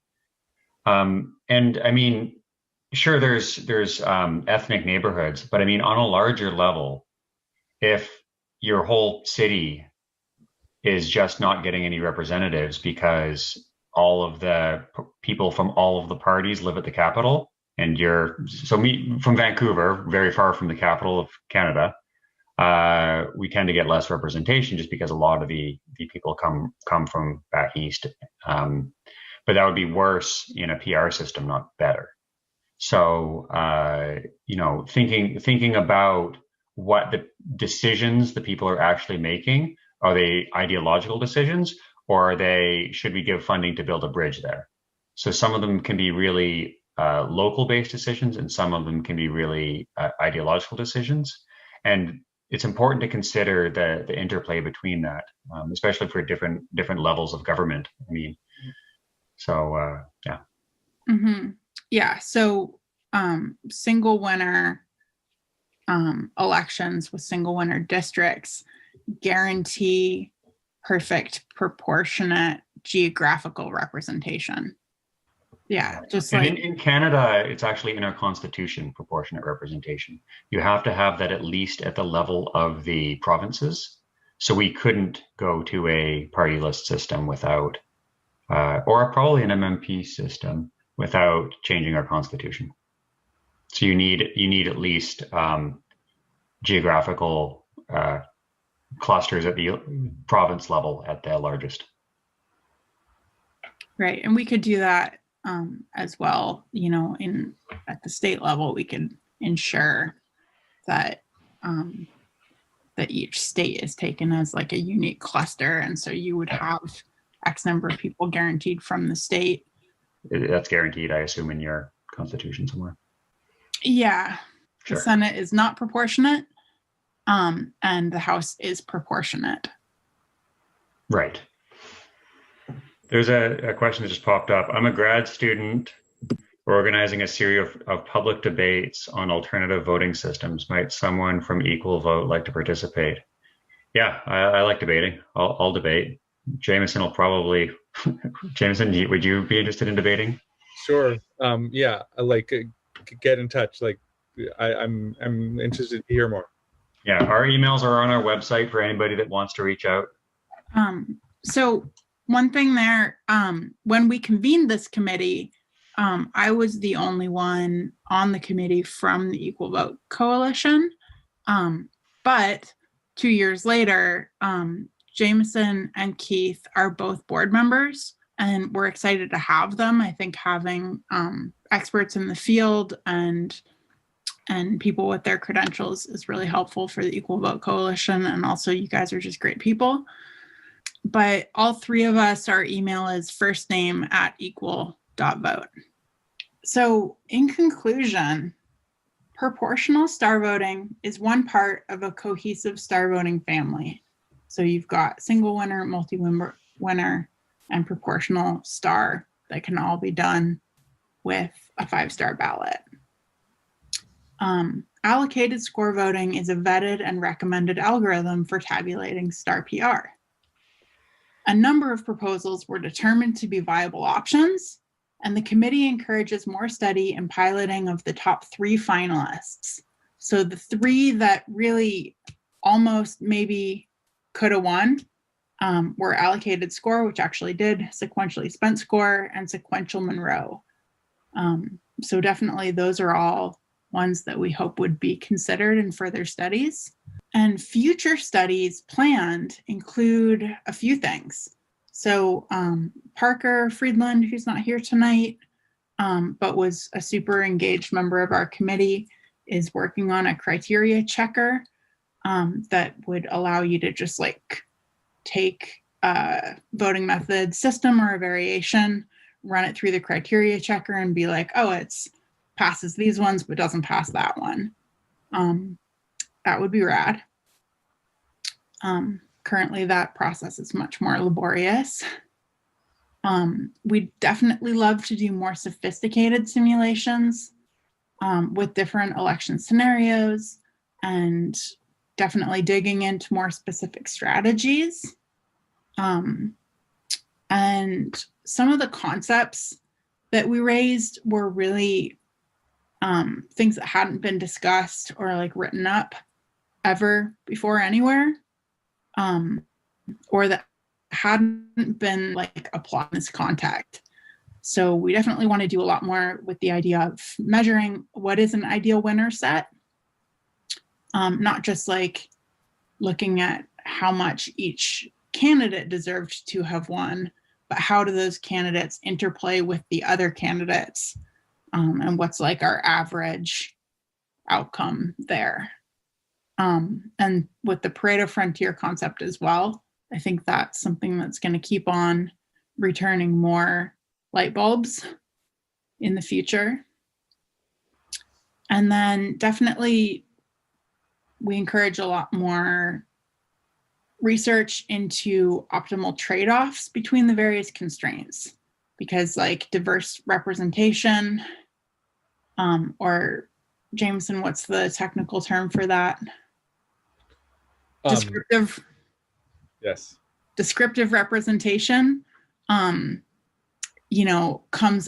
And I mean, sure, there's ethnic neighborhoods, but I mean, on a larger level, if your whole city is just not getting any representatives because all of the people from all of the parties live at the capital, and me from Vancouver, very far from the capital of Canada, we tend to get less representation just because a lot of the people come from back east. But that would be worse in a PR system, not better. So, thinking about what the decisions the people are actually making, are they ideological decisions, or should we give funding to build a bridge there? So some of them can be really local-based decisions, and some of them can be really ideological decisions. And it's important to consider the interplay between that, especially for different levels of government. I mean, so yeah. Mm-hmm. Yeah. So single winner elections with single winner districts guarantee perfect proportionate geographical representation. Yeah, just and like in Canada, it's actually in our constitution, proportionate representation. You have to have that at least at the level of the provinces. So we couldn't go to a party list system without, or probably an MMP system without changing our constitution. So you need at least geographical clusters at the province level at the largest. right, and we could do that as well. At the state level, we could ensure that that each state is taken as like a unique cluster, and so you would have X number of people guaranteed from the state. That's guaranteed, I assume, in your constitution somewhere. Yeah, sure. The Senate is not proportionate, and the House is proportionate. Right. There's a question that just popped up. I'm a grad student organizing a series of public debates on alternative voting systems. Might someone from Equal Vote like to participate? Yeah, I like debating. I'll debate. Jameson will probably. Jameson, would you be interested in debating? Sure. Yeah. Get in touch. I'm interested to hear more. Yeah, our emails are on our website for anybody that wants to reach out. So one thing there, when we convened this committee, I was the only one on the committee from the Equal Vote Coalition. But 2 years later, Jameson and Keith are both board members, and we're excited to have them. I think having experts in the field and people with their credentials is really helpful for the Equal Vote Coalition. And also, you guys are just great people. But all three of us, our email is firstname@equal.vote. So in conclusion, proportional star voting is one part of a cohesive star voting family. So you've got single winner, multi-winner, and proportional star that can all be done with a 5-star ballot. Allocated score voting is a vetted and recommended algorithm for tabulating star PR. A number of proposals were determined to be viable options, and the committee encourages more study and piloting of the top 3 finalists. So the 3 that really almost maybe could have won were allocated score, which actually did, sequentially spent score, and sequential Monroe. So definitely those are all ones that we hope would be considered in further studies. And future studies planned include a few things. So Parker Friedland, who's not here tonight, but was a super engaged member of our committee, is working on a criteria checker that would allow you to just take a voting method system or a variation, run it through the criteria checker and be like, oh, it's passes these ones, but doesn't pass that one. That would be rad. Currently, that process is much more laborious. We'd definitely love to do more sophisticated simulations with different election scenarios and definitely digging into more specific strategies. And some of the concepts that we raised were really things that hadn't been discussed or like written up ever before anywhere, or that hadn't been like applied in this context. So we definitely want to do a lot more with the idea of measuring what is an ideal winner set, not just like looking at how much each candidate deserved to have won, but how do those candidates interplay with the other candidates, and what's like our average outcome there. And with the Pareto frontier concept as well, I think that's something that's going to keep on returning more light bulbs in the future. And then definitely we encourage a lot more research into optimal trade-offs between the various constraints, because like diverse representation, or Jameson, what's the technical term for that? Descriptive. Yes. Descriptive representation, comes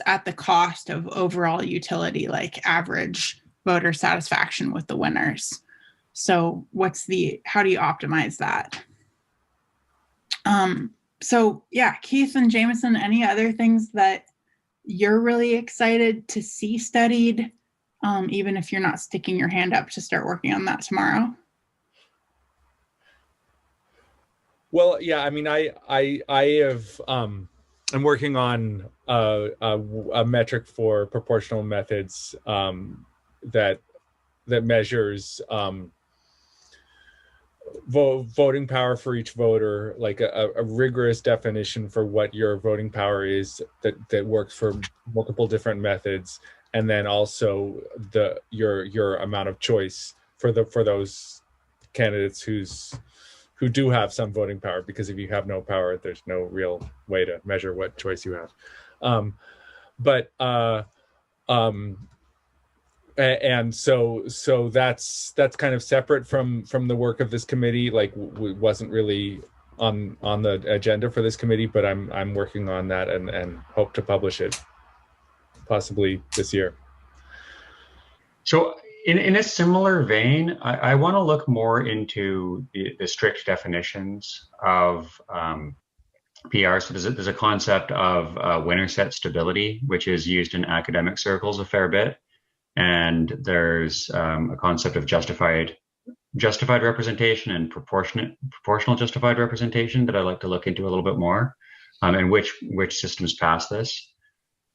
at the cost of overall utility, like average voter satisfaction with the winners. So how do you optimize that? So yeah, Keith and Jameson, any other things that you're really excited to see studied, even if you're not sticking your hand up to start working on that tomorrow? Well, yeah, I mean, I have, I'm working on a metric for proportional methods that measures voting power for each voter, like a rigorous definition for what your voting power is that works for multiple different methods, and then also your amount of choice for those candidates who do have some voting power, because if you have no power, there's no real way to measure what choice you have. And so that's kind of separate from the work of this committee. Like, wasn't really on the agenda for this committee, but I'm working on that and hope to publish it possibly this year. So in a similar vein, I want to look more into the strict definitions of PR. So there's a concept of winner set stability, which is used in academic circles a fair bit. And there's a concept of justified representation and proportional justified representation that I'd like to look into a little bit more, and which systems pass this.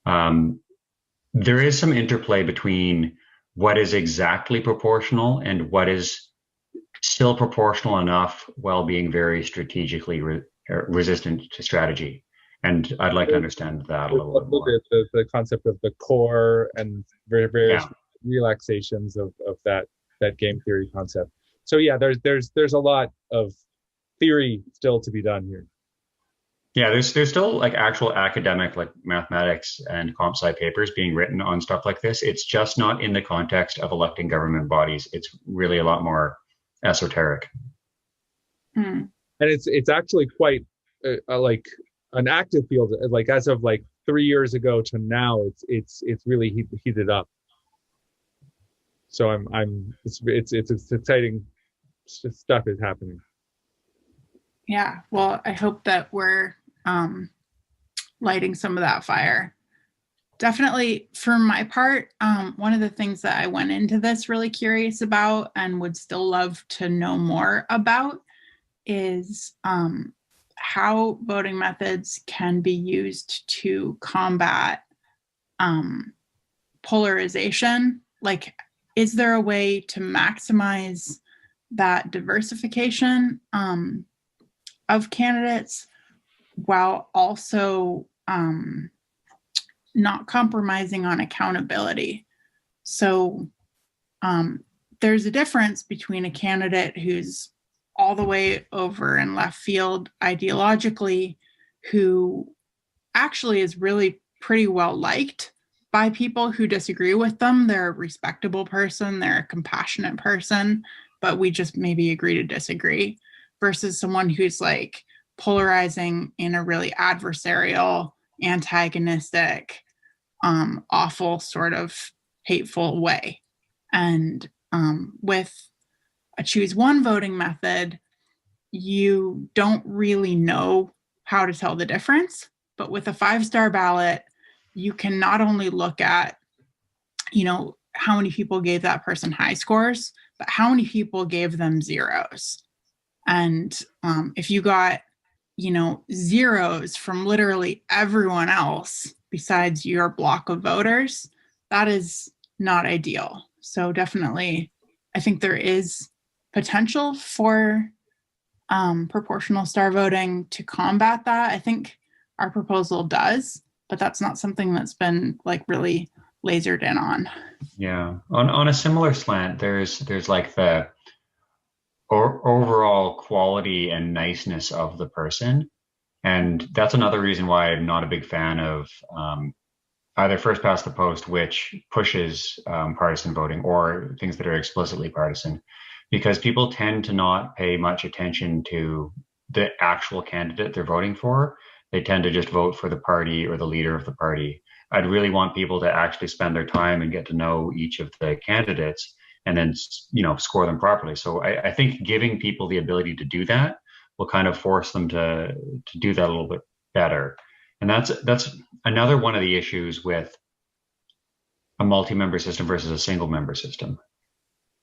There is some interplay between what is exactly proportional and what is still proportional enough while being very strategically resistant to strategy. And I'd like to understand that a little bit more. The concept of the core and various relaxations of that game theory concept. So yeah, there's a lot of theory still to be done here. Yeah, there's still like actual academic, like mathematics and comp sci papers being written on stuff like this. It's just not in the context of electing government bodies. It's really a lot more esoteric. And it's actually quite like an active field. Like as of like 3 years ago to now, it's really heated up. So it's exciting stuff is happening. Yeah, well, I hope that we're lighting some of that fire. Definitely, for my part, one of the things that I went into this really curious about and would still love to know more about is how voting methods can be used to combat polarization. Like, is there a way to maximize that diversification of candidates while also not compromising on accountability? So there's a difference between a candidate who's all the way over in left field ideologically, who actually is really pretty well liked by people who disagree with them. They're a respectable person, they're a compassionate person, but we just maybe agree to disagree, versus someone who's like polarizing in a really adversarial, antagonistic, awful, sort of hateful way. And with a choose one voting method, you don't really know how to tell the difference. But with a 5-star ballot, you can not only look at, how many people gave that person high scores, but how many people gave them zeros. And if you got, zeros from literally everyone else besides your block of voters, that is not ideal. So definitely, I think there is potential for proportional star voting to combat that. I think our proposal does, but that's not something that's been like really lasered in on. Yeah, on a similar slant, there's like the overall quality and niceness of the person, and that's another reason why I'm not a big fan of either first past the post, which pushes partisan voting, or things that are explicitly partisan, because people tend to not pay much attention to the actual candidate they're voting for. They tend to just vote for the party or the leader of the party. I'd really want people to actually spend their time and get to know each of the candidates, and then, score them properly. So I think giving people the ability to do that will kind of force them to do that a little bit better. And that's another one of the issues with a multi-member system versus a single member system.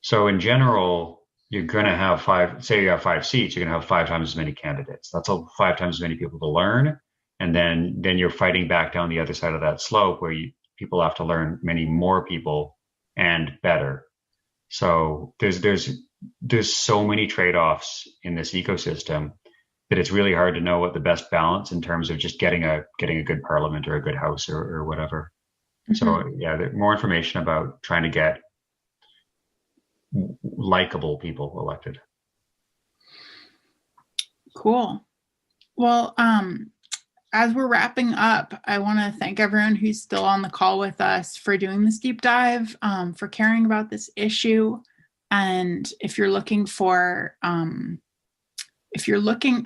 So in general, you're going to have say you have 5 seats, you're going to have 5 times as many candidates. That's 5 times as many people to learn. And then you're fighting back down the other side of that slope where people have to learn many more people and better. So there's so many trade-offs in this ecosystem that it's really hard to know what the best balance in terms of just getting a good parliament or a good house or whatever. Mm-hmm. So yeah, more information about trying to get likable people elected. Cool. Well, as we're wrapping up, I want to thank everyone who's still on the call with us for doing this deep dive, for caring about this issue. And if you're looking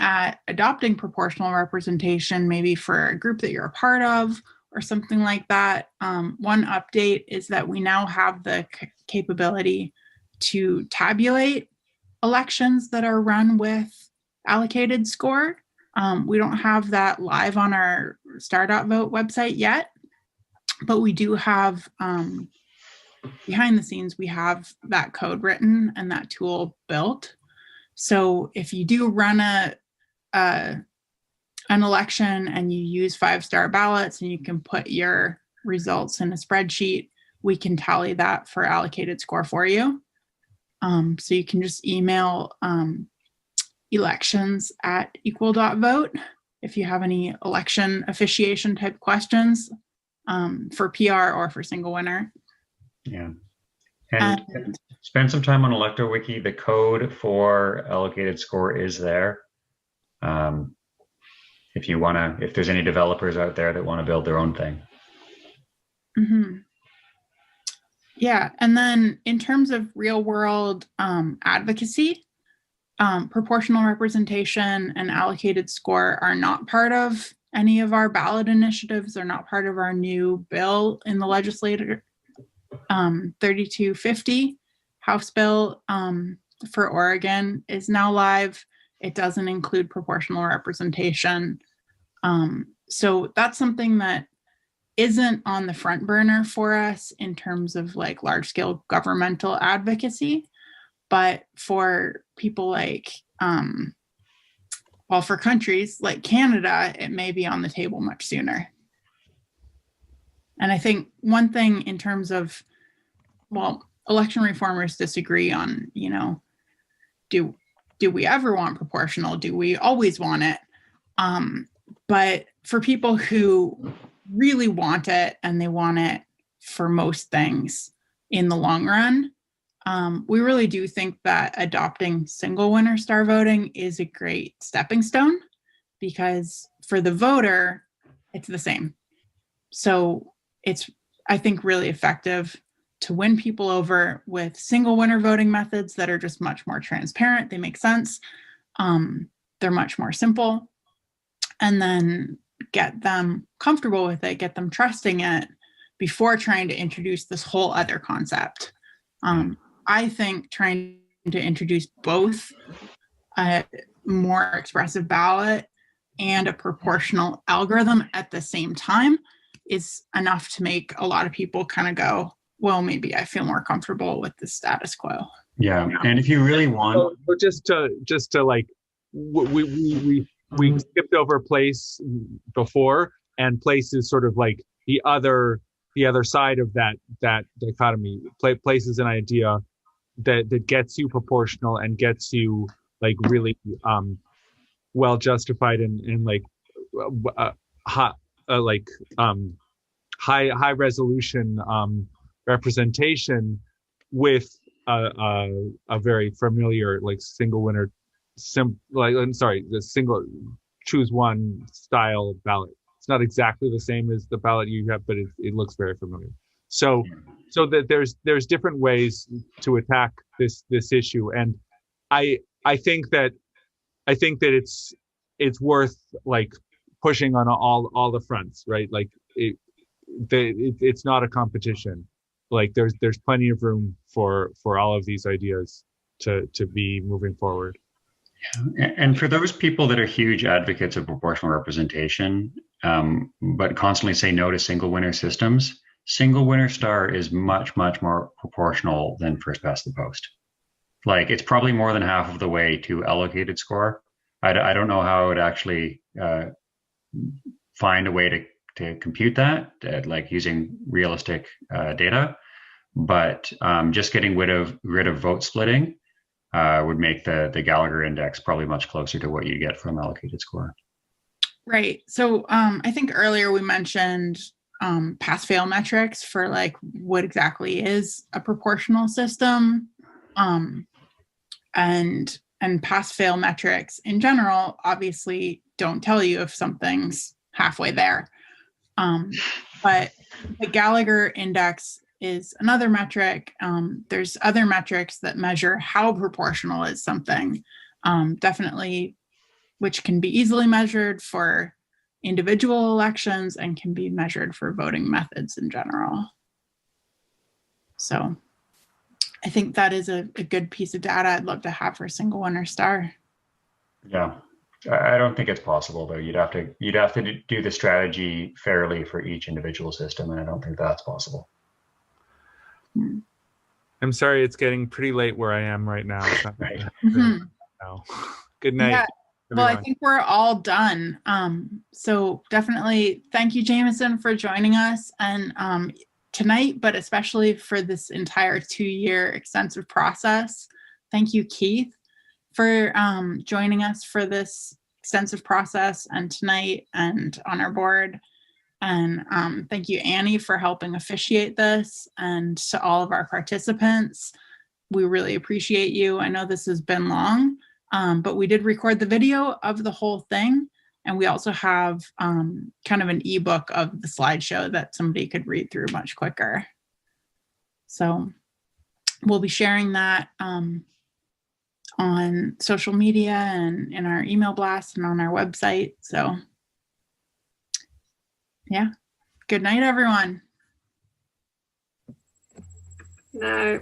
at adopting proportional representation, maybe for a group that you're a part of or something like that, one update is that we now have the capability to tabulate elections that are run with allocated score. We don't have that live on our star.vote website yet, but we do have, behind the scenes, we have that code written and that tool built. So if you do run an election and you use 5-star ballots and you can put your results in a spreadsheet, we can tally that for allocated score for you. So you can just email elections@equal.vote if you have any election officiation type questions, for PR or for single winner. Yeah. And spend some time on ElectoWiki. The code for allocated score is there. If there's any developers out there that want to build their own thing. Mm-hmm. Yeah. And then in terms of real world advocacy, proportional representation and allocated score are not part of any of our ballot initiatives. They're not part of our new bill in the legislature. 3250 House bill for Oregon is now live. It doesn't include proportional representation. So that's something that isn't on the front burner for us in terms of like large scale governmental advocacy. But for people like, for countries like Canada, it may be on the table much sooner. And I think one thing in terms of, election reformers disagree on, do we ever want proportional? Do we always want it? But for people who really want it and they want it for most things in the long run, We really do think that adopting single winner star voting is a great stepping stone, because for the voter, it's the same. So it's, I think, really effective to win people over with single winner voting methods that are just much more transparent. They make sense. They're much more simple. And then get them comfortable with it, get them trusting it before trying to introduce this whole other concept. I think trying to introduce both a more expressive ballot and a proportional algorithm at the same time is enough to make a lot of people kind of go, well, maybe I feel more comfortable with the status quo. Yeah, and if you really want, so just to like, we skipped over place before, and place is sort of like the other side of that dichotomy. Place is an idea that gets you proportional and gets you like really well justified and like high resolution representation with a very familiar like single winner the single choose one style ballot. It's not exactly the same as the ballot you have, but it looks very familiar. So that there's different ways to attack this issue, and I think that it's worth like pushing on all the fronts, right? Like it's not a competition. Like there's plenty of room for all of these ideas to be moving forward. And for those people that are huge advocates of proportional representation, but constantly say no to single winner systems, single winner star is much more proportional than first past the post. Like it's probably more than half of the way to allocated score. I don't know how I would actually find a way to compute that, like using realistic data, but just getting rid of vote splitting would make the Gallagher index probably much closer to what you get from allocated score. Right. So I think earlier we mentioned pass-fail metrics for like what exactly is a proportional system, and pass-fail metrics in general obviously don't tell you if something's halfway there. But the Gallagher index is another metric. There's other metrics that measure how proportional is something, definitely, which can be easily measured for individual elections and can be measured for voting methods in general. So I think that is a good piece of data I'd love to have for single winner star. Yeah, I don't think it's possible though. You'd have to do the strategy fairly for each individual system, and I don't think that's possible. I'm sorry, it's getting pretty late where I am right now. Right. Good night. Yeah. Well, I think we're all done. So definitely thank you, Jameson, for joining us, and tonight, but especially for this entire 2-year extensive process. Thank you, Keith, for joining us for this extensive process and tonight and on our board. And thank you, Annie, for helping officiate this, and to all of our participants. We really appreciate you. I know this has been long, but we did record the video of the whole thing. And we also have kind of an ebook of the slideshow that somebody could read through much quicker. So we'll be sharing that on social media and in our email blast and on our website. So yeah, good night, everyone. Good night.